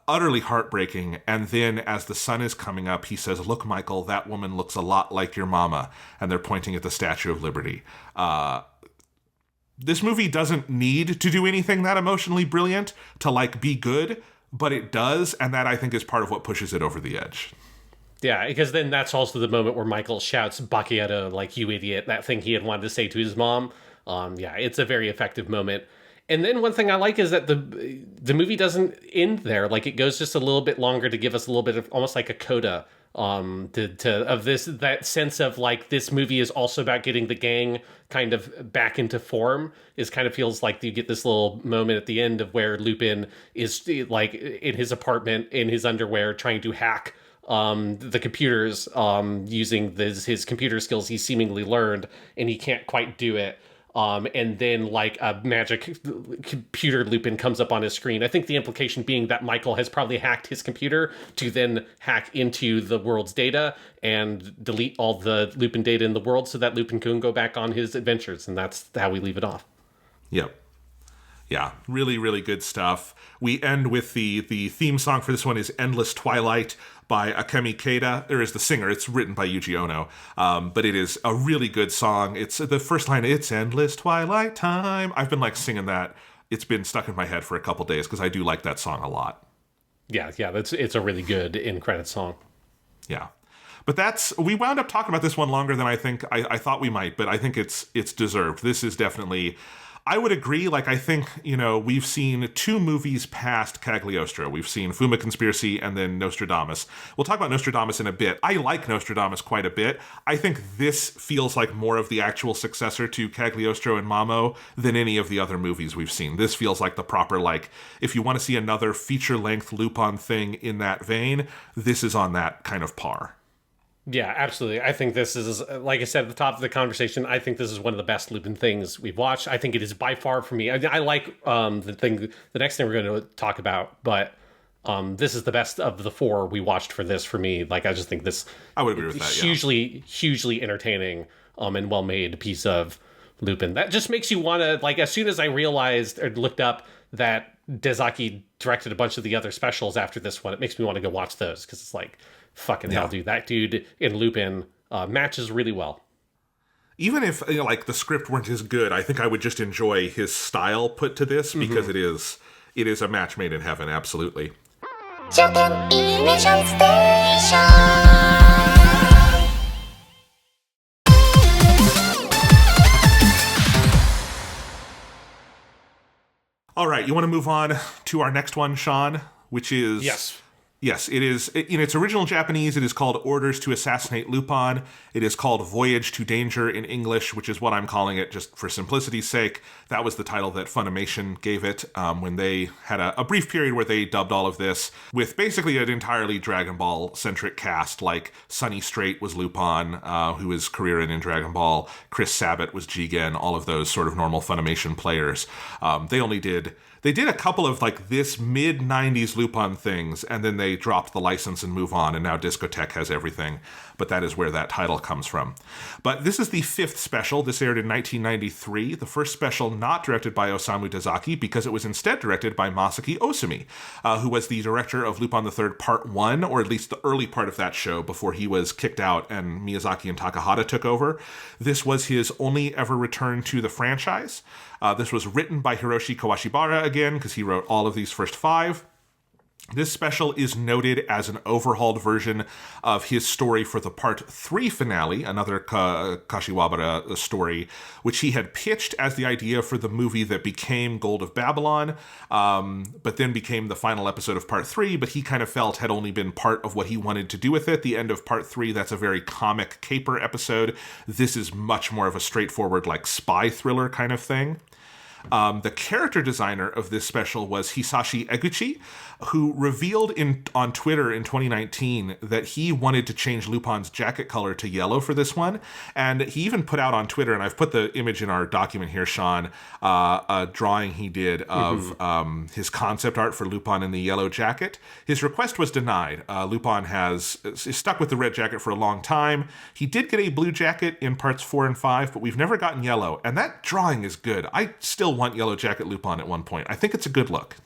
Utterly heartbreaking. And then as the sun is coming up, he says, "Look, Michael, that woman looks a lot like your mama," and they're pointing at the Statue of Liberty. This movie doesn't need to do anything that emotionally brilliant to, like, be good, but it does, and that, I think, is part of what pushes it over the edge. Yeah, because then that's also the moment where Michael shouts, "Bacchietto, like, you idiot," that thing he had wanted to say to his mom. It's a very effective moment. And then one thing I like is that the movie doesn't end there. Like, it goes just a little bit longer to give us a little bit of almost like a coda of that sense of, like, this movie is also about getting the gang kind of back into form. It kind of feels like you get this little moment at the end of where Lupin is, like, in his apartment in his underwear trying to hack the computers using his computer skills he's seemingly learned, and he can't quite do it. And then, like, a magic computer Lupin comes up on his screen. I think the implication being that Michael has probably hacked his computer to then hack into the world's data and delete all the Lupin data in the world so that Lupin can go back on his adventures. And that's how we leave it off. Yep. Yeah, really, really good stuff. We end with the theme song for this one is Endless Twilight by Akemi Keita. There is the singer. It's written by Yuji Ono. But it is a really good song. It's the first line, "It's endless twilight time." I've been, like, singing that. It's been stuck in my head for a couple days because I do like that song a lot. Yeah, it's a really good in-credit song. Yeah. But we wound up talking about this one longer than I think I thought we might, but I think it's deserved. This is definitely... I would agree. Like, I think, we've seen 2 movies past Cagliostro. We've seen Fuma Conspiracy and then Nostradamus. We'll talk about Nostradamus in a bit. I like Nostradamus quite a bit. I think this feels like more of the actual successor to Cagliostro and Mamo than any of the other movies we've seen. This feels like the proper, like, if you want to see another feature-length Lupin thing in that vein, this is on that kind of par. Yeah, absolutely. I think this is, like I said at the top of the conversation, I think this is one of the best Lupin things we've watched. I think it is by far for me. I like the next thing we're going to talk about, but this is the best of the four we watched for this for me. Like, I just think this I would agree with that. hugely entertaining and well made piece of Lupin. That just makes you want to, like, as soon as I realized or looked up that Dezaki directed a bunch of the other specials after this one, it makes me want to go watch those because it's like, fucking hell, dude. That dude in Lupin matches really well. Even if like the script weren't as good, I think I would just enjoy his style put to this because it is a match made in heaven, absolutely. Japanimation Station. All right, you want to move on to our next one, Sean, which is... Yes, it is. In its original Japanese, it is called Orders to Assassinate Lupin. It is called Voyage to Danger in English, which is what I'm calling it just for simplicity's sake. That was the title that Funimation gave it when they had a brief period where they dubbed all of this with basically an entirely Dragon Ball-centric cast, like Sonny Strait was Lupin, who was careering in Dragon Ball. Chris Sabat was Jigen, all of those sort of normal Funimation players. They did a couple of like this mid-90s Lupin things, and then they dropped the license and move on, and now Discotek has everything. But that is where that title comes from. But this is the fifth special. This aired in 1993. The first special not directed by Osamu Dezaki, because it was instead directed by Masaaki Osumi, who was the director of Lupin III Part 1, or at least the early part of that show before he was kicked out and Miyazaki and Takahata took over. This was his only ever return to the franchise. This was written by Hiroshi Kawashibara again, because he wrote all of these first five. This special is noted as an overhauled version of his story for the Part 3 finale, another Kashiwabara story, which he had pitched as the idea for the movie that became Gold of Babylon, but then became the final episode of Part 3, but he kind of felt had only been part of what he wanted to do with it. The end of Part 3, that's a very comic caper episode. This is much more of a straightforward, like, spy thriller kind of thing. The character designer of this special was Hisashi Eguchi, who revealed on Twitter in 2019 that he wanted to change Lupin's jacket color to yellow for this one. And he even put out on Twitter, and I've put the image in our document here, Sean, a drawing he did of his concept art for Lupin in the yellow jacket. His request was denied. Lupin is stuck with the red jacket for a long time. He did get a blue jacket in parts 4 and 5, but we've never gotten yellow. And that drawing is good. I still want yellow jacket Lupin at one point. I think it's a good look.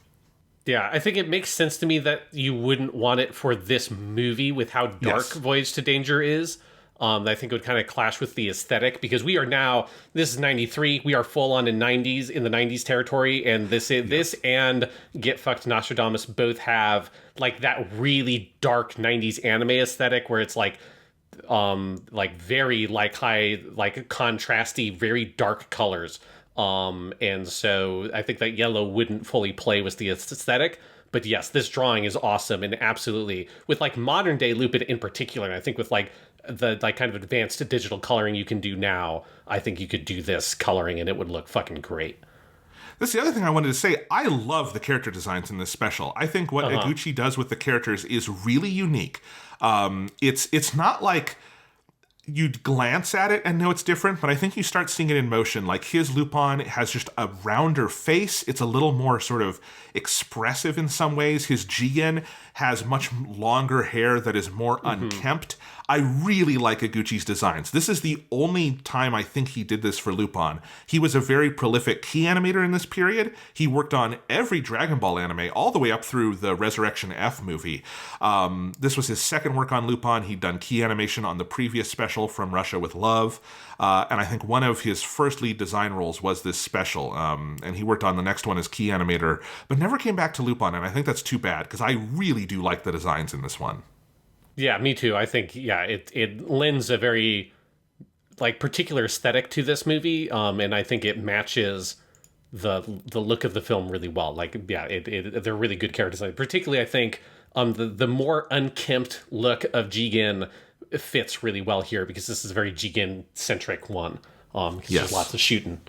Yeah, I think it makes sense to me that you wouldn't want it for this movie with how dark Voyage to Danger is. I think it would kind of clash with the aesthetic because we are now, this is 93, we are full on in the 90s territory, and this and Get Fucked Nostradamus both have like that really dark 90s anime aesthetic where it's like very like high, like contrasty, very dark colors. And so I think that yellow wouldn't fully play with the aesthetic, but yes, this drawing is awesome and absolutely with like modern day Lupin in particular. And I think with like the like kind of advanced digital coloring you can do now, I think you could do this coloring and it would look fucking great. That's the other thing I wanted to say. I love the character designs in this special. I think what Eguchi does with the characters is really unique. It's not like you'd glance at it and know it's different, but I think you start seeing it in motion. Like his Lupin has just a rounder face. It's a little more sort of expressive in some ways. His Jigen has much longer hair that is more unkempt. I really like Eguchi's designs. This is the only time I think he did this for Lupin. He was a very prolific key animator in this period. He worked on every Dragon Ball anime, all the way up through the Resurrection F movie. This was his second work on Lupin. He'd done key animation on the previous special From Russia with Love. And I think one of his first lead design roles was this special. And he worked on the next one as key animator, but never came back to Lupin. And I think that's too bad, because I really do like the designs in this one. Yeah, me too. I think, it lends a very, like, particular aesthetic to this movie, and I think it matches the look of the film really well. Like, they're really good character design. Particularly, I think, the more unkempt look of Jigen fits really well here, because this is a very Jigen-centric one. There's lots of shooting.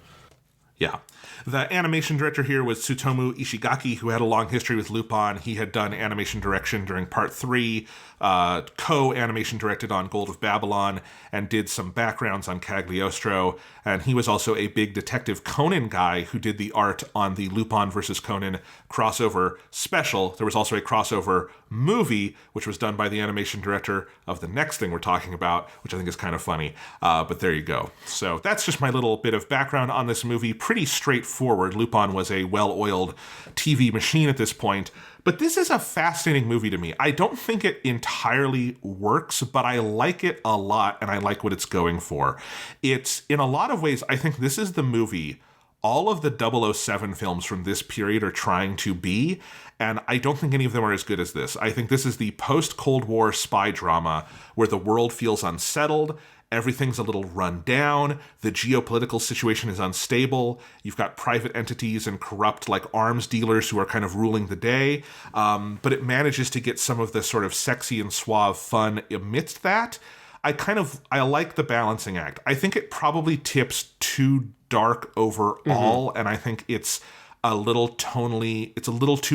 Yeah. The animation director here was Tsutomu Ishigaki, who had a long history with Lupin. He had done animation direction during Part 3, co-animation directed on Gold of Babylon, and did some backgrounds on Cagliostro. And he was also a big Detective Conan guy who did the art on the Lupin vs. Conan crossover special. There was also a crossover movie, which was done by the animation director of the next thing we're talking about, which I think is kind of funny. But there you go. So that's just my little bit of background on this movie. Pretty straightforward. Lupin was a well-oiled TV machine at this point. But this is a fascinating movie to me. I don't think it entirely works, but I like it a lot, and I like what it's going for. It's, in a lot of ways, I think this is the movie all of the 007 films from this period are trying to be, and I don't think any of them are as good as this. I think this is the post-Cold War spy drama where the world feels unsettled, everything's a little run down, the geopolitical situation is unstable, you've got private entities and corrupt like arms dealers who are kind of ruling the day, but it manages to get some of the sort of sexy and suave fun amidst that. I like the balancing act. I think it probably tips too dark overall, and I think it's a little too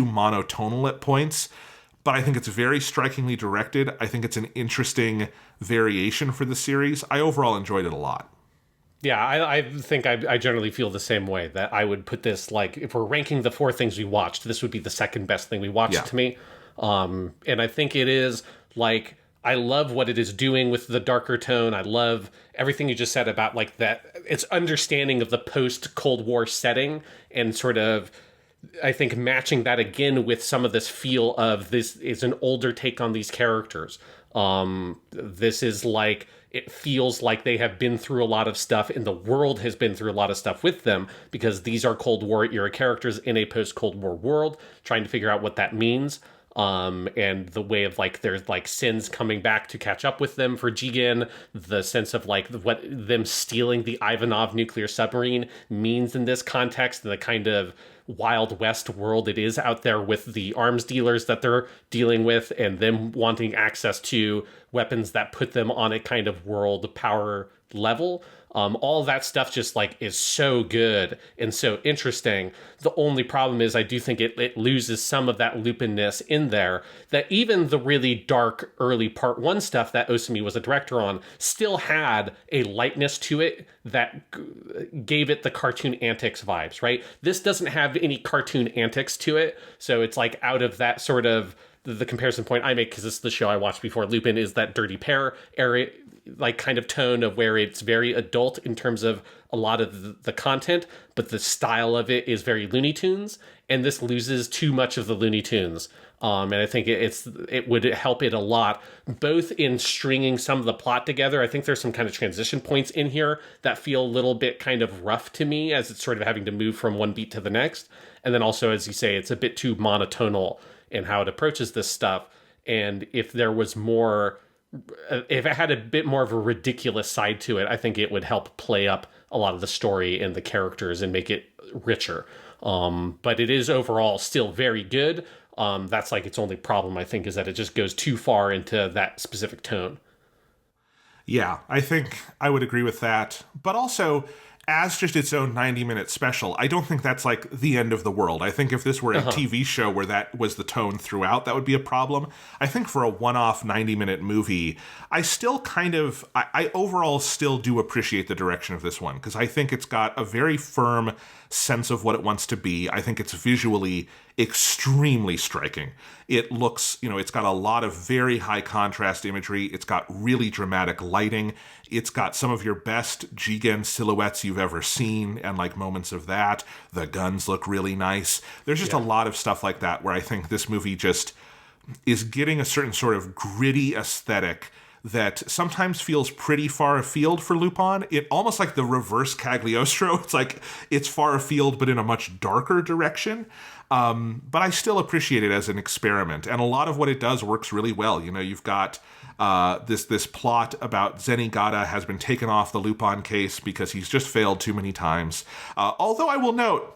monotonal at points, but I think it's very strikingly directed. I think it's an interesting variation for the series. I overall enjoyed it a lot. Yeah, I think I generally feel the same way, that I would put this, like, if we're ranking the 4 things we watched, this would be the second best thing we watched to me. And I think it is, like, I love what it is doing with the darker tone. I love everything you just said about, like, that its understanding of the post-Cold War setting and sort of, I think, matching that again with some of this feel of this is an older take on these characters. This is like, it feels like they have been through a lot of stuff and the world has been through a lot of stuff with them, because these are Cold War era characters in a post-Cold War world, trying to figure out what that means. And the way of, like, there's like sins coming back to catch up with them for Jigen, the sense of like what them stealing the Ivanov nuclear submarine means in this context, and the kind of Wild West world it is out there with the arms dealers that they're dealing with, and them wanting access to weapons that put them on a kind of world power level. All that stuff just, like, is so good and so interesting. The only problem is I do think it loses some of that Lupin-ness in there, that even the really dark early Part 1 stuff that Osumi was a director on still had a lightness to it that gave it the cartoon antics vibes, right? This doesn't have any cartoon antics to it, so it's like out of that sort of the comparison point I make, because this is the show I watched before Lupin, is that Dirty Pair area, like, kind of tone of where it's very adult in terms of a lot of the content, but the style of it is very Looney Tunes, and this loses too much of the Looney Tunes. And I think it would help it a lot, both in stringing some of the plot together. I think there's some kind of transition points in here that feel a little bit kind of rough to me, as it's sort of having to move from one beat to the next. And then also, as you say, it's a bit too monotonal in how it approaches this stuff. And if there was more, if it had a bit more of a ridiculous side to it, I think it would help play up a lot of the story and the characters and make it richer. But it is overall still very good. That's like its only problem, I think, is that it just goes too far into that specific tone. Yeah, I think I would agree with that. But also, as just its own 90-minute special, I don't think that's like the end of the world. I think if this were a TV show where that was the tone throughout, that would be a problem. I think for a one-off 90-minute movie, I still I overall still do appreciate the direction of this one, because I think it's got a very firm sense of what it wants to be. I think it's visually extremely striking. It looks, it's got a lot of very high contrast imagery. It's got really dramatic lighting. It's got some of your best Jigen silhouettes you've ever seen, and like moments of that. The guns look really nice. There's just a lot of stuff like that where I think this movie just is getting a certain sort of gritty aesthetic that sometimes feels pretty far afield for Lupin. It almost like the reverse Cagliostro. It's like it's far afield, but in a much darker direction. But I still appreciate it as an experiment. And a lot of what it does works really well. You've got this plot about Zenigata has been taken off the Lupin case because he's just failed too many times. Although I will note,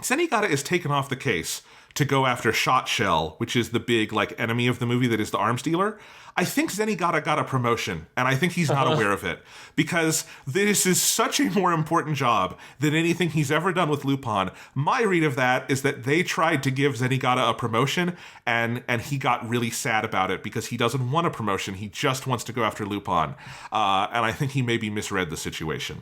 Zenigata is taken off the case to go after Shot Shell, which is the big like enemy of the movie that is the arms dealer, I think Zenigata got a promotion, and I think he's not aware of it, because this is such a more important job than anything he's ever done with Lupin. My read of that is that they tried to give Zenigata a promotion, and he got really sad about it, because he doesn't want a promotion, he just wants to go after Lupin. And I think he maybe misread the situation.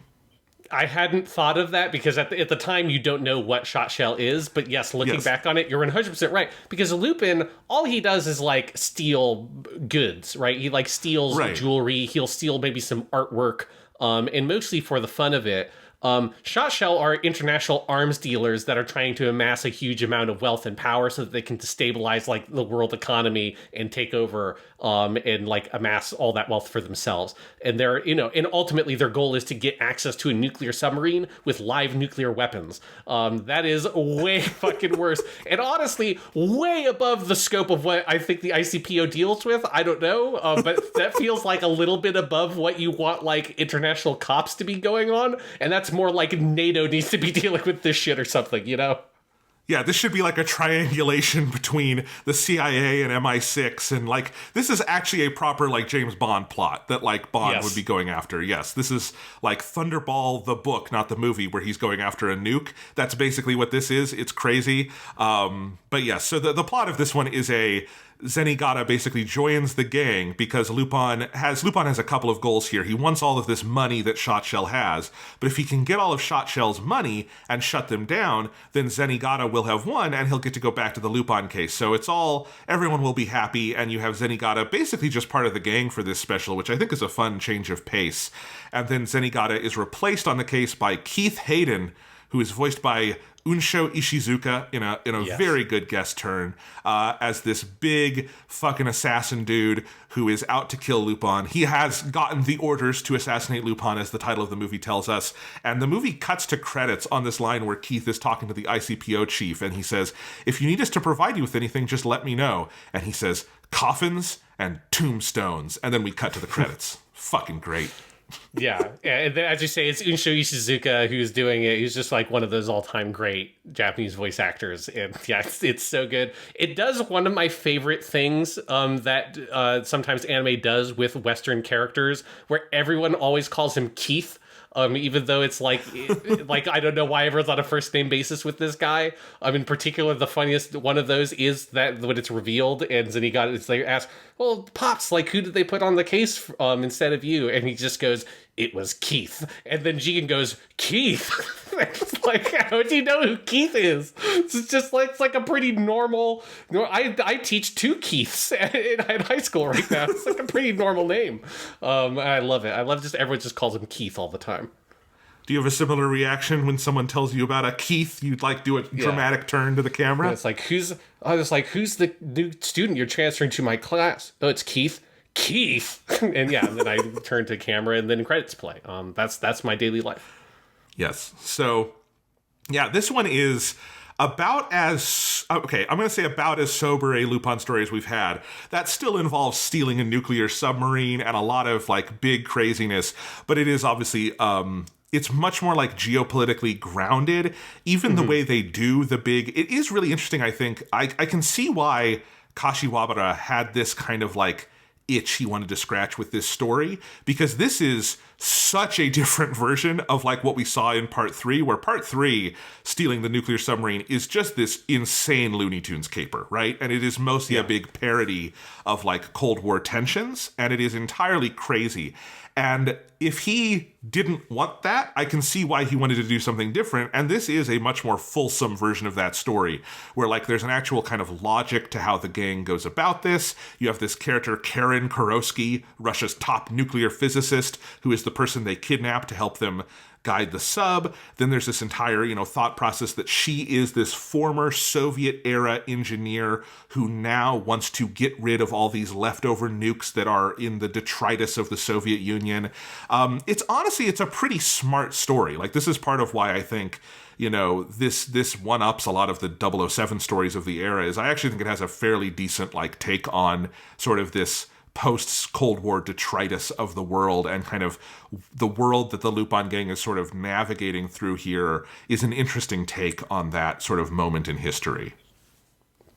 I hadn't thought of that, because at the time you don't know what Shot Shell is, but yes, looking back on it, you're 100% right. Because Lupin, all he does is like steal goods, right? He like steals jewelry, he'll steal maybe some artwork, and mostly for the fun of it. Shot Shell are international arms dealers that are trying to amass a huge amount of wealth and power so that they can destabilize like the world economy and take over and like amass all that wealth for themselves. And they're, and ultimately their goal is to get access to a nuclear submarine with live nuclear weapons. That is way fucking worse. And honestly, way above the scope of what I think the ICPO deals with. I don't know, but that feels like a little bit above what you want like international cops to be going on. And that's more like NATO needs to be dealing with this shit or something, Yeah, this should be like a triangulation between the CIA and MI6, and like this is actually a proper like James Bond plot that like Bond would be going after. Yes, this is like Thunderball the book, not the movie, where he's going after a nuke. That's basically what this is. It's crazy. But yes, so the plot of this one is Zenigata basically joins the gang because Lupin has a couple of goals here. He wants all of this money that Shot Shell has, but if he can get all of Shot Shell's money and shut them down, then Zenigata will have won and he'll get to go back to the Lupin case. So everyone will be happy, and you have Zenigata basically just part of the gang for this special, which I think is a fun change of pace. And then Zenigata is replaced on the case by Keith Hayden, who is voiced by Unsho Ishizuka in a very good guest turn as this big fucking assassin dude who is out to kill Lupin. He has gotten the orders to assassinate Lupin, as the title of the movie tells us. And the movie cuts to credits on this line where Keith is talking to the ICPO chief, and he says, "If you need us to provide you with anything, just let me know." And he says, "Coffins and tombstones." And then we cut to the credits. Fucking great. Yeah, and then, as you say, it's Unsho Ishizuka who's doing it. He's just like one of those all-time great Japanese voice actors, and yeah, it's so good. It does one of my favorite things that sometimes anime does with Western characters, where everyone always calls him Keith. Even though it's like I don't know why everyone's on a first name basis with this guy. In particular, the funniest one of those is that when it's revealed and Zenigata is like asked, "Well, Pops, like who did they put on the case instead of you?" And he just goes, "It was Keith." And then Jigen goes, "Keith?" It's like, how do you know who Keith is? It's like a pretty normal. I teach 2 Keiths in high school right now. It's like a pretty normal name. I love it. I love just everyone just calls him Keith all the time. Do you have a similar reaction when someone tells you about a Keith? You'd like do a dramatic turn to the camera? Yeah, it's like who's the new student you're transferring to my class? Oh, it's Keith. Keith. And then I turn to camera and then credits play. That's my daily life. Yes. So, yeah, this one is about as, I'm going to say about as sober a Lupin story as we've had. That still involves stealing a nuclear submarine and a lot of, like, big craziness. But it is obviously, it's much more, like, geopolitically grounded. Even the way they do the big, it is really interesting, I think. I can see why Kashiwabara had this kind of, like, itch he wanted to scratch with this story, because this is such a different version of like what we saw in part 3, where part 3, stealing the nuclear submarine, is just this insane Looney Tunes caper, right? And it is mostly a big parody of like Cold War tensions, and it is entirely crazy. And if he didn't want that, I can see why he wanted to do something different. And this is a much more fulsome version of that story, where like there's an actual kind of logic to how the gang goes about this. You have this character, Karen Kurosky, Russia's top nuclear physicist, who is the person they kidnap to help them guide the sub. Then there's this entire, thought process that she is this former Soviet-era engineer who now wants to get rid of all these leftover nukes that are in the detritus of the Soviet Union. It's a pretty smart story. Like, this is part of why I think, this one-ups a lot of the 007 stories of the era. Is I actually think it has a fairly decent, like, take on sort of this post-Cold War detritus of the world, and kind of the world that the Lupin gang is sort of navigating through here is an interesting take on that sort of moment in history.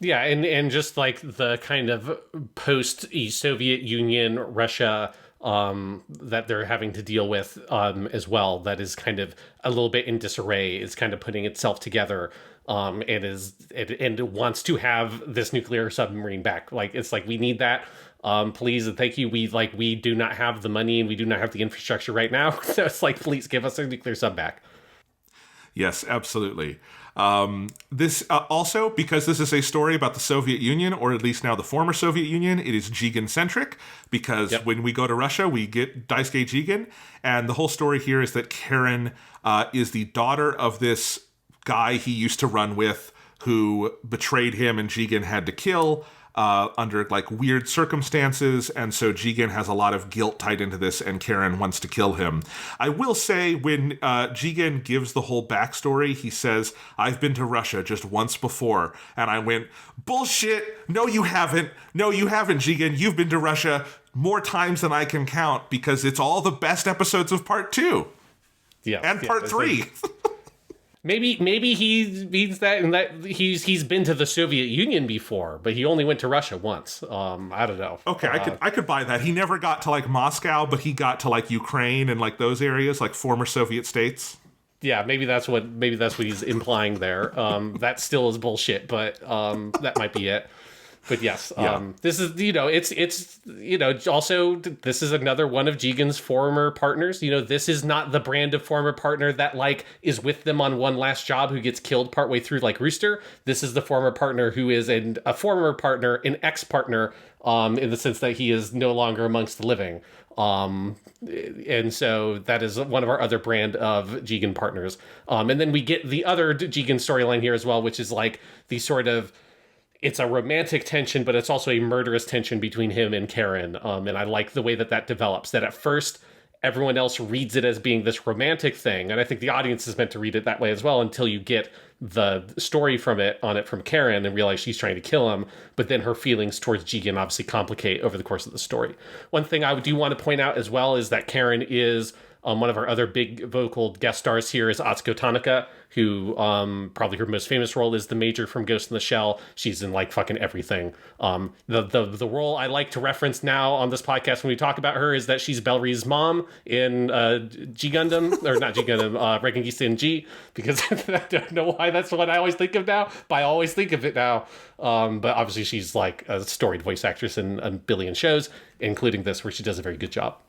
Yeah, and just like the kind of post-Soviet Union Russia that they're having to deal with as well, that is kind of a little bit in disarray, is kind of putting itself together, and it wants to have this nuclear submarine back. Like, it's like, we need that. Please and thank you. We do not have the money and we do not have the infrastructure right now. So it's like, please give us a nuclear sub back. Yes, absolutely. This also, because this is a story about the Soviet Union, or at least now the former Soviet Union, it is Jigen-centric, because when we go to Russia, we get Daisuke Jigen, and the whole story here is that Karen is the daughter of this guy he used to run with, who betrayed him and Jigen had to kill under like weird circumstances, and so Jigen has a lot of guilt tied into this, and Karen wants to kill him. I will say, when Jigen gives the whole backstory, he says, "I've been to Russia just once before," and I went, bullshit, no you haven't, Jigen, you've been to Russia more times than I can count, because it's all the best episodes of part 2 and part 3. Maybe he means that, and that he's been to the Soviet Union before, but he only went to Russia once. I don't know. Okay, I could buy that. He never got to like Moscow, but he got to like Ukraine and like those areas, like former Soviet states. Yeah, maybe that's what he's implying there. That still is bullshit, but that might be it. But yes, this is, it's also, this is another one of Jigen's former partners. This is not the brand of former partner that like is with them on one last job who gets killed partway through like Rooster. This is the former partner who is a former partner, an ex-partner, in the sense that he is no longer amongst the living. And so that is one of our other brand of Jigen partners. And then we get the other Jigen storyline here as well, which is like the sort of, it's a romantic tension, but it's also a murderous tension between him and Karen. And I like the way that develops, that at first everyone else reads it as being this romantic thing. And I think the audience is meant to read it that way as well, until you get the story from Karen and realize she's trying to kill him. But then her feelings towards Jigen obviously complicate over the course of the story. One thing I do want to point out as well is that Karen is one of our other big vocal guest stars here is Atsuko Tanaka, who probably her most famous role is the Major from Ghost in the Shell. She's in like fucking everything. The role I like to reference now on this podcast when we talk about her is that she's Bellry's mom in G Gundam, or not G Gundam, Reikengista in G, because I don't know why that's what I always think of now, but I always think of it now. But obviously she's like a storied voice actress in a billion shows, including this, where she does a very good job.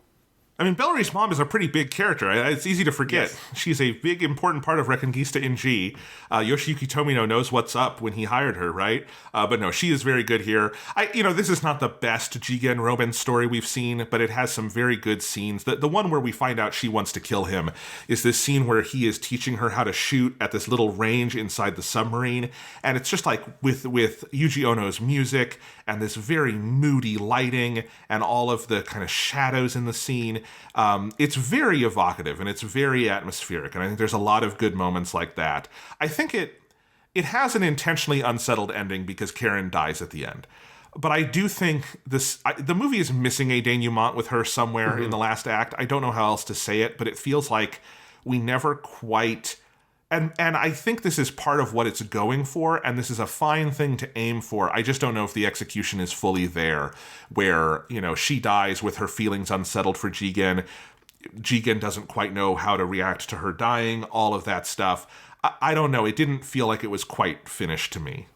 I mean, Bellry's mom is a pretty big character. It's easy to forget. Yes. She's a big, important part of Reconquista in G. Yoshiyuki Tomino knows what's up when he hired her, right? But no, she is very good here. This is not the best Jigen romance story we've seen, but it has some very good scenes. The one where we find out she wants to kill him is this scene where he is teaching her how to shoot at this little range inside the submarine. And it's just like with Yuji Ono's music and this very moody lighting and all of the kind of shadows in the scene. It's very evocative and it's very atmospheric, and I think there's a lot of good moments like that. I think it has an intentionally unsettled ending because Karen dies at the end. But I do think the movie is missing a denouement with her somewhere in the last act. I don't know how else to say it, but it feels like we never quite... And I think this is part of what it's going for, and this is a fine thing to aim for. I just don't know if the execution is fully there, where, she dies with her feelings unsettled for Jigen. Jigen doesn't quite know how to react to her dying, all of that stuff. I don't know. It didn't feel like it was quite finished to me.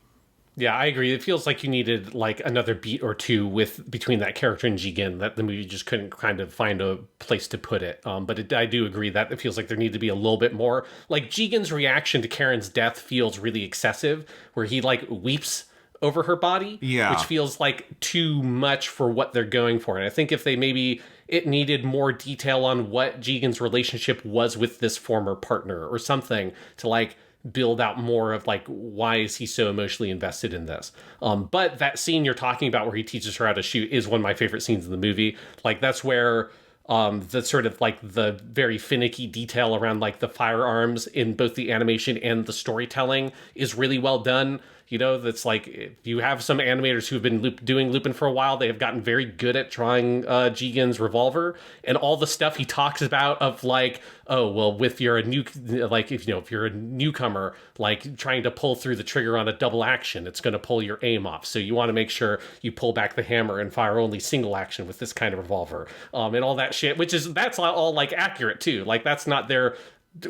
Yeah, I agree. It feels like you needed like another beat or two between that character and Jigen, that the movie just couldn't kind of find a place to put it. But I do agree that it feels like there needed to be a little bit more. Like Jigen's reaction to Karen's death feels really excessive, where he like weeps over her body, which feels like too much for what they're going for. And I think if it needed more detail on what Jigen's relationship was with this former partner or something to like build out more of like, why is he so emotionally invested in this? But that scene you're talking about where he teaches her how to shoot is one of my favorite scenes in the movie. Like that's where the sort of like the very finicky detail around like the firearms in both the animation and the storytelling is really well done. That's like, if you have some animators who've been doing Lupin for a while, they have gotten very good at drawing Jigen's revolver, and all the stuff he talks about of like, oh, well, with you're a new, like, if you're a newcomer, like trying to pull through the trigger on a double action, it's going to pull your aim off. So you want to make sure you pull back the hammer and fire only single action with this kind of revolver, and all that shit, that's all like accurate too. Like, that's not their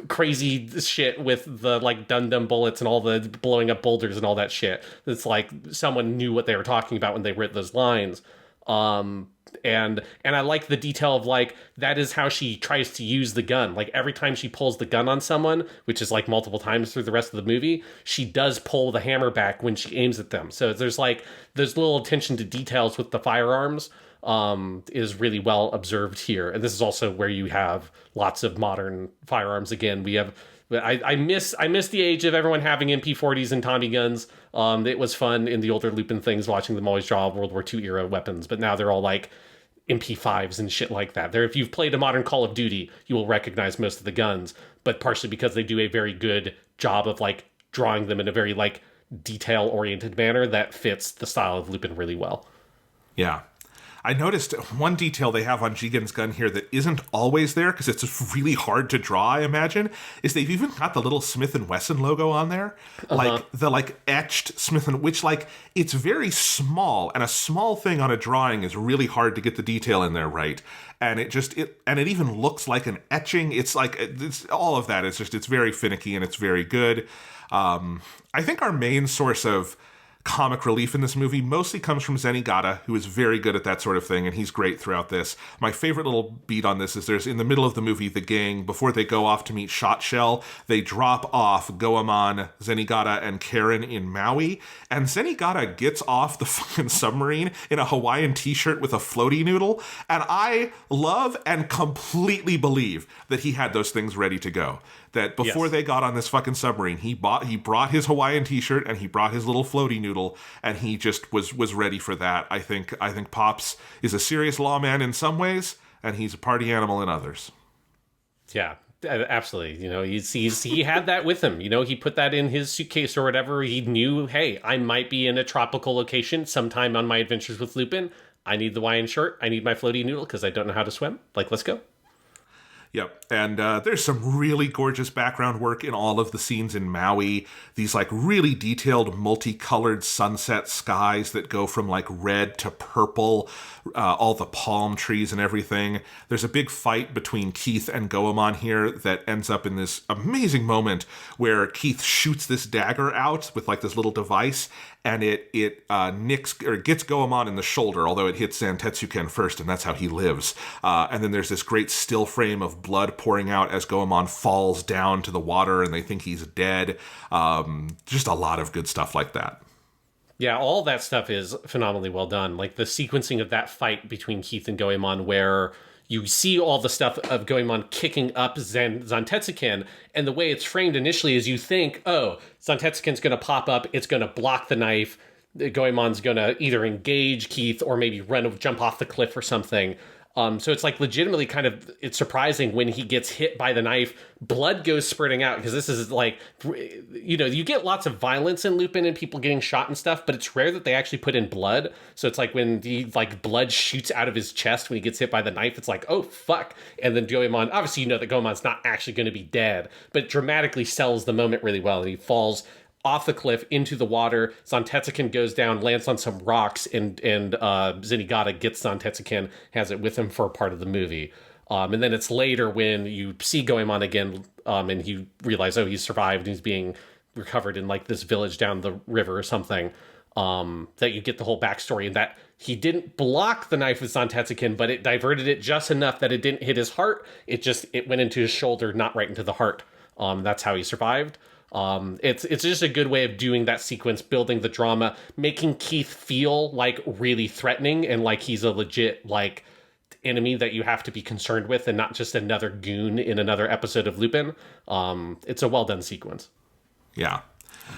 crazy shit with the like dum-dum bullets and all the blowing up boulders and all that shit. It's like someone knew what they were talking about when they wrote those lines. And I like the detail of like, that is how she tries to use the gun. Like, every time she pulls the gun on someone, which is like multiple times through the rest of the movie, she does pull the hammer back when she aims at them. So there's little attention to details with the firearms is really well observed here. And this is also where you have lots of modern firearms. Again, we have, I miss the age of everyone having MP40s and Tommy guns. It was fun in the older Lupin things, watching them always draw World War II era weapons, but now they're all like MP5s and shit like that. If you've played a modern Call of Duty, you will recognize most of the guns, but partially because they do a very good job of like drawing them in a very like detail oriented manner that fits the style of Lupin really well. Yeah. I noticed one detail they have on Jigen's gun here that isn't always there, because it's really hard to draw, I imagine, is they've even got the little Smith & Wesson logo on there. Like, the, like, etched Smith & which, like, it's very small, and a small thing on a drawing is really hard to get the detail in there right. And it even looks like an etching. It's like, it's all of that. It's very finicky, and it's very good. I think our main source of comic relief in this movie mostly comes from Zenigata, who is very good at that sort of thing, and he's great throughout this. My favorite little beat on this is there's, in the middle of the movie, the gang, before they go off to meet Shotshell, they drop off Goemon, Zenigata, and Karen in Maui, and Zenigata gets off the fucking submarine in a Hawaiian t-shirt with a floaty noodle, and I love and completely believe that he had those things ready to go. That before they got on this fucking submarine, he brought his Hawaiian t-shirt and he brought his little floaty noodle, and he just was ready for that. I think Pops is a serious lawman in some ways, and he's a party animal in others. Yeah, absolutely. He had that with him. He put that in his suitcase or whatever. He knew, hey, I might be in a tropical location sometime on my adventures with Lupin. I need the Hawaiian shirt. I need my floaty noodle because I don't know how to swim. Like, let's go. Yep, and there's some really gorgeous background work in all of the scenes in Maui. These like really detailed multicolored sunset skies that go from like red to purple, all the palm trees and everything. There's a big fight between Keith and Goemon here that ends up in this amazing moment where Keith shoots this dagger out with like this little device, and it nicks or gets Goemon in the shoulder, although it hits Zantetsuken first, and that's how he lives. And then there's this great still frame of blood pouring out as Goemon falls down to the water, and they think he's dead. Just a lot of good stuff like that. Yeah, all that stuff is phenomenally well done. Like the sequencing of that fight between Keith and Goemon, where you see all the stuff of Goemon kicking up Zantetsuken, and the way it's framed initially is you think, oh, Zantetsuken's going to pop up, it's going to block the knife, Goemon's going to either engage Keith or maybe jump off the cliff or something. So it's like legitimately it's surprising when he gets hit by the knife, blood goes spurting out, because this is like, you get lots of violence in Lupin and people getting shot and stuff, but it's rare that they actually put in blood. So it's like when blood shoots out of his chest when he gets hit by the knife, it's like, oh, fuck. And then Goemon, obviously that Goemon's not actually going to be dead, but it dramatically sells the moment really well. And he falls off the cliff into the water. Zantetsuken goes down, lands on some rocks, and Zenigata gets Zantetsuken, has it with him for a part of the movie. And then it's later when you see Goemon again, and you realize, oh, he's survived and he's being recovered in like this village down the river or something, that you get the whole backstory, and that he didn't block the knife with Zantetsuken, but it diverted it just enough that it didn't hit his heart. It went into his shoulder, not right into the heart. That's how he survived. It's just a good way of doing that sequence, building the drama, making Keith feel like really threatening and like he's a legit like enemy that you have to be concerned with, and not just another goon in another episode of Lupin. It's a well done sequence. Yeah.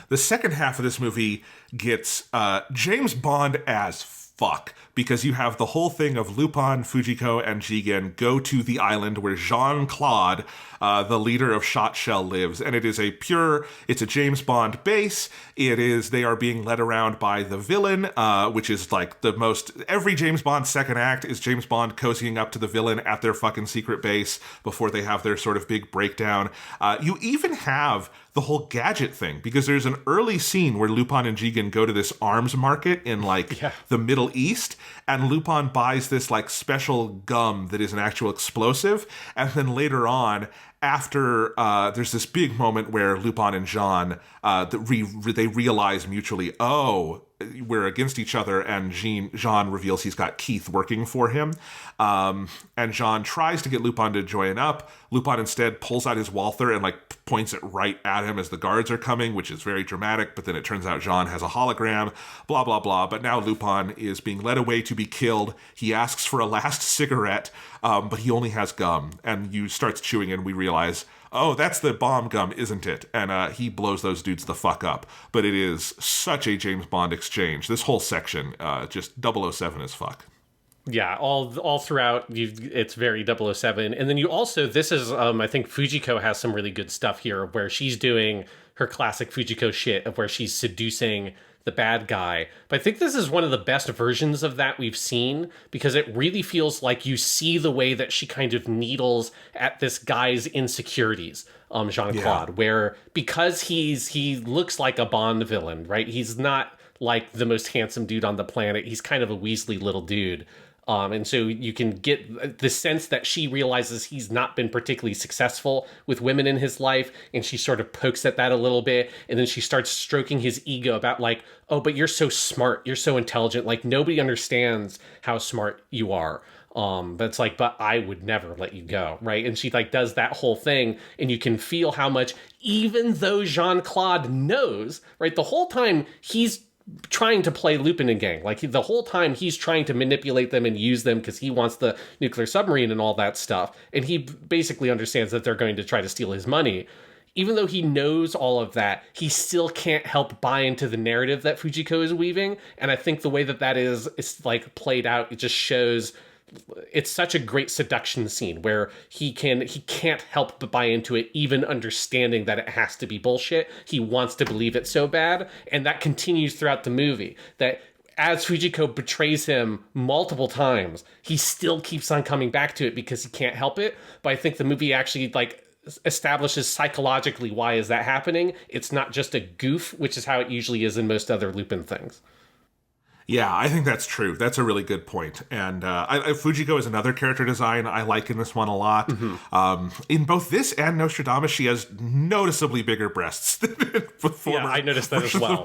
The second half of this movie gets James Bond as fuck, because you have the whole thing of Lupin, Fujiko, and Jigen go to the island where Jean-Claude, the leader of Shot Shell, lives. And it is it's a James Bond base. They are being led around by the villain, which is like every James Bond second act is James Bond cozying up to the villain at their fucking secret base before they have their sort of big breakdown. You even have the whole gadget thing, because there's an early scene where Lupin and Jigen go to this arms market in the Middle East, and Lupin buys this like special gum that is an actual explosive, and then later on, after there's this big moment where Lupin and Jean they realize mutually, oh, we're against each other, and Jean reveals he's got Keith working for him, and Jean tries to get Lupin to join up. Lupin instead pulls out his Walther and like points it right at him as the guards are coming, which is very dramatic, but then it turns out Jean has a hologram, blah, blah, blah. But now Lupin is being led away to be killed. He asks for a last cigarette, but he only has gum, and you starts chewing, and we realize, oh, that's the bomb gum, isn't it? And he blows those dudes the fuck up. But it is such a James Bond exchange. This whole section, just 007 as fuck. Yeah, all throughout, it's very 007. And then you also, this is, I think Fujiko has some really good stuff here where she's doing her classic Fujiko shit of where she's seducing the bad guy. But I think this is one of the best versions of that we've seen, because it really feels like you see the way that she kind of needles at this guy's insecurities, Jean-Claude, where because he looks like a Bond villain, right? He's not like the most handsome dude on the planet. He's kind of a Weasley little dude. And so you can get the sense that she realizes he's not been particularly successful with women in his life, and she sort of pokes at that a little bit, and then she starts stroking his ego about like, oh, but you're so smart, you're so intelligent, like nobody understands how smart you are. But it's like, but I would never let you go, right? And she like does that whole thing, and you can feel how much, even though Jean-Claude knows, right, the whole time he's trying to play Lupin and gang. Like the whole time he's trying to manipulate them and use them because he wants the nuclear submarine and all that stuff. And he basically understands that they're going to try to steal his money. Even though he knows all of that, he still can't help buy into the narrative that Fujiko is weaving. And I think the way that is like played out, it just shows it's such a great seduction scene where he can't help but buy into it, even understanding that it has to be bullshit. He wants to believe it so bad, and that continues throughout the movie. That as Fujiko betrays him multiple times, he still keeps on coming back to it because he can't help it. But I think the movie actually like establishes psychologically why is that happening. It's not just a goof, which is how it usually is in most other Lupin things. Yeah, I think that's true. That's a really good point. And Fujiko is another character design I like in this one a lot. Mm-hmm. In both this and Nostradamus, she has noticeably bigger breasts than before. Yeah, I noticed that as well.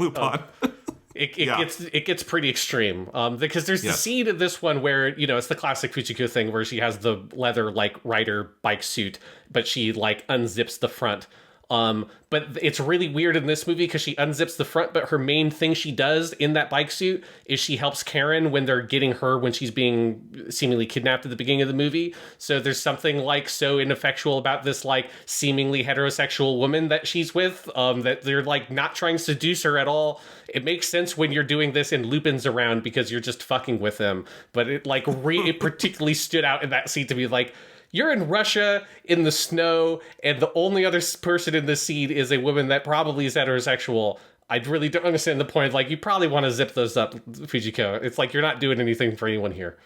It gets pretty extreme because there's the scene in this one where, you know, it's the classic Fujiko thing where she has the leather like rider bike suit, but she like unzips the front. But it's really weird in this movie because she unzips the front, but her main thing she does in that bike suit is she helps Karen when they're getting her when she's being seemingly kidnapped at the beginning of the movie. So there's something like so ineffectual about this like seemingly heterosexual woman that she's with, that they're like not trying to seduce her at all. It makes sense when you're doing this and Lupin's around because you're just fucking with him. But it like it particularly stood out in that scene to be like, you're in Russia in the snow, and the only other person in this scene is a woman that probably is heterosexual. I really don't understand the point. Like, you probably want to zip those up, Fujiko. It's like you're not doing anything for anyone here.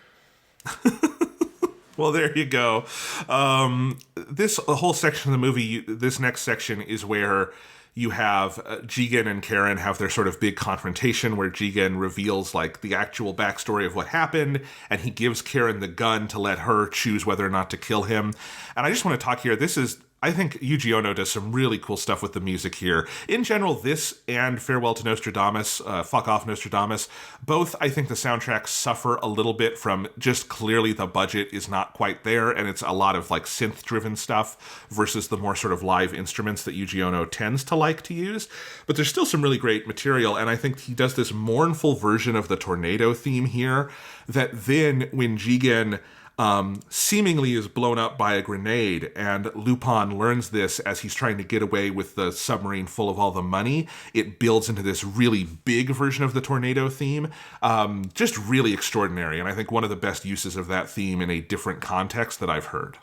Well, there you go. This whole section of the movie, this next section is where you have Jigen and Karen have their sort of big confrontation where Jigen reveals like the actual backstory of what happened, and he gives Karen the gun to let her choose whether or not to kill him. And I just want to talk here. I think Yuji Ono does some really cool stuff with the music here. In general, this and Farewell to Nostradamus, Fuck Off Nostradamus, both I think the soundtracks suffer a little bit from just clearly the budget is not quite there, and it's a lot of like synth-driven stuff versus the more sort of live instruments that Yuji Ono tends to like to use. But there's still some really great material, and I think he does this mournful version of the tornado theme here that then when Jigen seemingly is blown up by a grenade, and Lupin learns this as he's trying to get away with the submarine full of all the money. It builds into this really big version of the tornado theme. Just really extraordinary, and I think one of the best uses of that theme in a different context that I've heard.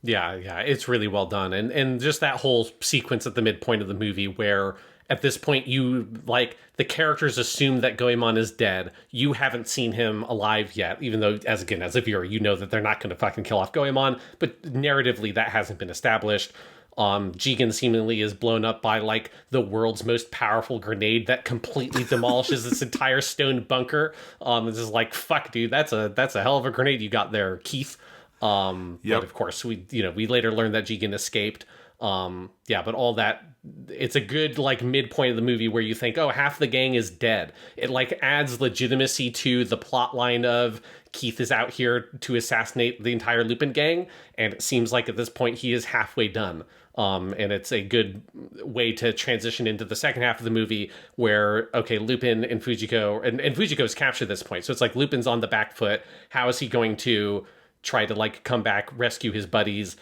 Yeah, it's really well done. And just that whole sequence at the midpoint of the movie where at this point you, like, the characters assume that Goemon is dead. You haven't seen him alive yet, even though, as a viewer, you know that they're not going to fucking kill off Goemon, but narratively that hasn't been established. Jigen seemingly is blown up by, like, the world's most powerful grenade that completely demolishes this entire stone bunker. It's just like, fuck, dude, that's a hell of a grenade you got there, Keith. But of course we later learned that Jigen escaped. But all that, it's a good, like, midpoint of the movie where you think, oh, half the gang is dead. It, like, adds legitimacy to the plot line of Keith is out here to assassinate the entire Lupin gang, and it seems like at this point he is halfway done. And it's a good way to transition into the second half of the movie where, okay, Lupin and Fujiko, and Fujiko's captured this point. So it's like Lupin's on the back foot. How is he going to try to, like, come back, rescue his buddies,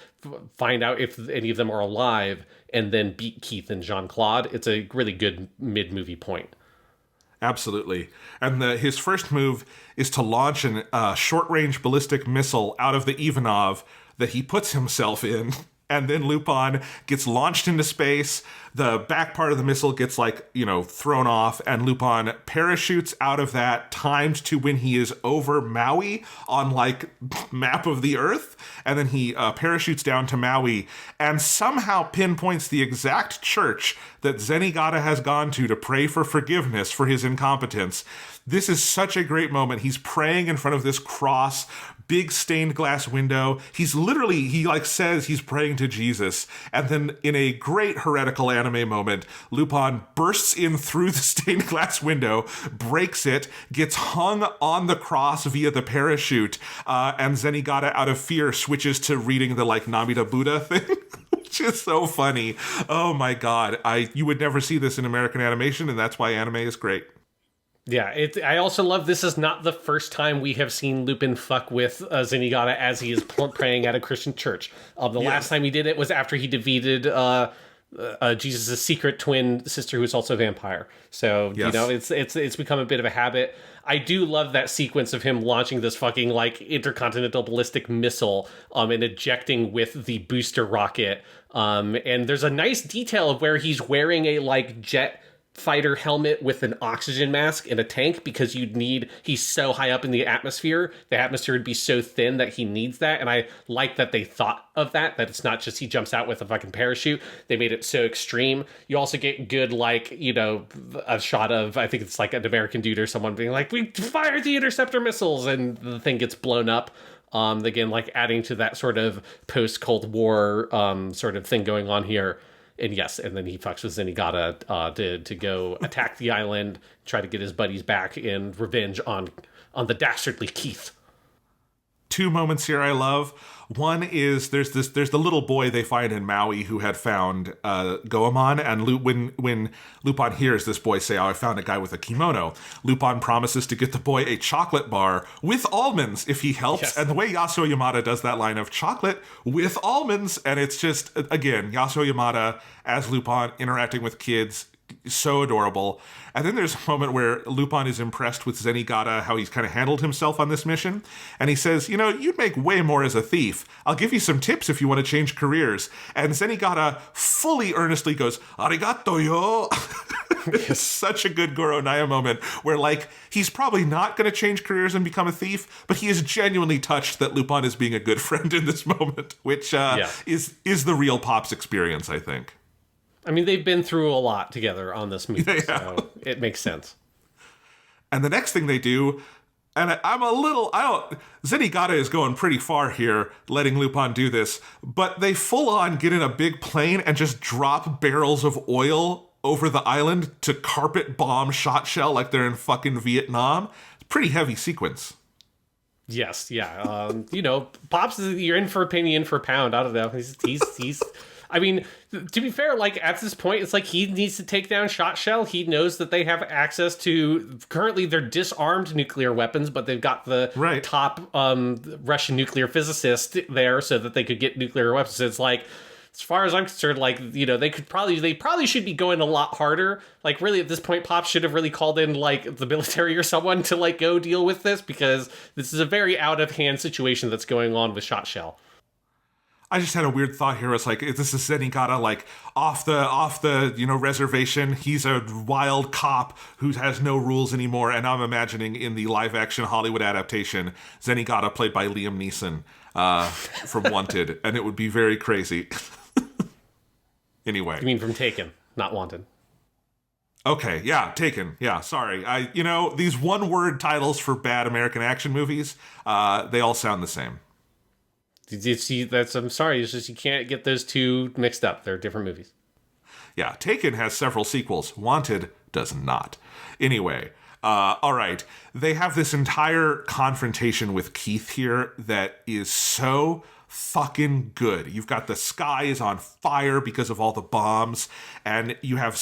find out if any of them are alive, and then beat Keith and Jean-Claude? It's a really good mid-movie point. Absolutely. And his first move is to launch a short-range ballistic missile out of the Ivanov that he puts himself in. And then Lupin gets launched into space. The back part of the missile gets, like, thrown off, and Lupin parachutes out of that, timed to when he is over Maui on, like, map of the Earth. And then he parachutes down to Maui and somehow pinpoints the exact church that Zenigata has gone to pray for forgiveness for his incompetence. This is such a great moment. He's praying in front of this cross, big stained glass window. He says he's praying to Jesus. And then in a great heretical anime moment, Lupin bursts in through the stained glass window, breaks it, gets hung on the cross via the parachute, and Zenigata, out of fear, switches to reading the, like, Namida Buddha thing. Which is so funny. Oh my god. You would never see this in American animation, and that's why anime is great. Yeah, I also love this is not the first time we have seen Lupin fuck with Zenigata as he is praying at a Christian church. Last time he did it was after he defeated Jesus' secret twin sister, who's also a vampire. So, yes. It's become a bit of a habit. I do love that sequence of him launching this fucking, like, intercontinental ballistic missile and ejecting with the booster rocket. And there's a nice detail of where he's wearing a, like, jet fighter helmet with an oxygen mask and a tank, because he's so high up in the atmosphere would be so thin that he needs that. And I like that they thought of that it's not just he jumps out with a fucking parachute. They made it so extreme. You also get good, like, a shot of, I think it's like an American dude or someone being like, we fired the interceptor missiles, and the thing gets blown up. Again, like, adding to that sort of post-Cold War sort of thing going on here. And yes, and then he fucks with Zenigata to go attack the island, try to get his buddies back in revenge on the dastardly Keith. Two moments here I love. One is there's the little boy they find in Maui who had found Goemon, and when Lupin hears this boy say, "Oh, I found a guy with a kimono," Lupin promises to get the boy a chocolate bar with almonds if he helps. Yes. And the way Yasuo Yamada does that line of chocolate with almonds, and it's just, again, Yasuo Yamada as Lupin interacting with kids, so adorable. And then there's a moment where Lupin is impressed with Zenigata, how he's kind of handled himself on this mission. And he says, you'd make way more as a thief. I'll give you some tips if you want to change careers. And Zenigata fully earnestly goes, "Arigato yo." It's such a good Goro Naya moment where, like, he's probably not going to change careers and become a thief, but he is genuinely touched that Lupin is being a good friend in this moment, which is the real Pops experience, I think. I mean, they've been through a lot together on this movie, so it makes sense. And the next thing they do, and Zenigata is going pretty far here, letting Lupin do this, but they full on get in a big plane and just drop barrels of oil over the island to carpet bomb shot shell like they're in fucking Vietnam. It's a pretty heavy sequence. Yes, yeah. Pops, you're in for a penny, in for a pound. I don't know. He's I mean, to be fair, like, at this point, it's like he needs to take down Shot Shell. He knows that they have access to, currently they're disarmed nuclear weapons, but they've got the top Russian nuclear physicist there so that they could get nuclear weapons. So it's like, as far as I'm concerned, like, you know, they probably should be going a lot harder. Like, really, at this point, Pop should have really called in, like, the military or someone to, like, go deal with this, because this is a very out-of-hand situation that's going on with Shot Shell. I just had a weird thought here. It's like, this is Zenigata, like, off the reservation. He's a wild cop who has no rules anymore, and I'm imagining in the live-action Hollywood adaptation, Zenigata played by Liam Neeson from Wanted, and it would be very crazy. Anyway. You mean from Taken, not Wanted. Okay, yeah, Taken. Yeah, sorry. These one-word titles for bad American action movies, they all sound the same. I'm sorry, it's just you can't get those two mixed up. They're different movies. Yeah, Taken has several sequels. Wanted does not. Anyway, all right. They have this entire confrontation with Keith here that is so fucking good. You've got the sky is on fire because of all the bombs, and you have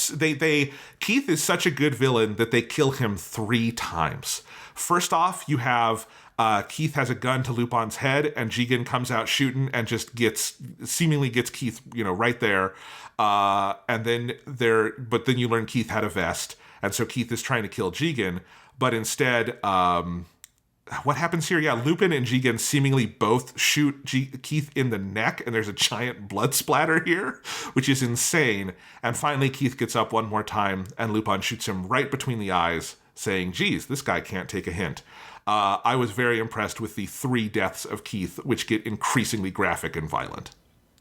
Keith is such a good villain that they kill him 3 times. First off, you have Keith has a gun to Lupin's head, and Jigen comes out shooting and just seemingly gets Keith, right there. But then you learn Keith had a vest, and so Keith is trying to kill Jigen, but instead, what happens here? Yeah, Lupin and Jigen seemingly both shoot Keith in the neck, and there's a giant blood splatter here, which is insane. And finally, Keith gets up one more time, and Lupin shoots him right between the eyes, saying, geez, this guy can't take a hint. I was very impressed with the 3 deaths of Keith, which get increasingly graphic and violent.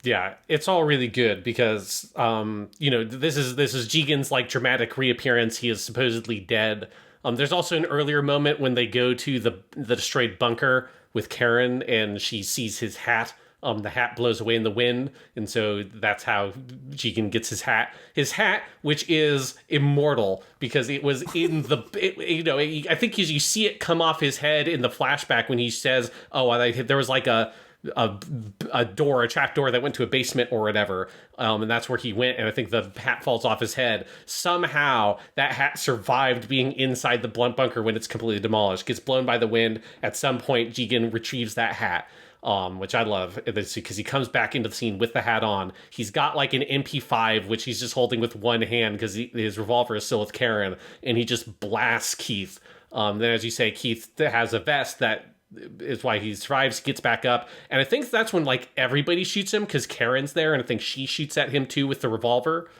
Yeah, it's all really good because, this is Jigen's, like, dramatic reappearance. He is supposedly dead. There's also an earlier moment when they go to the destroyed bunker with Karen, and she sees his hat. The hat blows away in the wind, and so that's how Jigen gets his hat. His hat, which is immortal because it was in I think you see it come off his head in the flashback when he says, there was like a trap door that went to a basement or whatever, and that's where he went, and I think the hat falls off his head. Somehow that hat survived being inside the blunt bunker when it's completely demolished, gets blown by the wind. At some point, Jigen retrieves that hat, which I love, because he comes back into the scene with the hat on. He's got like an MP5, which he's just holding with one hand because his revolver is still with Karen, and he just blasts Keith. Then, as you say, Keith has a vest that is why he survives, gets back up, and I think that's when, like, everybody shoots him because Karen's there, and I think she shoots at him too with the revolver.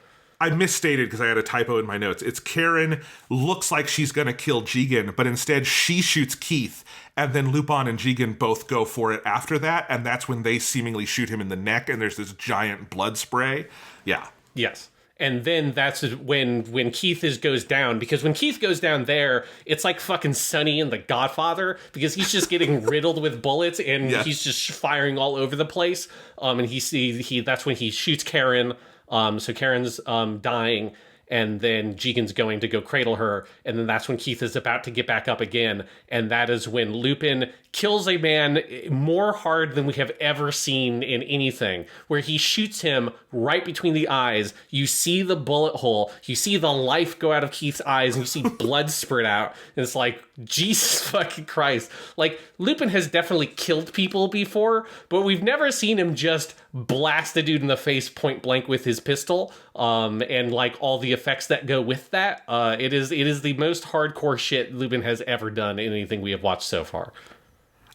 I misstated because I had a typo in my notes. It's Karen looks like she's going to kill Jigen, but instead she shoots Keith, and then Lupin and Jigen both go for it after that, and that's when they seemingly shoot him in the neck, and there's this giant blood spray. Yeah. Yes. And then that's when Keith goes down, because when Keith goes down there, it's like fucking Sonny in The Godfather, because he's just getting riddled with bullets, and he's just firing all over the place. And that's when he shoots Karen. So Karen's dying, and then Jigen's going to go cradle her, and then that's when Keith is about to get back up again, and that is when Lupin kills a man more hard than we have ever seen in anything, where he shoots him right between the eyes. You see the bullet hole, you see the life go out of Keith's eyes, and you see blood spurt out, and it's like, Jesus fucking Christ. Like, Lupin has definitely killed people before, but we've never seen him just blast a dude in the face point blank with his pistol, and like all the effects that go with that. It is the most hardcore shit Lupin has ever done in anything we have watched so far.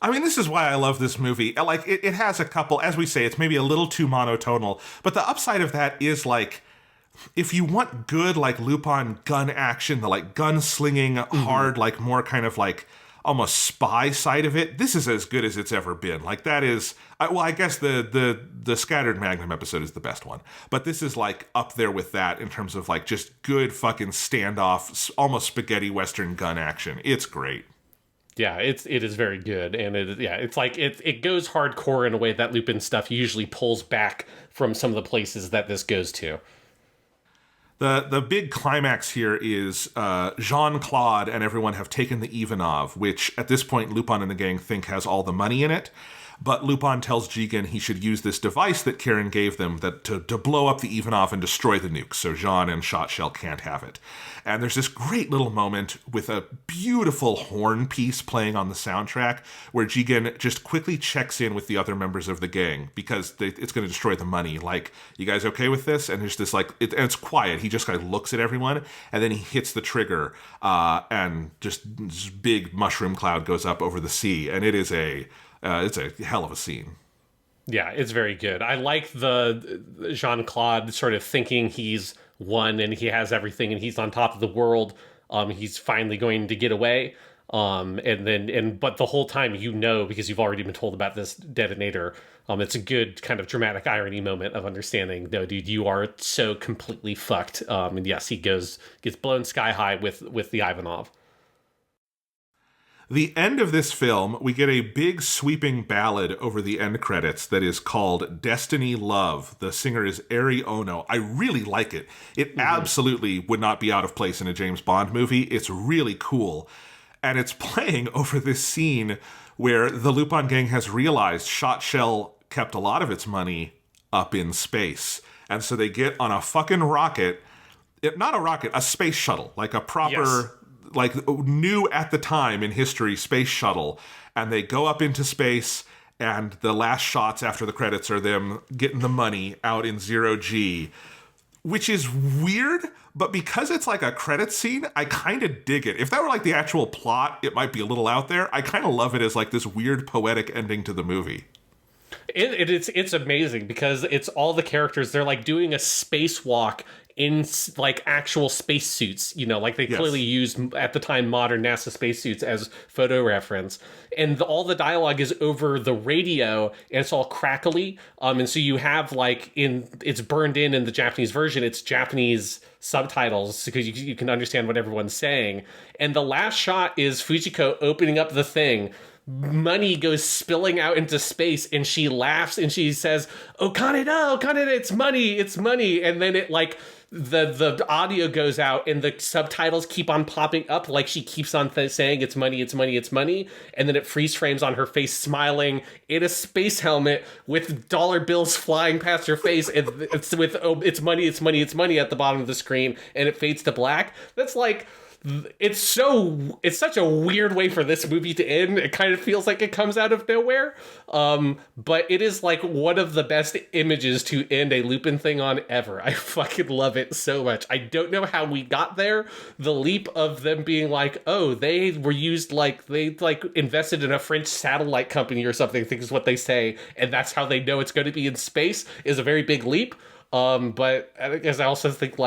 I mean, this is why I love this movie. Like, it has a couple, as we say, it's maybe a little too monotonal, but the upside of that is, like, if you want good, like, Lupin gun action, the, like, gun-slinging, hard, like, more kind of, like, almost spy side of it, this is as good as it's ever been. Like, that is, I guess the Scattered Magnum episode is the best one, but this is, like, up there with that in terms of, like, just good fucking standoff, almost spaghetti western gun action. It's great. Yeah, it is very good, and it's like it goes hardcore in a way that Lupin stuff usually pulls back from some of the places that this goes to. The big climax here is Jean-Claude and everyone have taken the Ivanov, which at this point Lupin and the gang think has all the money in it. But Lupin tells Jigen he should use this device that Karen gave them to blow up the Ivanov and destroy the nukes, so Jean and Shotshell can't have it. And there's this great little moment with a beautiful horn piece playing on the soundtrack where Jigen just quickly checks in with the other members of the gang because it's going to destroy the money. Like, you guys okay with this? And there's this and it's quiet. He just kind of looks at everyone and then he hits the trigger and just this big mushroom cloud goes up over the sea. And it's a hell of a scene. Yeah, it's very good. I like the Jean-Claude sort of thinking he's won and he has everything and he's on top of the world. He's finally going to get away. But the whole time, because you've already been told about this detonator, it's a good kind of dramatic irony moment of understanding, no, dude, you are so completely fucked. And yes, he gets blown sky high with the Ivanov. The end of this film, we get a big sweeping ballad over the end credits that is called Destiny Love. The singer is Eri Ono. I really like it. It absolutely would not be out of place in a James Bond movie. It's really cool. And it's playing over this scene where the Lupin gang has realized Shotshell kept a lot of its money up in space. And so they get on a fucking rocket, not a rocket, a space shuttle, like a proper... Yes. Like new at the time in history space shuttle, and they go up into space, and the last shots after the credits are them getting the money out in 0G, which is weird, but because it's like a credit scene, I kind of dig it. If that were like the actual plot, it might be a little out there. I kind of love it as like this weird poetic ending to the movie. It's amazing because it's all the characters, they're like doing a spacewalk in like actual spacesuits, like they clearly used at the time modern NASA spacesuits as photo reference. And all the dialogue is over the radio and it's all crackly. And so you have it's burned in the Japanese version, it's Japanese subtitles because you can understand what everyone's saying. And the last shot is Fujiko opening up the thing. Money goes spilling out into space and she laughs and she says, "Oh, Kaneda, it's money." And then it the audio goes out and the subtitles keep on popping up like she keeps on saying it's money. And then it freeze frames on her face smiling in a space helmet with dollar bills flying past her face. And it's with, "Oh, it's money at the bottom of the screen." And it fades to black. That's like... It's such a weird way for this movie to end. It kind of feels like it comes out of nowhere. But it is like one of the best images to end a Lupin thing on ever. I fucking love it so much. I don't know how we got there. The leap of them being like, oh, they were used they invested in a French satellite company or something, I think is what they say. And that's how they know it's going to be in space is a very big leap. But I guess I also think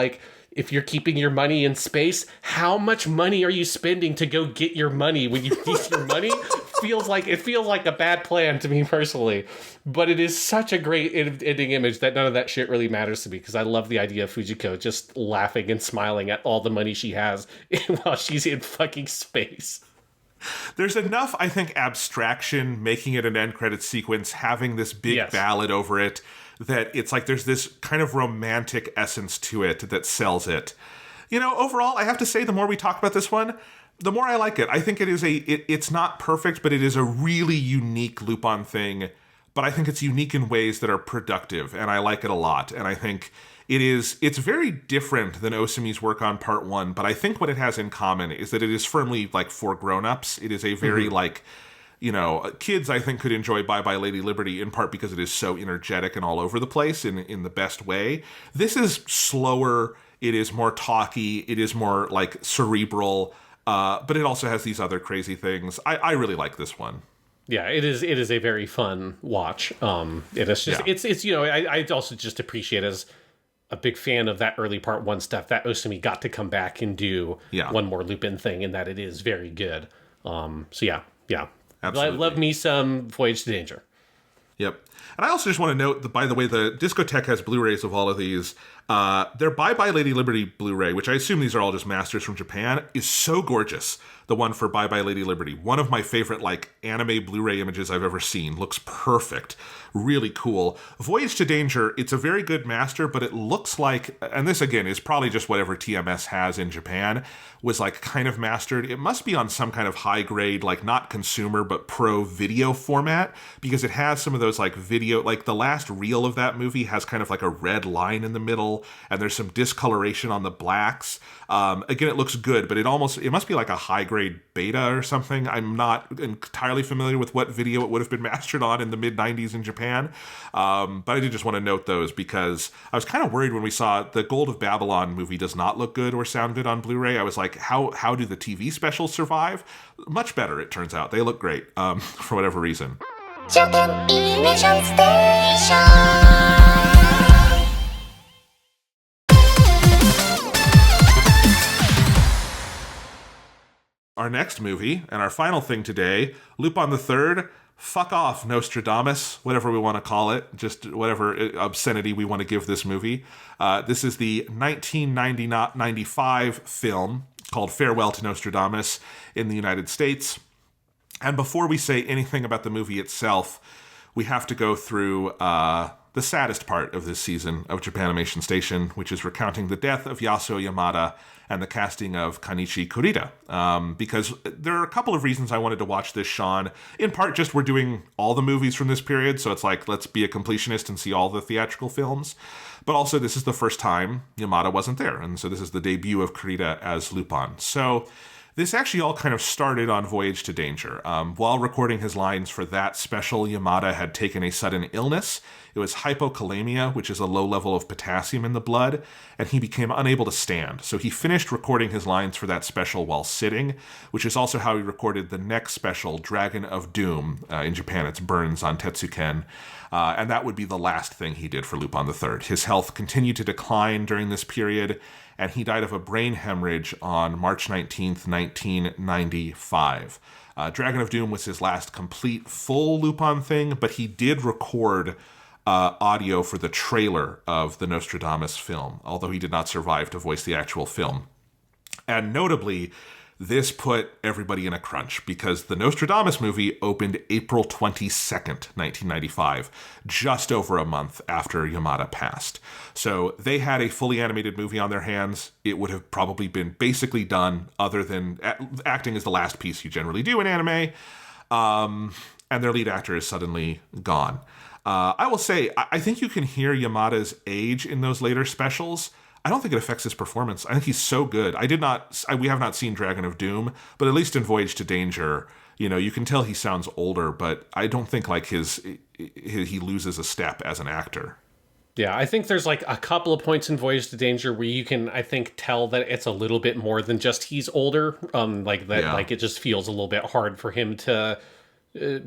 if you're keeping your money in space, how much money are you spending to go get your money when you need your money? It feels like a bad plan to me personally, but it is such a great ending image that none of that shit really matters to me because I love the idea of Fujiko just laughing and smiling at all the money she has while she's in fucking space. There's enough, I think, abstraction making it an end credit sequence, having this big ballad over it, that it's like there's this kind of romantic essence to it that sells it. Overall, I have to say, the more we talk about this one, the more I like it. I think it is it's not perfect, but it is a really unique Lupin thing. But I think it's unique in ways that are productive, and I like it a lot. And I think it's very different than Osumi's work on Part 1, but I think what it has in common is that it is firmly for grown-ups. It is a very kids, I think, could enjoy Bye Bye Lady Liberty in part because it is so energetic and all over the place in the best way. This is slower. It is more talky. It is more cerebral. But it also has these other crazy things. I really like this one. Yeah, it is a very fun watch. It's just I also just appreciate as a big fan of that early Part 1 stuff that Osumi got to come back and do one more Lupin thing, and that it is very good. So yeah. Absolutely. Love me some Voyage to Danger. Yep. And I also just want to note that, by the way, the Discotheque has Blu-rays of all of these. Their Bye Bye Lady Liberty Blu-ray, which I assume these are all just masters from Japan, is so gorgeous. The one for Bye Bye Lady Liberty. One of my favorite, anime Blu-ray images I've ever seen. Looks perfect. Really cool. Voyage to Danger, it's a very good master, but it looks like, and this again is probably just whatever TMS has in Japan, was kind of mastered. It must be on some kind of high grade, not consumer, but pro video format, because it has some of those video, the last reel of that movie has kind of a red line in the middle, and there's some discoloration on the blacks. Again, it looks good, but it must be a high grade beta or something. I'm not entirely familiar with what video it would have been mastered on in the mid 90s in Japan. But I did just want to note those because I was kind of worried when we saw the Gold of Babylon movie does not look good or sound good on Blu-ray. I was like, how do the TV specials survive? Much better, it turns out. They look great, for whatever reason. Japanimation Station. Our next movie, and our final thing today, Lupin III, fuck off, Nostradamus, whatever we want to call it, just whatever obscenity we want to give this movie. This is the 1995 film called Farewell to Nostradamus in the United States. And before we say anything about the movie itself, we have to go through the saddest part of this season of Japanimation Station, which is recounting the death of Yasuo Yamada and the casting of Kanichi Kurita. Because there are a couple of reasons I wanted to watch this, Sean. In part, just we're doing all the movies from this period, so it's let's be a completionist and see all the theatrical films. But also, this is the first time Yamada wasn't there, and so this is the debut of Kurita as Lupin. So this actually all kind of started on Voyage to Danger. While recording his lines for that special, Yamada had taken a sudden illness. It was hypokalemia, which is a low level of potassium in the blood, and he became unable to stand. So he finished recording his lines for that special while sitting, which is also how he recorded the next special, Dragon of Doom. In Japan, it's Burns on Tetsuken. And that would be the last thing he did for Lupin III. His health continued to decline during this period, and he died of a brain hemorrhage on March 19th, 1995. Dragon of Doom was his last complete, full Lupin thing, but he did record audio for the trailer of the Nostradamus film, although he did not survive to voice the actual film. And notably, this put everybody in a crunch because the Nostradamus movie opened April 22nd, 1995, just over a month after Yamada passed. So they had a fully animated movie on their hands. It would have probably been basically done, other than acting is the last piece you generally do in anime, and their lead actor is suddenly gone. I will say, I think you can hear Yamada's age in those later specials. I don't think it affects his performance. I think he's so good. We have not seen Dragon of Doom, but at least in Voyage to Danger, you can tell he sounds older, but I don't think he loses a step as an actor. Yeah, I think there's a couple of points in Voyage to Danger where you can, I think, tell that it's a little bit more than just he's older. It just feels a little bit hard for him to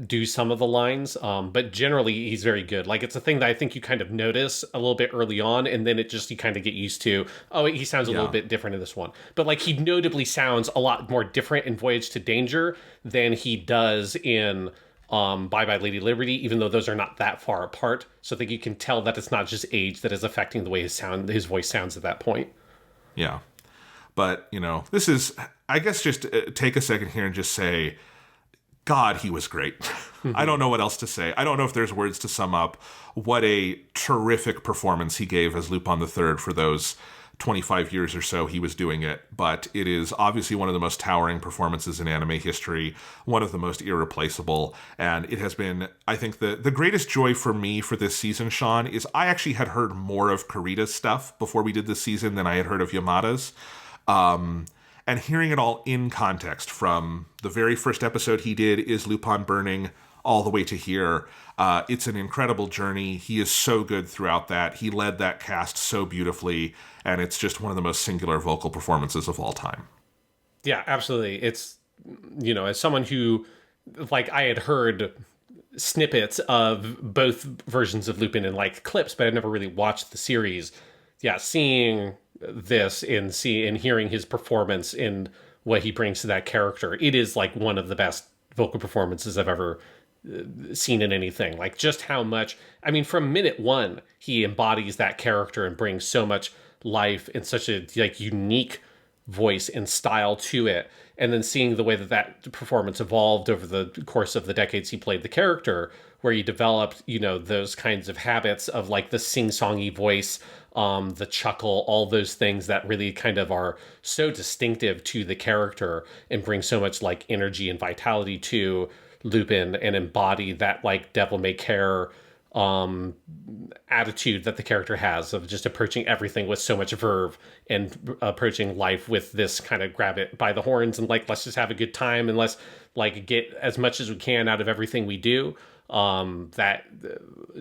do some of the lines, but generally he's very good. It's a thing that I think you kind of notice a little bit early on, and then you kind of get used to, he sounds a little bit different in this one. But he notably sounds a lot more different in Voyage to Danger than he does in Bye Bye Lady Liberty, even though those are not that far apart. So I think you can tell that it's not just age that is affecting the way his voice sounds at that point. Yeah. But, this is, I guess, just take a second here and just say, God, he was great. I don't know what else to say. I don't know if there's words to sum up what a terrific performance he gave as Lupin III for those 25 years or so he was doing it. But it is obviously one of the most towering performances in anime history, one of the most irreplaceable. And it has been, I think, the greatest joy for me for this season, Sean, is I actually had heard more of Kurita's stuff before we did this season than I had heard of Yamada's. And hearing it all in context from the very first episode he did, Is Lupin Burning, all the way to here. It's an incredible journey. He is so good throughout that. He led that cast so beautifully, and it's just one of the most singular vocal performances of all time. Yeah, absolutely. It's, as someone who, I had heard snippets of both versions of Lupin in clips, but I'd never really watched the series. Yeah, seeing this and hearing his performance and what he brings to that character, it is one of the best vocal performances I've ever seen in anything. Like, just how much, I mean, from minute one, he embodies that character and brings so much life and such a like unique voice and style to it. And then seeing the way that that performance evolved over the course of the decades he played the character, where he developed, you know, those kinds of habits of like the sing-songy voice, the chuckle, all those things that really kind of are so distinctive to the character and bring so much like energy and vitality to Lupin and embody that like devil may care attitude that the character has of just approaching everything with so much verve and approaching life with this kind of grab it by the horns and like, let's just have a good time and let's like get as much as we can out of everything we do. That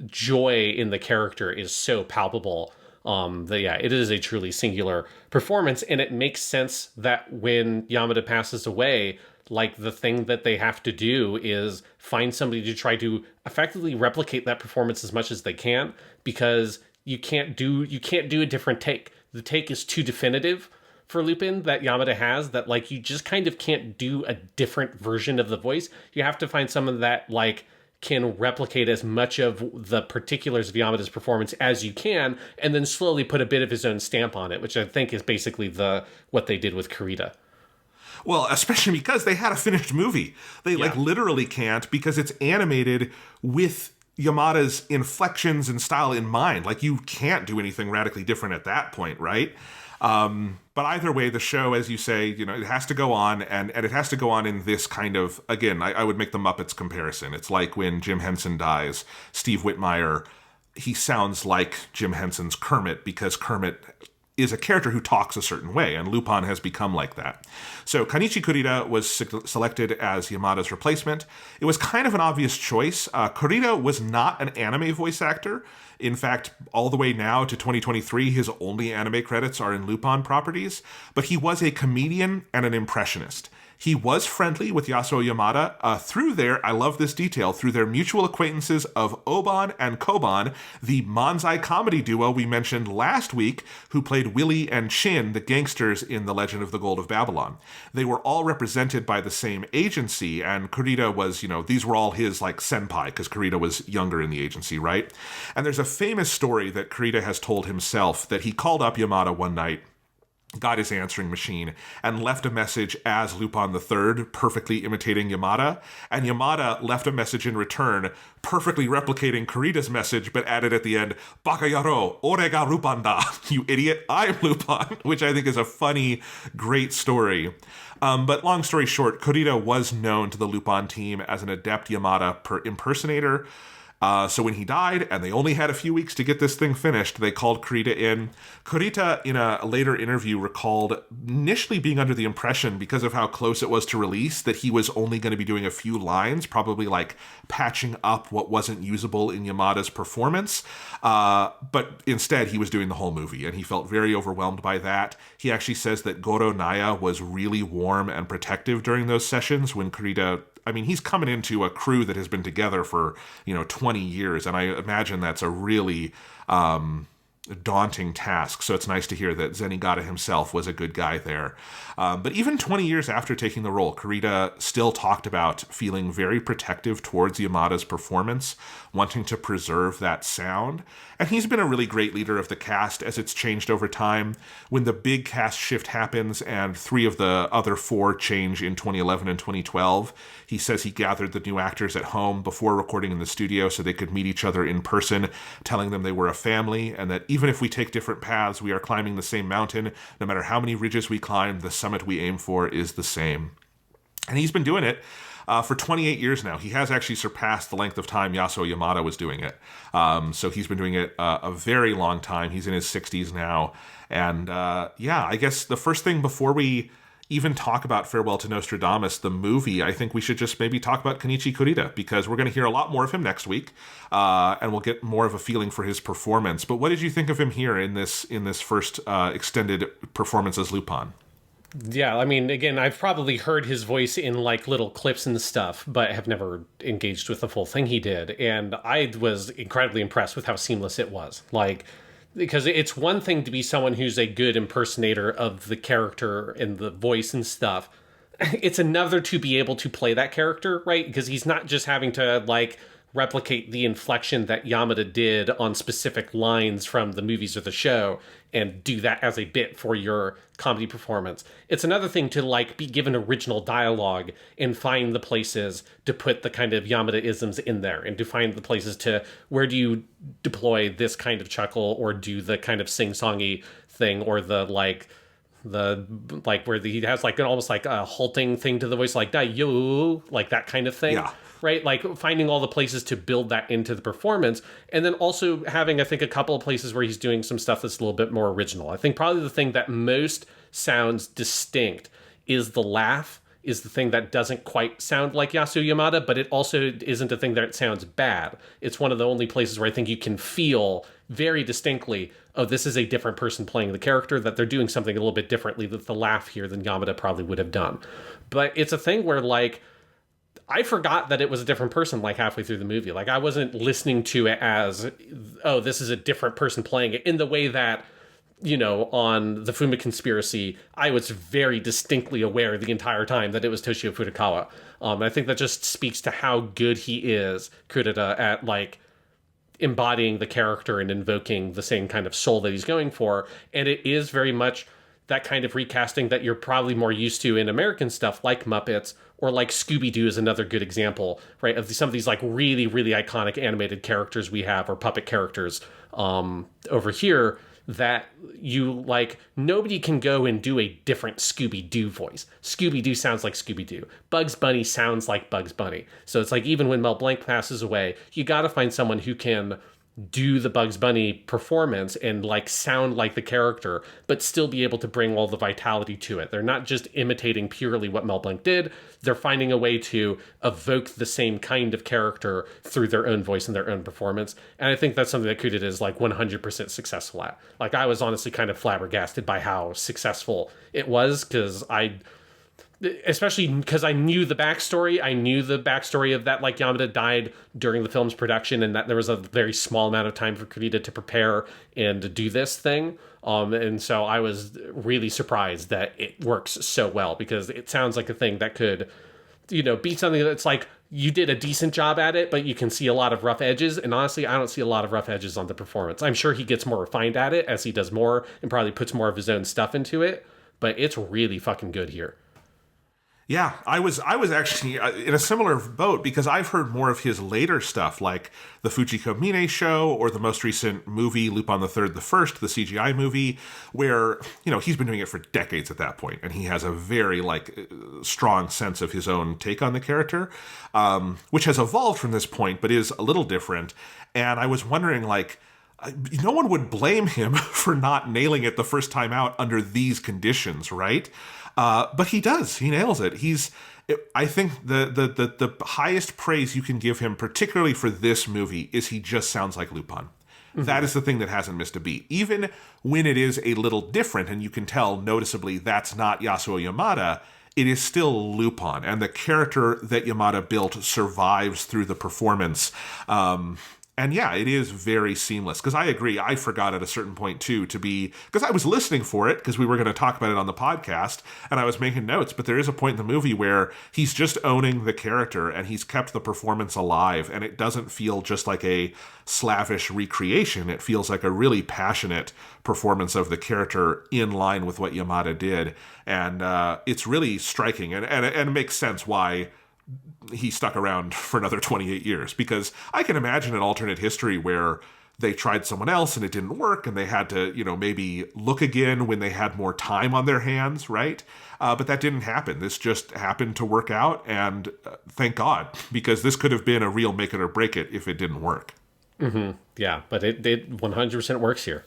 joy in the character is so palpable. That yeah, it is a truly singular performance, and it makes sense that when Yamada passes away, like the thing that they have to do is find somebody to try to effectively replicate that performance as much as they can, because you can't do a different take. The take is too definitive for Lupin that Yamada has, that like you just kind of can't do a different version of the voice. You have to find someone that like can replicate as much of the particulars of Yamada's performance as you can, and then slowly put a bit of his own stamp on it, which I think is basically what they did with Kurita. Well, especially because they had a finished movie. They like literally can't, because it's animated with Yamada's inflections and style in mind. Like, you can't do anything radically different at that point, right? But either way, the show, as you say, you know, it has to go on, and it has to go on in this kind of, again, I would make the Muppets comparison. It's like when Jim Henson dies, Steve Whitmire, he sounds like Jim Henson's Kermit, because Kermit is a character who talks a certain way, and Lupin has become like that. So Kanichi Kurita was selected as Yamada's replacement. It was kind of an obvious choice. Kurita was not an anime voice actor. In fact, all the way now to 2023, his only anime credits are in Lupin properties, but he was a comedian and an impressionist. He was friendly with Yasuo Yamada through I love this detail, through their mutual acquaintances of Oban and Koban, the Manzai comedy duo we mentioned last week, who played Willie and Chin, the gangsters in The Legend of the Gold of Babylon. They were all represented by the same agency, and Kurita was, you know, these were all his, like, senpai, because Kurita was younger in the agency, right? And there's a famous story that Kurita has told himself, that he called up Yamada one night, got his answering machine, and left a message as Lupin III, perfectly imitating Yamada, and Yamada left a message in return, perfectly replicating Kurita's message, but added at the end, "Baka yaro, ore ga Lupin da," you idiot, I'm Lupin, which I think is a funny, great story. But long story short, Kurita was known to the Lupin team as an adept Yamada impersonator. So when he died, and they only had a few weeks to get this thing finished, they called Kurita in. Kurita, in a later interview, recalled initially being under the impression, because of how close it was to release, that he was only going to be doing a few lines, probably like patching up what wasn't usable in Yamada's performance. But instead, he was doing the whole movie, and he felt very overwhelmed by that. He actually says that Goro Naya was really warm and protective during those sessions when Kurita, I mean, he's coming into a crew that has been together for, 20 years, and I imagine that's a really daunting task. So it's nice to hear that Zenigata himself was a good guy there. But even 20 years after taking the role, Kurita still talked about feeling very protective towards Yamada's performance, wanting to preserve that sound. And he's been a really great leader of the cast as it's changed over time. When the big cast shift happens and 3 of the other 4 change in 2011 and 2012, he says he gathered the new actors at home before recording in the studio so they could meet each other in person, telling them they were a family, and that even if we take different paths, we are climbing the same mountain. No matter how many ridges we climb, the summit we aim for is the same. And he's been doing it for 28 years now. He has actually surpassed the length of time Yasuo Yamada was doing it. So he's been doing it a very long time. He's in his 60s now. And I guess the first thing before we even talk about Farewell to Nostradamus, the movie, I think we should just maybe talk about Kanichi Kurita, because we're going to hear a lot more of him next week, and we'll get more of a feeling for his performance. But what did you think of him here in this first extended performance as Lupin? Yeah, I mean, again, I've probably heard his voice in like little clips and stuff, but have never engaged with the full thing he did. And I was incredibly impressed with how seamless it was. Like, because it's one thing to be someone who's a good impersonator of the character and the voice and stuff, it's another to be able to play that character, right? Because he's not just having to like replicate the inflection that Yamada did on specific lines from the movies or the show and do that as a bit for your comedy performance. It's another thing to like be given original dialogue and find the places to put the kind of Yamada-isms in there, and to find the places to where do you deploy this kind of chuckle or do the kind of sing-songy thing, or the where he has like an almost like a halting thing to the voice, like "da yo," like that kind of thing. Yeah. Right? Like finding all the places to build that into the performance. And then also having, I think, a couple of places where he's doing some stuff that's a little bit more original. I think probably the thing that most sounds distinct is the laugh, is the thing that doesn't quite sound like Yasuo Yamada, but it also isn't a thing that it sounds bad. It's one of the only places where I think you can feel very distinctly, oh, this is a different person playing the character, that they're doing something a little bit differently with the laugh here than Yamada probably would have done. But it's a thing where, like, I forgot that it was a different person like halfway through the movie. Like, I wasn't listening to it as, oh, this is a different person playing it, in the way that, you know, on the Fuma Conspiracy, I was very distinctly aware the entire time that it was Toshio Furukawa. I think that just speaks to how good he is, Kurita, at, like, embodying the character and invoking the same kind of soul that he's going for. And it is very much that kind of recasting that you're probably more used to in American stuff, like Muppets, or like Scooby-Doo is another good example, right, of some of these like really, really iconic animated characters we have, or puppet characters over here, that you like, nobody can go and do a different Scooby-Doo voice. Scooby-Doo sounds like Scooby-Doo. Bugs Bunny sounds like Bugs Bunny. So it's like, even when Mel Blanc passes away, you got to find someone who can do the Bugs Bunny performance and like sound like the character, but still be able to bring all the vitality to it. They're not just imitating purely what Mel Blanc did. They're finding a way to evoke the same kind of character through their own voice and their own performance. And I think that's something that Kurita is like 100% successful at. Like, I was honestly kind of flabbergasted by how successful it was, especially because I knew the backstory. I knew the backstory of that, like, Yamada died during the film's production, and that there was a very small amount of time for Kurita to prepare and to do this thing. And so I was really surprised that it works so well, because it sounds like a thing that could, you know, be something that's like, you did a decent job at it, but you can see a lot of rough edges. And honestly, I don't see a lot of rough edges on the performance. I'm sure he gets more refined at it as he does more and probably puts more of his own stuff into it, but it's really fucking good here. Yeah, I was actually in a similar boat, because I've heard more of his later stuff, like the Fujiko Mine show, or the most recent movie, Lupin III, the first, the CGI movie, where, you know, he's been doing it for decades at that point, and he has a very, like, strong sense of his own take on the character, which has evolved from this point, but is a little different. And I was wondering, like, no one would blame him for not nailing it the first time out under these conditions, right? But he does. He nails it. I think the highest praise you can give him, particularly for this movie, is he just sounds like Lupin. Mm-hmm. That is the thing that hasn't missed a beat. Even when it is a little different, and you can tell noticeably that's not Yasuo Yamada, it is still Lupin. And the character that Yamada built survives through the performance. And yeah, it is very seamless, because I agree. I forgot at a certain point, too, because I was listening for it, because we were going to talk about it on the podcast, and I was making notes, but there is a point in the movie where he's just owning the character, and he's kept the performance alive, and it doesn't feel just like a slavish recreation. It feels like a really passionate performance of the character in line with what Yamada did, and it's really striking, and it makes sense why he stuck around for another 28 years, because I can imagine an alternate history where they tried someone else and it didn't work, and they had to, you know, maybe look again when they had more time on their hands, right? But that didn't happen. This just happened to work out, and thank God, because this could have been a real make it or break it if it didn't work. Mm-hmm. Yeah, but it 100% works here.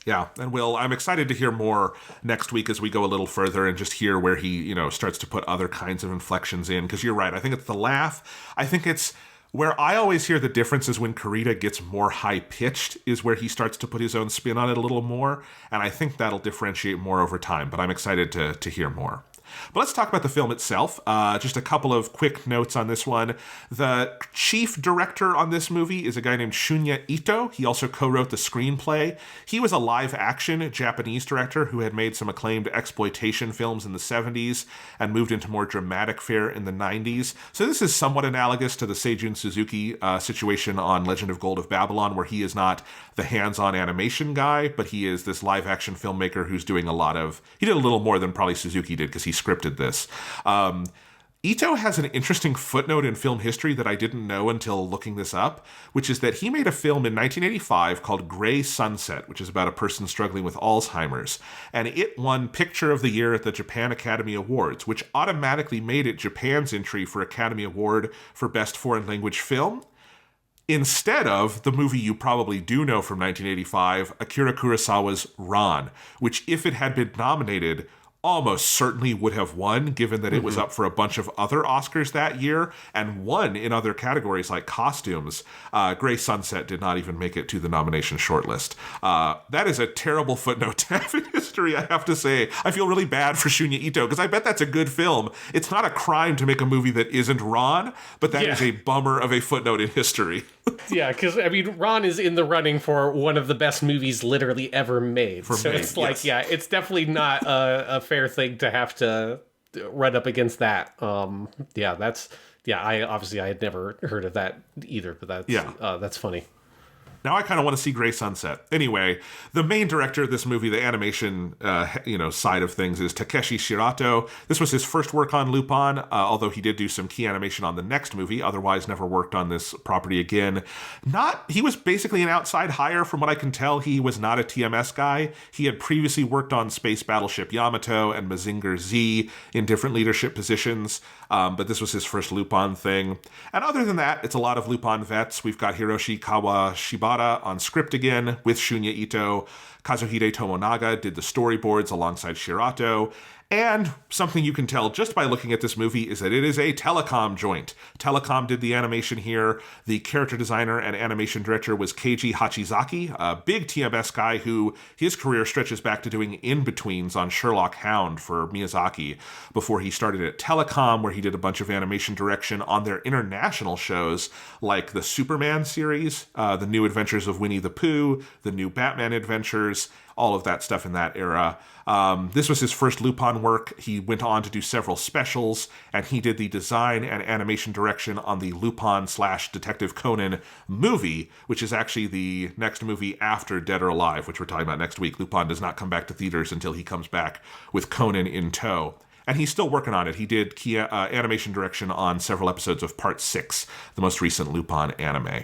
Yeah, and I'm excited to hear more next week as we go a little further and just hear where he, you know, starts to put other kinds of inflections in. Because you're right, I think it's the laugh. I think it's where I always hear the difference is when Kurita gets more high-pitched is where he starts to put his own spin on it a little more. And I think that'll differentiate more over time, but I'm excited to hear more. But let's talk about the film itself. Just a couple of quick notes on this one. The chief director on this movie is a guy named Shunya Ito. He also co-wrote the screenplay. He was a live-action Japanese director who had made some acclaimed exploitation films in the 70s and moved into more dramatic fare in the 90s. So this is somewhat analogous to the Seijun Suzuki situation on Legend of Gold of Babylon, where he is not the hands-on animation guy, but he is this live-action filmmaker who's doing he did a little more than probably Suzuki did because he scripted this. Ito has an interesting footnote in film history that I didn't know until looking this up, which is that he made a film in 1985 called Gray Sunset, which is about a person struggling with Alzheimer's. And it won Picture of the Year at the Japan Academy Awards, which automatically made it Japan's entry for Academy Award for Best Foreign Language Film, instead of the movie you probably do know from 1985, Akira Kurosawa's Ran, which, if it had been nominated, almost certainly would have won, given that it was up for a bunch of other Oscars that year and won in other categories like costumes. Gray Sunset did not even make it to the nomination shortlist. That is a terrible footnote to have in history, I have to say. I feel really bad for Shunya Ito, because I bet that's a good film. It's not a crime to make a movie that isn't Ran, but that is a bummer of a footnote in history. Yeah, because, I mean, Ran is in the running for one of the best movies literally ever made. It's like, it's definitely not a fair thing to have to run up against that. I had never heard of that either, but that's funny. Now I kind of want to see Gray Sunset. Anyway, the main director of this movie, the animation side of things, is Takeshi Shirato. This was his first work on Lupin, although he did do some key animation on the next movie, otherwise never worked on this property again. He was basically an outside hire, from what I can tell. He was not a TMS guy. He had previously worked on Space Battleship Yamato and Mazinger Z in different leadership positions, but this was his first Lupin thing. And other than that, it's a lot of Lupin vets. We've got Hiroshi Kawashibata on script again with Shunya Ito. Kazuhide Tomonaga did the storyboards alongside Shirato. And something you can tell just by looking at this movie is that it is a Telecom joint. Telecom did the animation here. The character designer and animation director was Keiji Hachizaki, a big TMS guy who his career stretches back to doing in-betweens on Sherlock Hound for Miyazaki before he started at Telecom, where he did a bunch of animation direction on their international shows like the Superman series, the New Adventures of Winnie the Pooh, the new Batman Adventures, all of that stuff in that era. This was his first Lupin work. He went on to do several specials, and he did the design and animation direction on the Lupin/Detective Conan movie, which is actually the next movie after Dead or Alive, which we're talking about next week. Lupin does not come back to theaters until he comes back with Conan in tow. And he's still working on it. He did key animation direction on several episodes of Part 6, the most recent Lupin anime.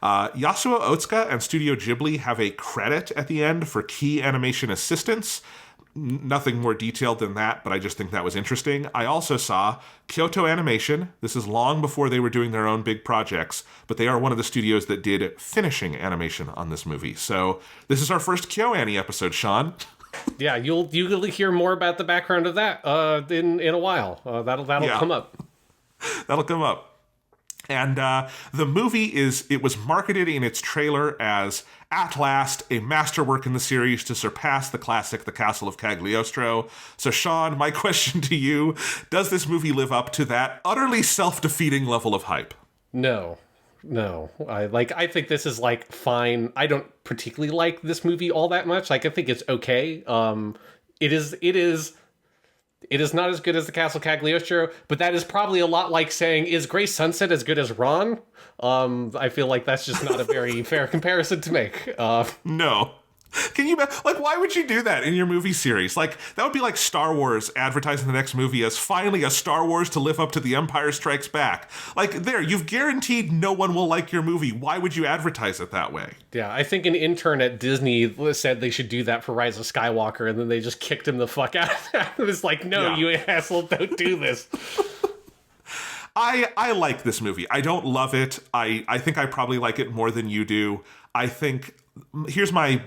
Yasuo Otsuka and Studio Ghibli have a credit at the end for key animation assistance. Nothing more detailed than that, but I just think that was interesting. I also saw Kyoto Animation. This is long before they were doing their own big projects, but they are one of the studios that did finishing animation on this movie. So this is our first KyoAni episode, Sean. Yeah, you'll hear more about the background of that in a while. That'll come up. That'll come up. And the movie it was marketed in its trailer as, at last, a masterwork in the series to surpass the classic The Castle of Cagliostro. So, Sean, my question to you, does this movie live up to that utterly self-defeating level of hype? No. I think this is fine. I don't particularly like this movie all that much. I think it's okay. It is not as good as The Castle Cagliostro, but that is probably a lot like saying, is Gray Sunset as good as Ron? I feel like that's just not a very fair comparison to make. No. Can you, why would you do that in your movie series? That would be like Star Wars advertising the next movie as finally a Star Wars to live up to The Empire Strikes Back. You've guaranteed no one will like your movie. Why would you advertise it that way? Yeah, I think an intern at Disney said they should do that for Rise of Skywalker, and then they just kicked him the fuck out. It was like, no, you asshole, don't do this. I like this movie. I don't love it. I think I probably like it more than you do. I think, here's my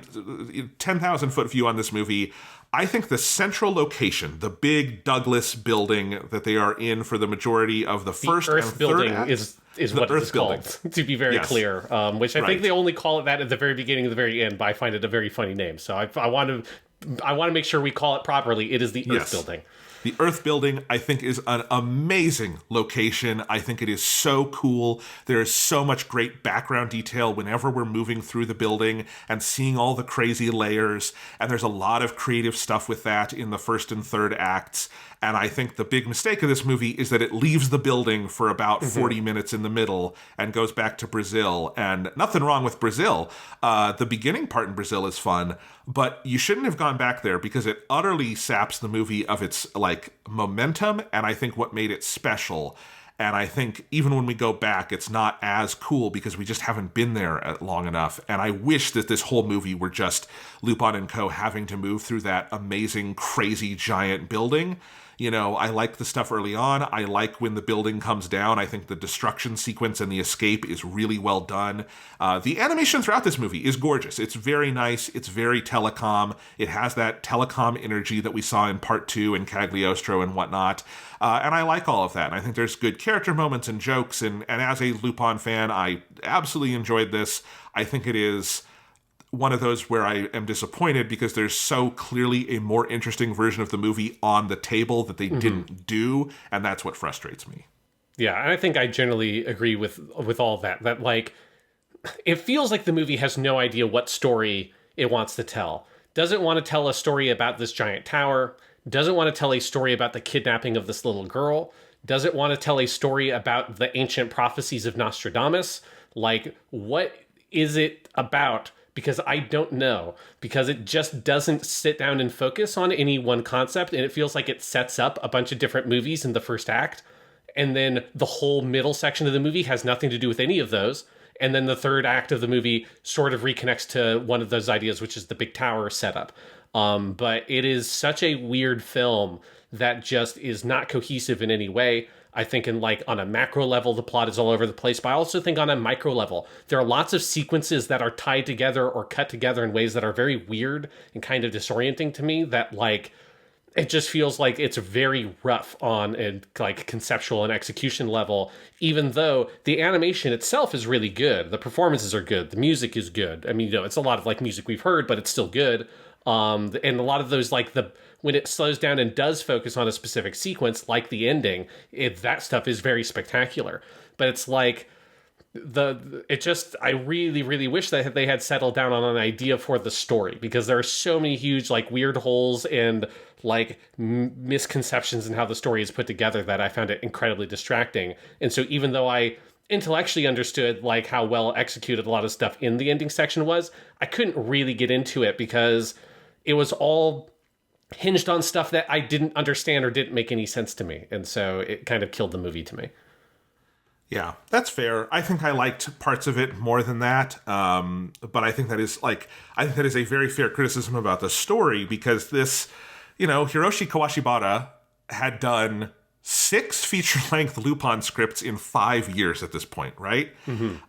10,000 foot view on this movie. I think the central location, the big Douglas building that they are in for the majority of the first Earth and third building act, is what it's called, to be very clear. Which I think they only call it that at the very beginning and the very end, but I find it a very funny name. So I want to make sure we call it properly. It is the Earth building. The Earth building, I think, is an amazing location. I think it is so cool. There is so much great background detail whenever we're moving through the building and seeing all the crazy layers. And there's a lot of creative stuff with that in the first and third acts. And I think the big mistake of this movie is that it leaves the building for about 40 minutes in the middle and goes back to Brazil. And nothing wrong with Brazil. The beginning part in Brazil is fun, but you shouldn't have gone back there because it utterly saps the movie of its momentum, and I think what made it special. And I think even when we go back, it's not as cool because we just haven't been there long enough. And I wish that this whole movie were just Lupin and co. having to move through that amazing, crazy, giant building. You know, I like the stuff early on. I like when the building comes down. I think the destruction sequence and the escape is really well done. The animation throughout this movie is gorgeous. It's very nice. It's very telecom. It has that telecom energy that we saw in part 2 and Cagliostro and whatnot. And I like all of that. And I think there's good character moments and jokes. And as a Lupin fan, I absolutely enjoyed this. I think it is one of those where I am disappointed because there's so clearly a more interesting version of the movie on the table that they didn't do, and that's what frustrates me. Yeah, and I think I generally agree with all of that. That, like, it feels like the movie has no idea what story it wants to tell. Doesn't want to tell a story about this giant tower, doesn't want to tell a story about the kidnapping of this little girl, doesn't want to tell a story about the ancient prophecies of Nostradamus. Like, what is it about? Because I don't know, because it just doesn't sit down and focus on any one concept, and it feels like it sets up a bunch of different movies in the first act, and then the whole middle section of the movie has nothing to do with any of those, and then the third act of the movie sort of reconnects to one of those ideas, which is the big tower setup. But it is such a weird film that just is not cohesive in any way. I think on a macro level, the plot is all over the place, but I also think on a micro level, there are lots of sequences that are tied together or cut together in ways that are very weird and kind of disorienting to me, that it just feels like it's very rough on a conceptual and execution level, even though the animation itself is really good. The performances are good. The music is good. I mean, it's a lot of music we've heard, but it's still good. And a lot of those, when it slows down and does focus on a specific sequence, like the ending, that stuff is very spectacular. But it's I really, really wish that they had settled down on an idea for the story, because there are so many huge, weird holes and, misconceptions in how the story is put together that I found it incredibly distracting. And so even though I intellectually understood, how well executed a lot of stuff in the ending section was, I couldn't really get into it because it was all hinged on stuff that I didn't understand or didn't make any sense to me. And so it kind of killed the movie to me. Yeah, that's fair. I think I liked parts of it more than that. But I think that is a very fair criticism about the story, because this, Hiroshi Kawashibara had done 6 feature-length Lupin scripts in 5 years at this point, right?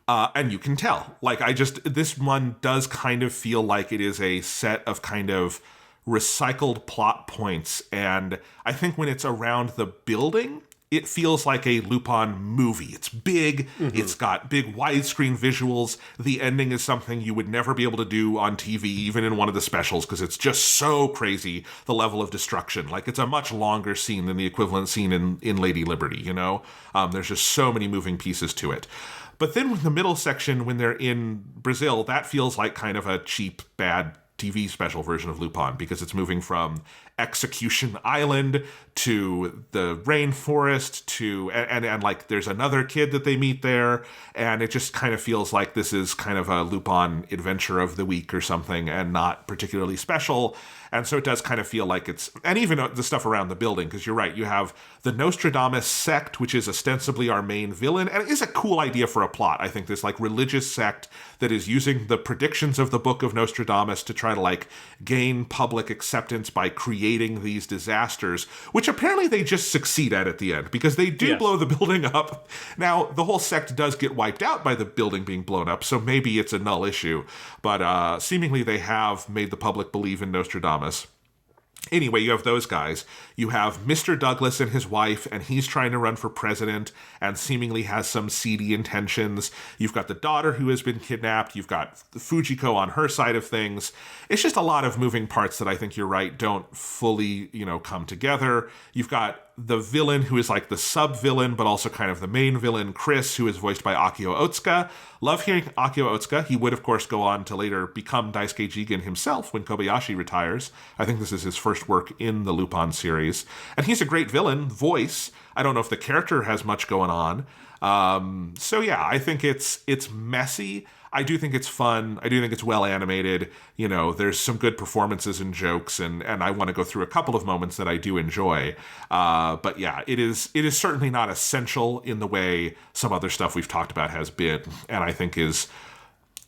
And you can tell. This one does kind of feel like it is a set of kind of recycled plot points. And I think when it's around the building, it feels like a Lupin movie. It's big. It's got big widescreen visuals. The ending is something you would never be able to do on TV, even in one of the specials, because it's just so crazy, the level of destruction. It's a much longer scene than the equivalent scene in Lady Liberty, There's just so many moving pieces to it. But then with the middle section, when they're in Brazil, that feels like kind of a cheap, bad TV special version of Lupin, because it's moving from Execution Island to the rainforest to and there's another kid that they meet there, and it just kind of feels like this is kind of a Lupin adventure of the week or something, and not particularly special. And so it does kind of feel like it's, and even the stuff around the building, because you're right, you have the Nostradamus sect, which is ostensibly our main villain, and it is a cool idea for a plot. I think this religious sect that is using the predictions of the book of Nostradamus to try to gain public acceptance by creating these disasters, which apparently they just succeed at the end, because they do blow the building up. Now, the whole sect does get wiped out by the building being blown up, so maybe it's a null issue, but seemingly they have made the public believe in Nostradamus. Anyway, you have those guys. You have Mr. Douglas and his wife, and he's trying to run for president and seemingly has some seedy intentions. You've got the daughter who has been kidnapped. You've got Fujiko on her side of things. It's just a lot of moving parts that I think you're right don't fully, come together. You've got the villain who is like the sub-villain, but also kind of the main villain, Chris, who is voiced by Akio Otsuka. Love hearing Akio Otsuka. He would, of course, go on to later become Daisuke Jigen himself when Kobayashi retires. I think this is his first work in the Lupin series. And he's a great villain, voice. I don't know if the character has much going on. So yeah, I think it's messy. I do think it's fun. I do think it's well animated. There's some good performances and jokes, and I want to go through a couple of moments that I do enjoy. But yeah, it is certainly not essential in the way some other stuff we've talked about has been, and I think it's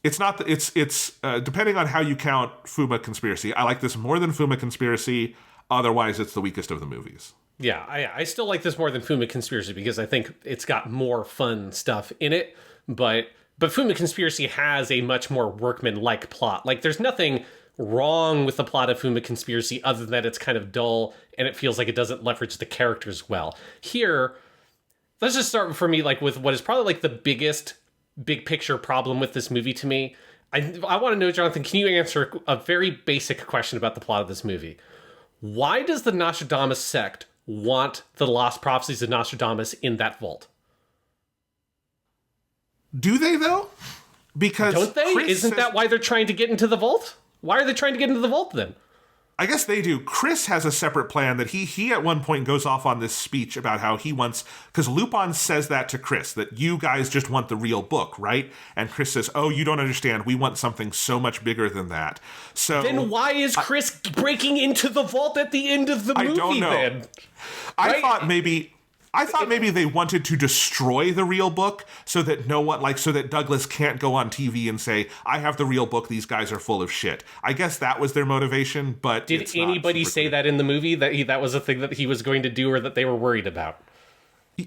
depending on how you count Fuma Conspiracy. I like this more than Fuma Conspiracy. Otherwise, it's the weakest of the movies. Yeah, I still like this more than Fuma Conspiracy because I think it's got more fun stuff in it, but Fuma Conspiracy has a much more workman-like plot. Like, there's nothing wrong with the plot of Fuma Conspiracy other than that it's kind of dull and it feels like it doesn't leverage the characters well. Here, let's just start for me with what is probably the biggest big picture problem with this movie to me. I want to know, Jonathan, can you answer a very basic question about the plot of this movie? Why does the Nostradamus sect want the lost prophecies of Nostradamus in that vault? Do they, though? Because don't they? Isn't that why they're trying to get into the vault? Why are they trying to get into the vault, then? I guess they do. Chris has a separate plan that he at one point goes off on this speech about how he wants, because Lupin says that to Chris, that you guys just want the real book, right? And Chris says, oh, you don't understand. We want something so much bigger than that. So then why is Chris breaking into the vault at the end of the movie, I don't know. then? I thought maybe they wanted to destroy the real book so that so that Douglas can't go on TV and say, I have the real book, these guys are full of shit. I guess that was their motivation, but did anybody say that in the movie, that was a thing that he was going to do or that they were worried about?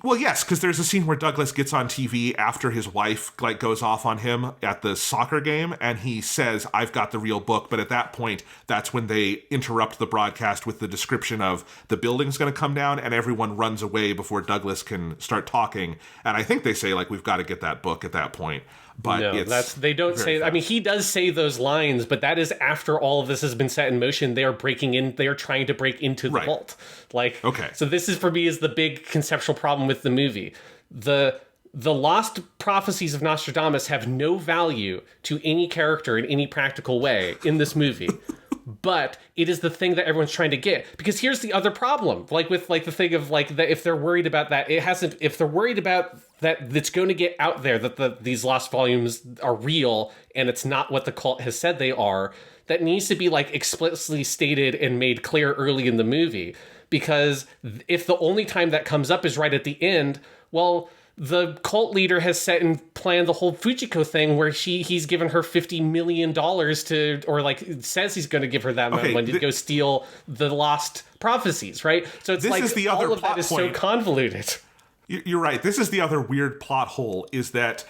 Well, yes, because there's a scene where Douglas gets on TV after his wife goes off on him at the soccer game, and he says, I've got the real book. But at that point, that's when they interrupt the broadcast with the description of the building's going to come down, and everyone runs away before Douglas can start talking. And I think they say, we've got to get that book at that point. But no, they don't say. Fast. I mean, he does say those lines, but that is after all of this has been set in motion. They are breaking in. They are trying to break into the vault. Okay. So this is, for me, is the big conceptual problem with the movie. The lost prophecies of Nostradamus have no value to any character in any practical way in this movie. But it is the thing that everyone's trying to get, because here's the other problem, with the thing of that if they're worried about that, if they're worried about that, it's going to get out there that these lost volumes are real and it's not what the cult has said they are. That needs to be explicitly stated and made clear early in the movie, because if the only time that comes up is right at the end, well, the cult leader has set and planned the whole Fujiko thing where he's given her $50 million says he's going to give her that amount of money to go steal the lost prophecies, right? So it's is the other all of that is so convoluted. You're right. This is the other weird plot hole, is that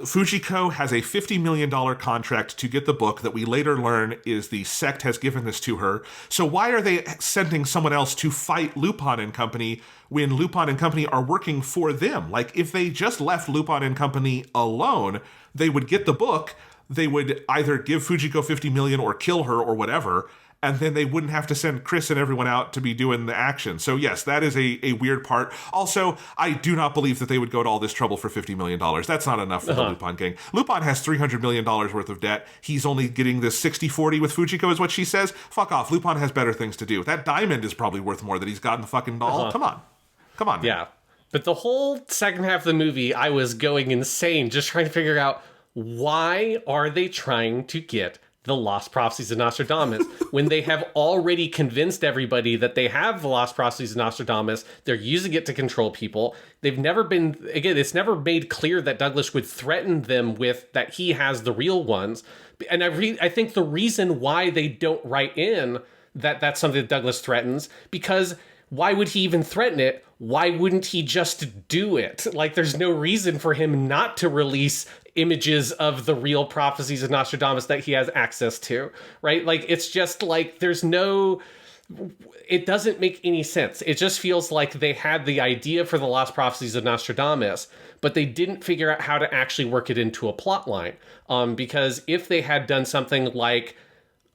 Fujiko has a $50 million contract to get the book that we later learn is the sect has given this to her. So why are they sending someone else to fight Lupin and Company when Lupin and Company are working for them? If they just left Lupin and Company alone, they would get the book, they would either give Fujiko 50 million or kill her or whatever, and then they wouldn't have to send Chris and everyone out to be doing the action. So yes, that is a weird part. Also, I do not believe that they would go to all this trouble for $50 million. That's not enough for the Lupin gang. Lupin has $300 million worth of debt. He's only getting this 60-40 with Fujiko is what she says. Fuck off. Lupin has better things to do. That diamond is probably worth more that he's got in the fucking doll. Come on. Man. Yeah. But the whole second half of the movie, I was going insane just trying to figure out, why are they trying to get the lost prophecies of Nostradamus when they have already convinced everybody that they have the lost prophecies of Nostradamus? They're using it to control people. They've never been, again, it's never made clear that Douglas would threaten them with that he has the real ones. And I think the reason why they don't write in that that's something that Douglas threatens, because why would he even threaten it? Why wouldn't he just do it? There's no reason for him not to release images of the real prophecies of Nostradamus that he has access to, right? It's just there's no it doesn't make any sense. It just feels like they had the idea for the Lost Prophecies of Nostradamus, but they didn't figure out how to actually work it into a plot line. Because if they had done something like,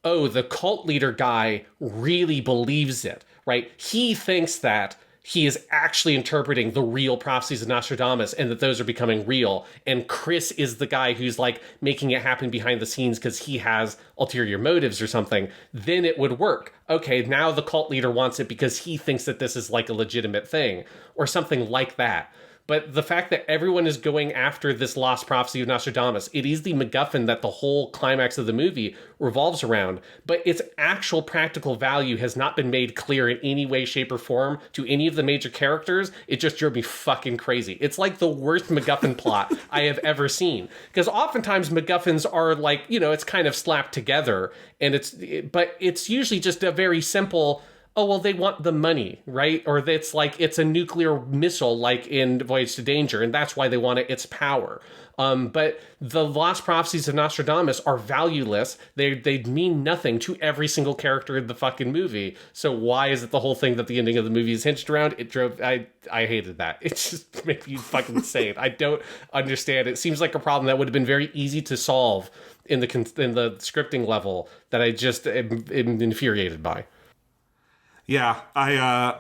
oh, the cult leader guy really believes it, right? He thinks that he is actually interpreting the real prophecies of Nostradamus and that those are becoming real. And Chris is the guy who's like making it happen behind the scenes because he has ulterior motives or something. Then it would work. Okay, now the cult leader wants it because he thinks that this is like a legitimate thing or something like that. But the fact that everyone is going after this lost prophecy of Nostradamus, it is the MacGuffin that the whole climax of the movie revolves around. But its actual practical value has not been made clear in any way, shape, or form to any of the major characters. It just drove me fucking crazy. It's like the worst MacGuffin plot I have ever seen. Because oftentimes MacGuffins are like, you know, it's kind of slapped together. But it's usually just a very simple, oh, well, they want the money, right? Or it's like it's a nuclear missile like in Voyage to Danger, and that's why they want its power. But the Lost Prophecies of Nostradamus are valueless. They mean nothing to every single character in the fucking movie. So why is it the whole thing that the ending of the movie is hinged around? I hated that. It just made me fucking insane. I don't understand. It seems like a problem that would have been very easy to solve in the scripting level that I just am infuriated by. Yeah,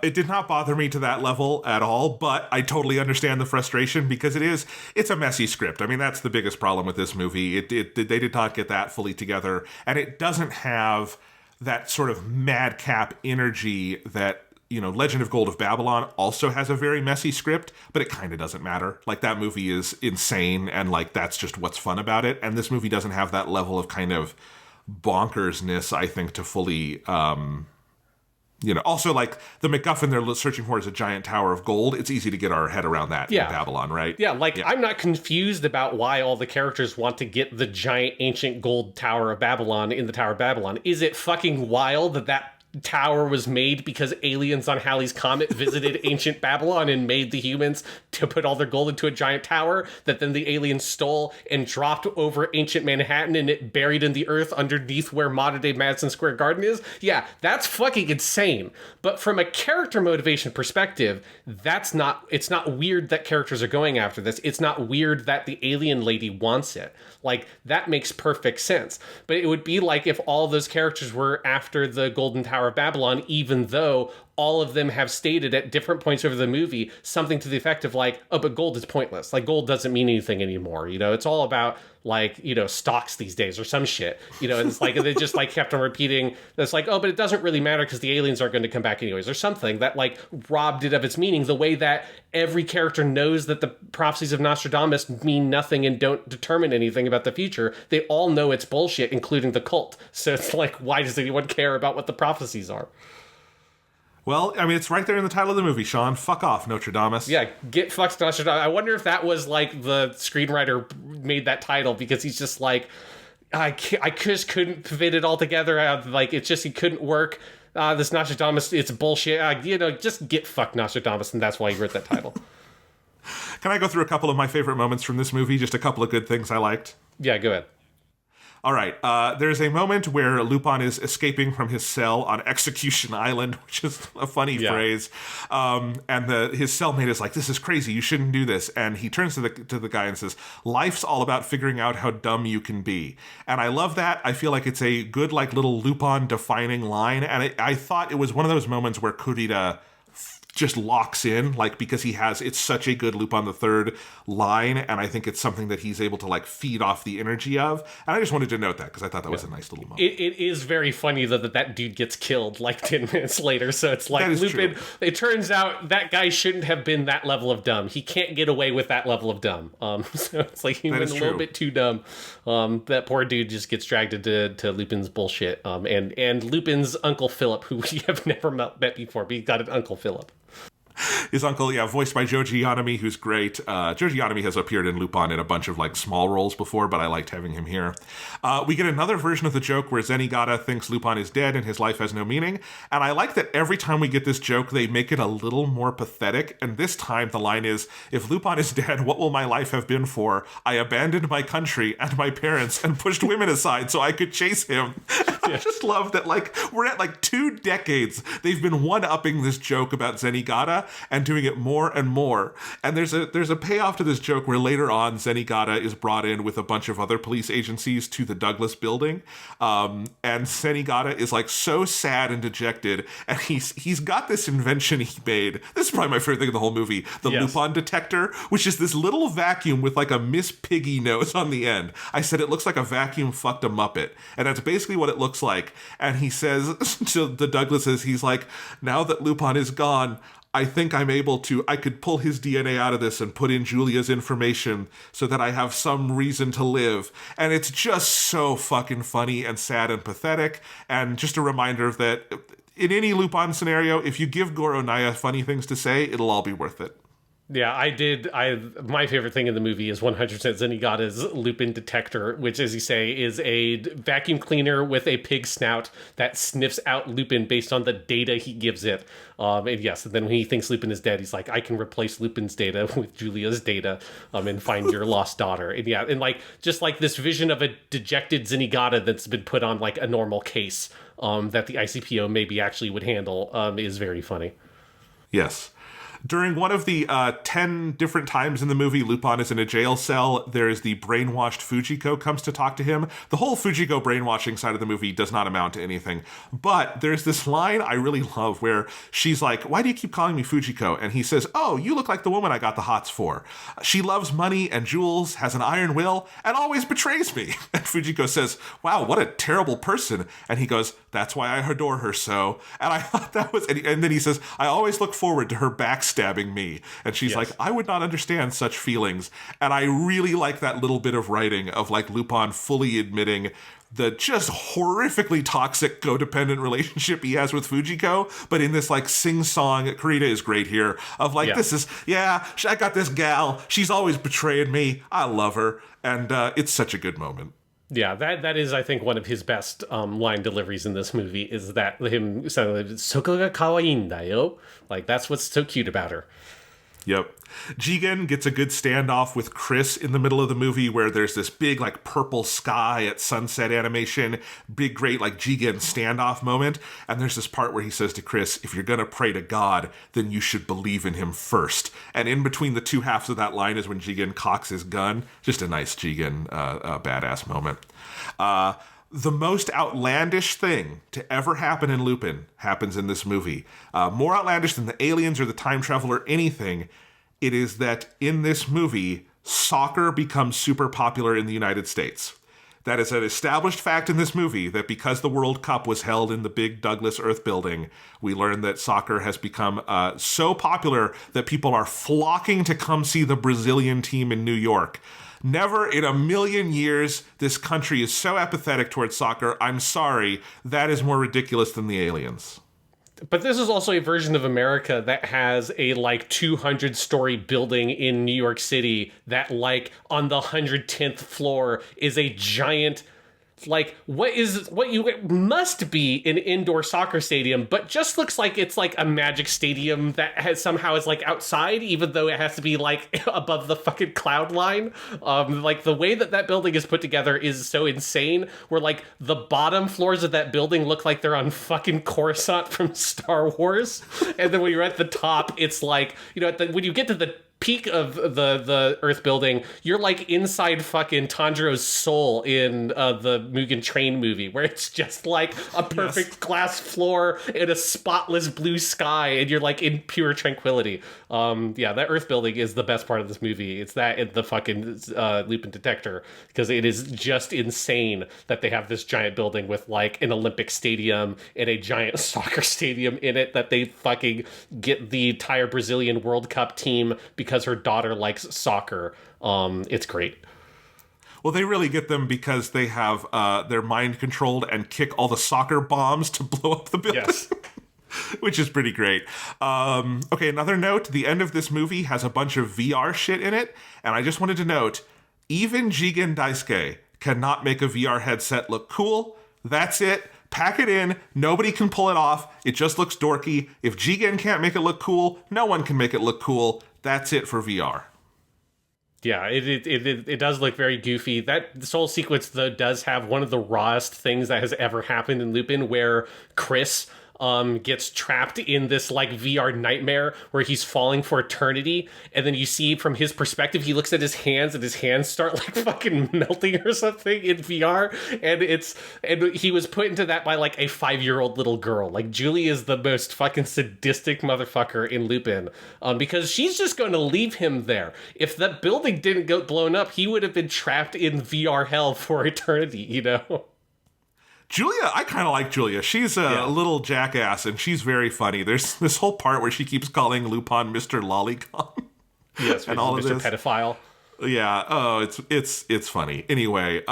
it did not bother me to that level at all, but I totally understand the frustration because it's a messy script. I mean, that's the biggest problem with this movie. They did not get that fully together, and it doesn't have that sort of madcap energy that, you know, Legend of Gold of Babylon also has a very messy script, but it kind of doesn't matter. Like, that movie is insane, and like that's just what's fun about it. And this movie doesn't have that level of kind of bonkersness, I think, to fully you know, also, like, the MacGuffin they're searching for is a giant tower of gold. It's easy to get our head around that in Babylon, right? Yeah, I'm not confused about why all the characters want to get the giant ancient gold Tower of Babylon in the Tower of Babylon. Is it fucking wild that tower was made because aliens on Halley's Comet visited ancient Babylon and made the humans to put all their gold into a giant tower that then the aliens stole and dropped over ancient Manhattan and it buried in the earth underneath where modern day Madison Square Garden is? Yeah, that's fucking insane. But from a character motivation perspective, it's not weird that characters are going after this. It's not weird that the alien lady wants it. Like, that makes perfect sense. But it would be like if all those characters were after the Golden Tower of Babylon, even though all of them have stated at different points over the movie something to the effect of like, oh, but gold is pointless. Like, gold doesn't mean anything anymore. You know, it's all about like, you know, stocks these days or some shit, you know, and it's like, they just like kept on repeating that's like, oh, but it doesn't really matter because the aliens aren't going to come back anyways or something that like robbed it of its meaning, the way that every character knows that the prophecies of Nostradamus mean nothing and don't determine anything about the future. They all know it's bullshit, including the cult. So it's like, why does anyone care about what the prophecies are? Well, I mean, it's right there in the title of the movie, Sean. Fuck off, Nostradamus. Yeah, get fucked, Nostradamus. I wonder if that was like the screenwriter made that title because he's just like, I just couldn't fit it all together. Like, it couldn't work. This Nostradamus, it's bullshit. You know, just get fucked, Nostradamus, and that's why he wrote that title. Can I go through a couple of my favorite moments from this movie? Just a couple of good things I liked. Yeah, go ahead. All right, there's a moment where Lupin is escaping from his cell on Execution Island, which is a funny phrase, and his cellmate is like, this is crazy, you shouldn't do this, and he turns to the guy and says, life's all about figuring out how dumb you can be. And I love that. I feel like it's a good, like, little Lupin-defining line, and I thought it was one of those moments where Kurita just locks in, like, because it's such a good Lupin III line, and I think it's something that he's able to, like, feed off the energy of, and I just wanted to note that, because I thought that was a nice little moment. It is very funny, though, that dude gets killed, like, 10 minutes later, so it's like, Lupin, true. It turns out that guy shouldn't have been that level of dumb. He can't get away with that level of dumb. So it's like, he went a little bit too dumb. That poor dude just gets dragged into Lupin's bullshit, and Lupin's Uncle Philip, who we have never met before, but he's got an Uncle Philip. His uncle, yeah, voiced by Joji Yanami, who's great. Joji Yanami has appeared in Lupin in a bunch of like small roles before, but I liked having him here. We get another version of the joke where Zenigata thinks Lupin is dead and his life has no meaning. And I like that every time we get this joke, they make it a little more pathetic. And this time the line is, if Lupin is dead, what will my life have been for? I abandoned my country and my parents and pushed women aside so I could chase him. I just love that, like, we're at like 2 decades. They've been one-upping this joke about Zenigata and doing it more and more. And there's a payoff to this joke where later on Zenigata is brought in with a bunch of other police agencies to the Douglas building. And Zenigata is like so sad and dejected. And he's got this invention he made. This is probably my favorite thing of the whole movie. The Lupin detector, which is this little vacuum with like a Miss Piggy nose on the end. I said it looks like a vacuum fucked a Muppet. And that's basically what it looks like. And he says to the Douglases, he's like, now that Lupin is gone, I think I could pull his DNA out of this and put in Julia's information so that I have some reason to live. And it's just so fucking funny and sad and pathetic. And just a reminder that in any Lupin scenario, if you give Goro Naya funny things to say, it'll all be worth it. Yeah, my favorite thing in the movie is 100% Zenigata's Lupin detector, which, as you say, is a vacuum cleaner with a pig snout that sniffs out Lupin based on the data he gives it. And then when he thinks Lupin is dead, he's like, I can replace Lupin's data with Julia's data and find your lost daughter. And like, just like this vision of a dejected Zenigata that's been put on like a normal case that the ICPO maybe actually would handle is very funny. Yes. During one of the 10 different times in the movie Lupin is in a jail cell, there is the brainwashed Fujiko comes to talk to him. The whole Fujiko brainwashing side of the movie does not amount to anything. But there's this line I really love where she's like, why do you keep calling me Fujiko? And he says, oh, you look like the woman I got the hots for. She loves money and jewels, has an iron will, and always betrays me. And Fujiko says, wow, what a terrible person. And he goes, that's why I adore her so. And I thought that was, and then he says, I always look forward to her backstabbing me. And she's like, I would not understand such feelings. And I really like that little bit of writing of like Lupin fully admitting the just horrifically toxic codependent relationship he has with Fujiko, but in this like sing-song, Kurita is great here, of like, this is, I got this gal, she's always betrayed me, I love her, and it's such a good moment. Yeah, that is, I think, one of his best line deliveries in this movie, is that him saying, "Soko ga kawaii da yo." Like, that's what's so cute about her. Yep. Jigen gets a good standoff with Chris in the middle of the movie where there's this big, like, purple sky at sunset animation, big, great, like, Jigen standoff moment. And there's this part where he says to Chris, if you're going to pray to God, then you should believe in him first. And in between the two halves of that line is when Jigen cocks his gun. Just a nice Jigen badass moment. The most outlandish thing to ever happen in Lupin happens in this movie. More outlandish than the aliens or the time travel or anything. It is that in this movie, soccer becomes super popular in the United States. That is an established fact in this movie, that because the World Cup was held in the big Douglas Earth building, we learned that soccer has become so popular that people are flocking to come see the Brazilian team in New York. Never in a million years, this country is so apathetic towards soccer. I'm sorry, that is more ridiculous than the aliens. But this is also a version of America that has a, like, 200-story building in New York City that, like, on the 110th floor is a giant, like, what you must be an indoor soccer stadium, but just looks like it's like a Magic Stadium that somehow is like outside, even though it has to be like above the fucking cloud line. Like, the way that building is put together is so insane, where like the bottom floors of that building look like they're on fucking Coruscant from Star Wars, and then when you're at the top, it's like, you know, when you get to the peak of the Earth building, you're like inside fucking Tanjiro's soul in the Mugen Train movie, where it's just like a perfect glass floor and a spotless blue sky, and you're like in pure tranquility. That Earth building is the best part of this movie. It's that and the fucking Lupin detector, because it is just insane that they have this giant building with like an Olympic stadium and a giant soccer stadium in it, that they fucking get the entire Brazilian World Cup team because her daughter likes soccer. It's great. Well, they really get them because they have their mind controlled and kick all the soccer bombs to blow up the building. Yes. which is pretty great. Okay, another note, the end of this movie has a bunch of VR shit in it, and I just wanted to note, even Jigen Daisuke cannot make a VR headset look cool. That's it. Pack it in. Nobody can pull it off. It just looks dorky. If Jigen can't make it look cool, no one can make it look cool. That's it for VR. Yeah, it does look very goofy. This whole sequence, though, does have one of the rawest things that has ever happened in Lupin, where Chris gets trapped in this like VR nightmare where he's falling for eternity, and then you see from his perspective, he looks at his hands and his hands start like fucking melting or something in VR, and he was put into that by like a 5-year-old little girl. Like, Julie is the most fucking sadistic motherfucker in Lupin, because she's just going to leave him there. If that building didn't get blown up, he would have been trapped in VR hell for eternity, you know? Julia, I kind of like Julia. She's a little jackass, and she's very funny. There's this whole part where she keeps calling Lupin Mr. Lolicon. Yes, and all of Mr. this. Pedophile. Yeah. Oh, it's funny. Anyway,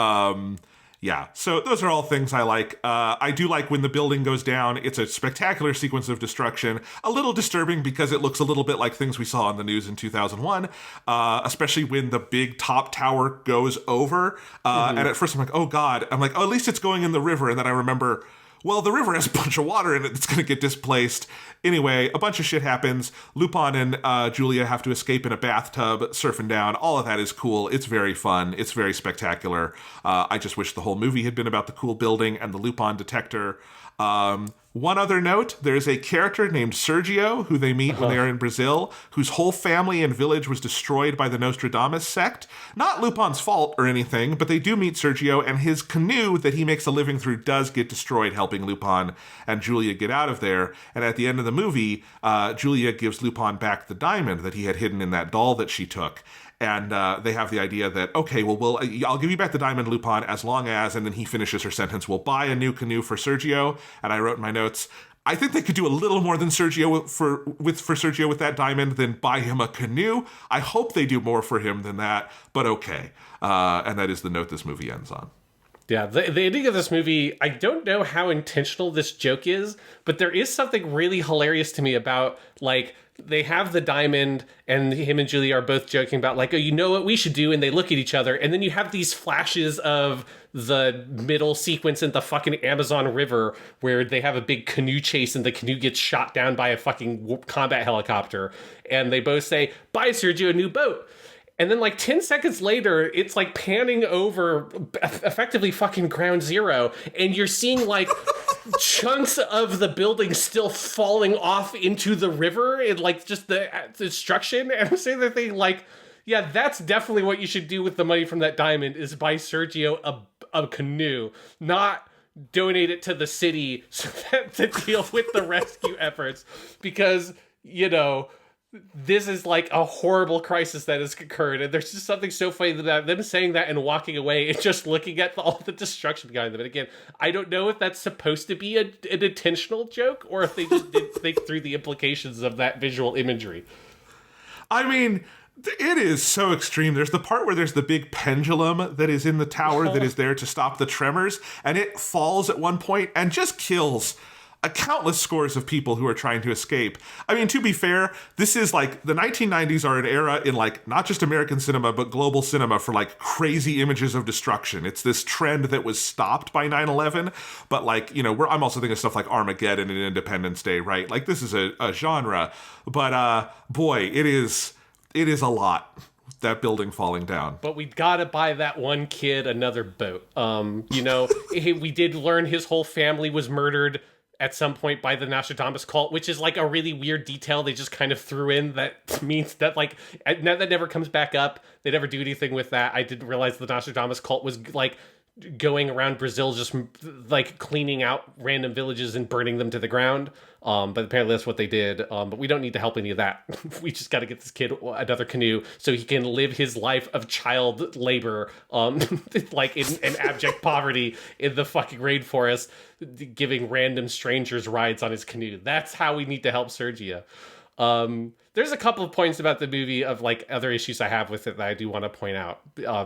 yeah. So those are all things I like. I do like when the building goes down. It's a spectacular sequence of destruction. A little disturbing because it looks a little bit like things we saw on the news in 2001, especially when the big top tower goes over. And at first I'm like, oh God. I'm like, oh, at least it's going in the river. And then I remember, well, the river has a bunch of water in it that's going to get displaced. Anyway, a bunch of shit happens. Lupin and Julia have to escape in a bathtub, surfing down. All of that is cool. It's very fun. It's very spectacular. I just wish the whole movie had been about the cool building and the Lupin detector. One other note, there's a character named Sergio who they meet when they are in Brazil, whose whole family and village was destroyed by the Nostradamus sect. Not Lupin's fault or anything, but they do meet Sergio, and his canoe that he makes a living through does get destroyed, helping Lupin and Julia get out of there. And at the end of the movie, Julia gives Lupin back the diamond that he had hidden in that doll that she took. And they have the idea that, okay, well, I'll give you back the diamond, Lupin, as long as, and then he finishes her sentence, we'll buy a new canoe for Sergio. And I wrote in my notes, I think they could do a little more than Sergio for Sergio with that diamond than buy him a canoe. I hope they do more for him than that, but okay. And that is the note this movie ends on. Yeah, the ending of this movie, I don't know how intentional this joke is, but there is something really hilarious to me about, like, they have the diamond and him and Julia are both joking about, like, oh, you know what we should do? And they look at each other, and then you have these flashes of the middle sequence in the fucking Amazon River where they have a big canoe chase and the canoe gets shot down by a fucking combat helicopter. And they both say, buy Sergio a new boat. And then like 10 seconds later, it's like panning over effectively fucking ground zero. And you're seeing like chunks of the building still falling off into the river and like just the destruction. And I'm saying that thing like, yeah, that's definitely what you should do with the money from that diamond is buy Sergio a canoe, not donate it to the city so that to deal with the rescue efforts. Because, you know, this is like a horrible crisis that has occurred, and there's just something so funny that them saying that and walking away and just looking at all the destruction behind them. And again, I don't know if that's supposed to be an intentional joke or if they just didn't think through the implications of that visual imagery. I mean, it is so extreme. There's the part where there's the big pendulum that is in the tower that is there to stop the tremors, and it falls at one point and just kills a countless scores of people who are trying to escape. I mean, to be fair, this is like the 1990s are an era in like not just American cinema, but global cinema for like crazy images of destruction. It's this trend that was stopped by 9/11, but like, you know, I'm also thinking of stuff like Armageddon and Independence Day, right? Like this is a genre, but boy, it is a lot. That building falling down. But we gotta buy that one kid another boat. You know, we did learn his whole family was murdered at some point by the Nostradamus cult, which is like a really weird detail they just kind of threw in that means that like now that never comes back up. They never do anything with that. I didn't realize the Nostradamus cult was like going around Brazil just like cleaning out random villages and burning them to the ground. But apparently that's what they did. But we don't need to help any of that. We just got to get this kid another canoe so he can live his life of child labor, like in abject poverty in the fucking rainforest, giving random strangers rides on his canoe. That's how we need to help Sergio. There's a couple of points about the movie of like other issues I have with it that I do want to point out.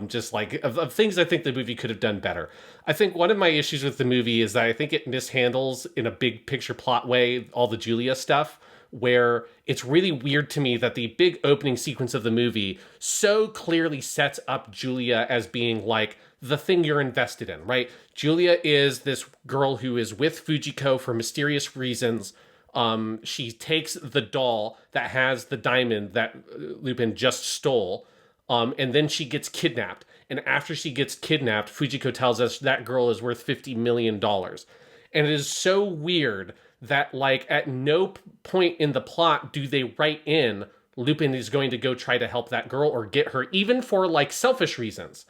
Just like of things I think the movie could have done better. I think one of my issues with the movie is that I think it mishandles in a big picture plot way all the Julia stuff, where it's really weird to me that the big opening sequence of the movie so clearly sets up Julia as being like the thing you're invested in, right? Julia is this girl who is with Fujiko for mysterious reasons. She takes the doll that has the diamond that Lupin just stole, and then she gets kidnapped. And after she gets kidnapped, Fujiko tells us that girl is worth $50 million. And it is so weird that, like, at no point in the plot do they write in Lupin is going to go try to help that girl or get her, even for, like, selfish reasons.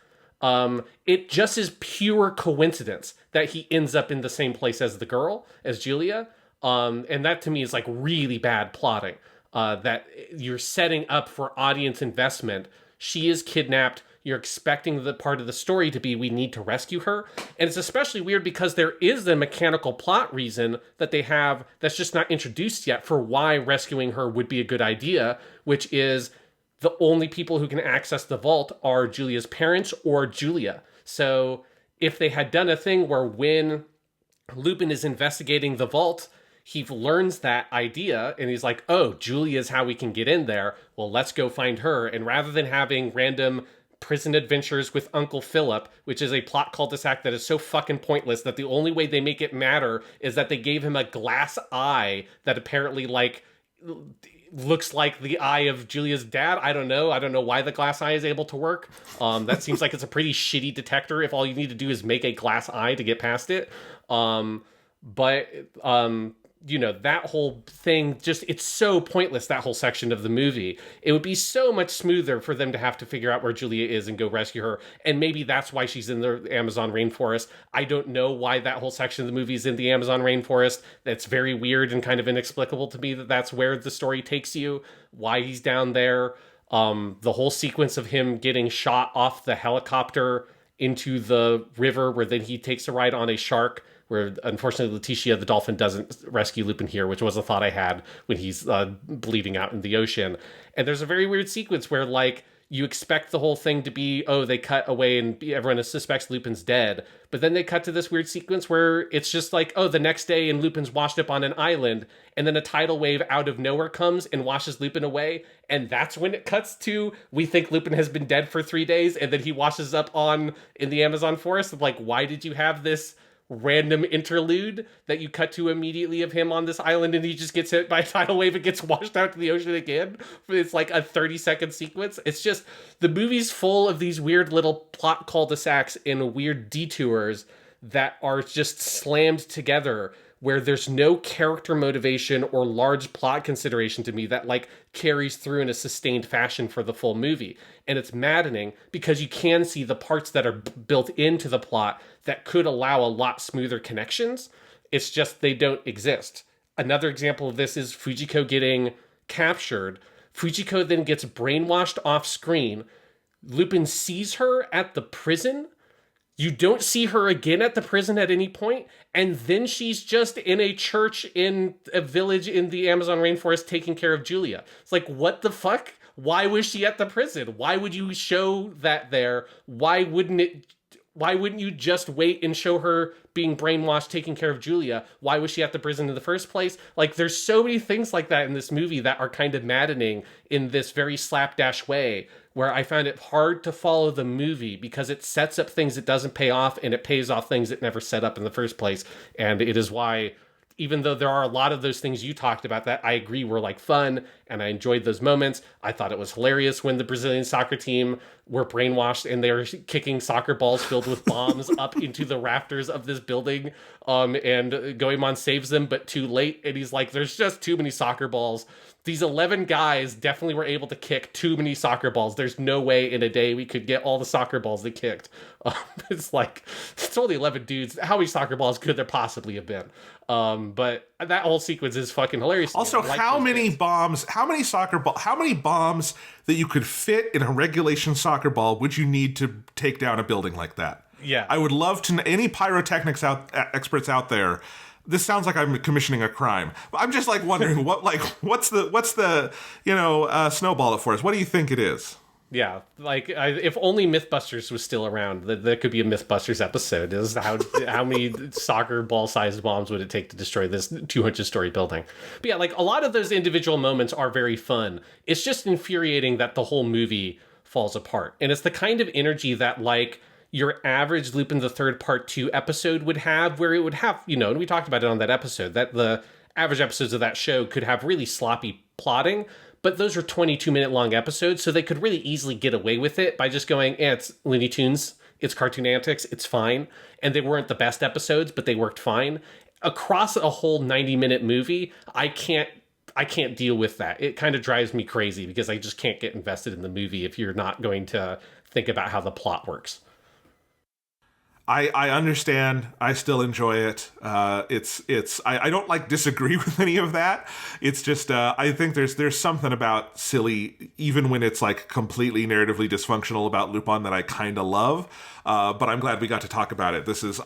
It just is pure coincidence that he ends up in the same place as the girl, as Julia. And that to me is like really bad plotting, that you're setting up for audience investment. She is kidnapped. You're expecting the part of the story to be, we need to rescue her. And it's especially weird because there is a mechanical plot reason that they have that's just not introduced yet for why rescuing her would be a good idea, which is the only people who can access the vault are Julia's parents or Julia. So if they had done a thing where when Lupin is investigating the vault, he learns that idea and he's like, oh, Julia's how we can get in there. Well, let's go find her. And rather than having random prison adventures with Uncle Philip, which is a plot cul-de-sac that is so fucking pointless that the only way they make it matter is that they gave him a glass eye that apparently like looks like the eye of Julia's dad. I don't know why the glass eye is able to work. That seems like it's a pretty shitty detector if all you need to do is make a glass eye to get past it. You know, that whole thing, just, it's so pointless, that whole section of the movie. It would be so much smoother for them to have to figure out where Julia is and go rescue her. And maybe that's why she's in the Amazon rainforest. I don't know why that whole section of the movie is in the Amazon rainforest. That's very weird and kind of inexplicable to me that that's where the story takes you, why he's down there. The whole sequence of him getting shot off the helicopter into the river where then he takes a ride on a shark, where unfortunately Letitia the dolphin doesn't rescue Lupin here, which was a thought I had when he's bleeding out in the ocean. And there's a very weird sequence where, like, you expect the whole thing to be, oh, they cut away and everyone suspects Lupin's dead. But then they cut to this weird sequence where it's just like, oh, the next day and Lupin's washed up on an island. And then a tidal wave out of nowhere comes and washes Lupin away. And that's when it cuts to, we think Lupin has been dead for 3 days. And then he washes up in the Amazon forest. Like, why did you have this random interlude that you cut to immediately of him on this island and he just gets hit by a tidal wave and gets washed out to the ocean again? It's like a 30-second sequence. It's just, the movie's full of these weird little plot cul-de-sacs and weird detours that are just slammed together, where there's no character motivation or large plot consideration to me that like carries through in a sustained fashion for the full movie. And it's maddening because you can see the parts that are built into the plot that could allow a lot smoother connections. It's just they don't exist. Another example of this is Fujiko getting captured. Fujiko then gets brainwashed off screen. Lupin sees her at the prison. You don't see her again at the prison at any point, and then she's just in a church in a village in the Amazon rainforest taking care of Julia. It's like, what the fuck? Why was she at the prison? Why would you show that there? Why wouldn't you just wait and show her being brainwashed, taking care of Julia? Why was she at the prison in the first place? Like, there's so many things like that in this movie that are kind of maddening in this very slapdash way, where I find it hard to follow the movie because it sets up things it doesn't pay off and it pays off things it never set up in the first place. And it is why, even though there are a lot of those things you talked about that I agree were like fun and I enjoyed those moments, I thought it was hilarious when the Brazilian soccer team were brainwashed and they were kicking soccer balls filled with bombs up into the rafters of this building, and Goemon saves them, but too late. And he's like, there's just too many soccer balls. These 11 guys definitely were able to kick too many soccer balls. There's no way in a day we could get all the soccer balls they kicked. It's like, it's only 11 dudes. How many soccer balls could there possibly have been? But that whole sequence is fucking hilarious. Also, how many bombs that you could fit in a regulation soccer ball would you need to take down a building like that? Yeah. I would love to know, any pyrotechnics experts out there, this sounds like I'm commissioning a crime. I'm just like wondering what's the snowball it for us. What do you think it is? Yeah, like if only Mythbusters was still around, there could be a Mythbusters episode. Is how many soccer ball-sized bombs would it take to destroy this 200-story building? But yeah, like a lot of those individual moments are very fun. It's just infuriating that the whole movie falls apart, and it's the kind of energy that like your average Lupin the Third Part 2 episode would have, where it would have, and we talked about it on that episode, that the average episodes of that show could have really sloppy plotting. But those are 22-minute long episodes, so they could really easily get away with it by just going, it's Looney Tunes, it's cartoon antics, it's fine. And they weren't the best episodes, but they worked fine. Across a whole 90-minute movie, I can't deal with that. It kind of drives me crazy because I just can't get invested in the movie if you're not going to think about how the plot works. I understand. I still enjoy it. I don't like disagree with any of that. It's just I think there's something about silly, even when it's like completely narratively dysfunctional about Lupin, that I kind of love. But I'm glad we got to talk about it. This was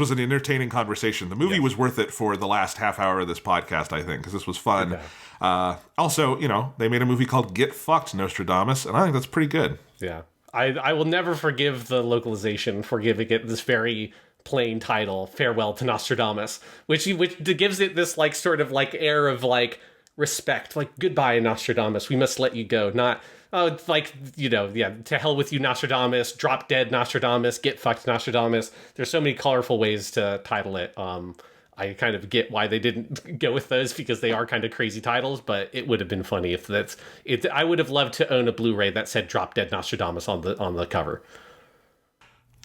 an entertaining conversation. The movie was worth it for the last half hour of this podcast, I think, because this was fun. Okay. Also, they made a movie called Get Fucked, Nostradamus, and I think that's pretty good. Yeah. I will never forgive the localization for giving it this very plain title, Farewell to Nostradamus, which gives it this like sort of like air of like respect, like goodbye Nostradamus, we must let you go, not to hell with you Nostradamus, drop dead Nostradamus, get fucked Nostradamus. There's so many colorful ways to title it. I kind of get why they didn't go with those because they are kind of crazy titles, but it would have been funny if that's it. I would have loved to own a Blu-ray that said "Drop Dead Nostradamus" on the cover.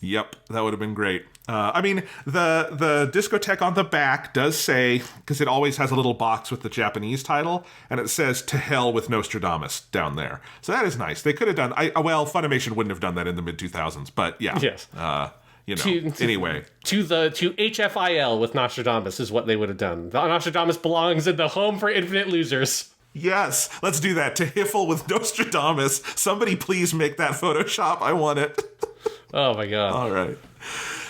Yep, that would have been great. The discotheque on the back does say, because it always has a little box with the Japanese title, and it says "To hell with Nostradamus" down there. So that is nice. They could have done. Funimation wouldn't have done that in the mid 2000s, but yeah. Yes. Anyway. To HFIL with Nostradamus is what they would have done. Nostradamus belongs in the home for infinite losers. Yes, let's do that. To Hiffle with Nostradamus. Somebody please make that Photoshop. I want it. Oh my god. All right.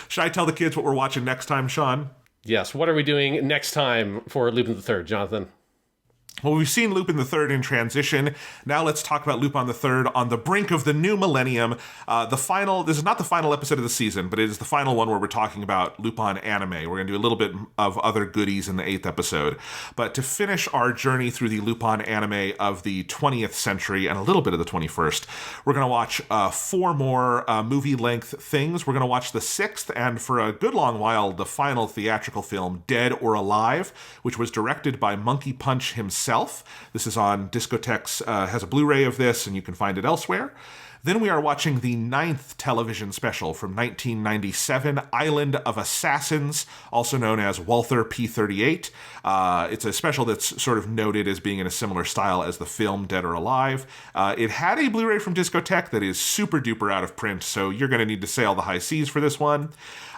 Should I tell the kids what we're watching next time, Sean? Yes, what are we doing next time for Lupin III, Jonathan? Well, we've seen Lupin III in transition. Now let's talk about Lupin III on the brink of the new millennium. This is not the final episode of the season, but it is the final one where we're talking about Lupin anime. We're going to do a little bit of other goodies in the 8th episode. But to finish our journey through the Lupin anime of the 20th century and a little bit of the 21st, we're going to watch 4 more movie-length things. We're going to watch the 6th, and for a good long while, the final theatrical film, Dead or Alive, which was directed by Monkey Punch himself. This is on Discotex, has a Blu-ray of this, and you can find it elsewhere. Then we are watching the 9th television special from 1997, Island of Assassins, also known as Walther P38. It's a special that's sort of noted as being in a similar style as the film Dead or Alive. It had a Blu-ray from Discotex that is super duper out of print, so you're going to need to sail the high seas for this one.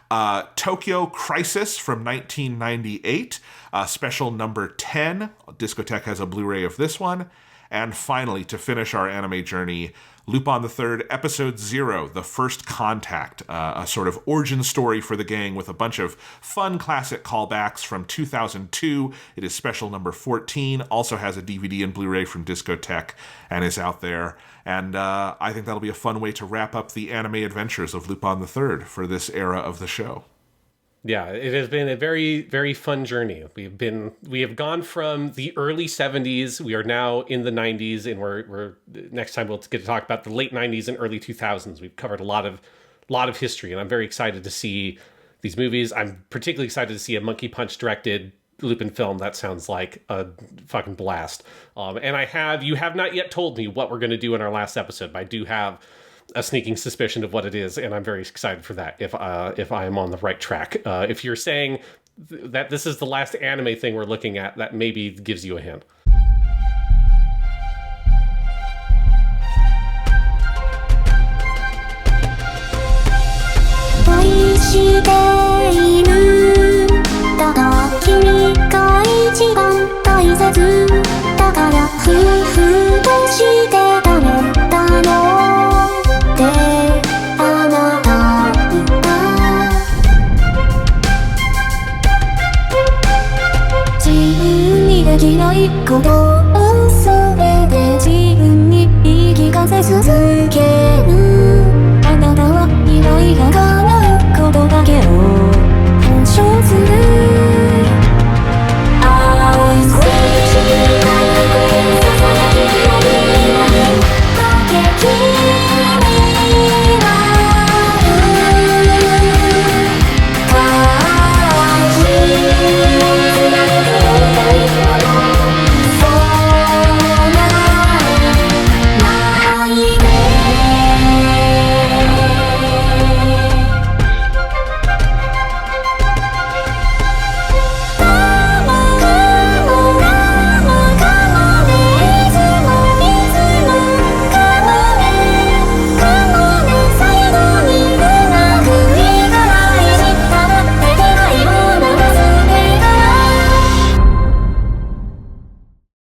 Tokyo Crisis from 1998, special number 10. Discotex has a Blu-ray of this one. And finally, to finish our anime journey, Lupin III, Episode 0, The First Contact, a sort of origin story for the gang with a bunch of fun classic callbacks from 2002. It is special number 14, also has a DVD and Blu-ray from Discotex, and is out there. And I think that'll be a fun way to wrap up the anime adventures of Lupin III for this era of the show. Yeah, it has been a very, very fun journey. We have gone from the early 70s. We are now in the 90s, and we're next time we'll get to talk about the late 90s and early 2000s. We've covered a lot of history, and I'm very excited to see these movies. I'm particularly excited to see a Monkey Punch directed Lupin film. That sounds like a fucking blast. And you have not yet told me what we're going to do in our last episode, but I do have a sneaking suspicion of what it is, and I'm very excited for that if I am on the right track. If you're saying that this is the last anime thing we're looking at, that maybe gives you a hint. できないことを全て自分に言い聞かせ続ける。あなたは未来が叶うことだけを保証する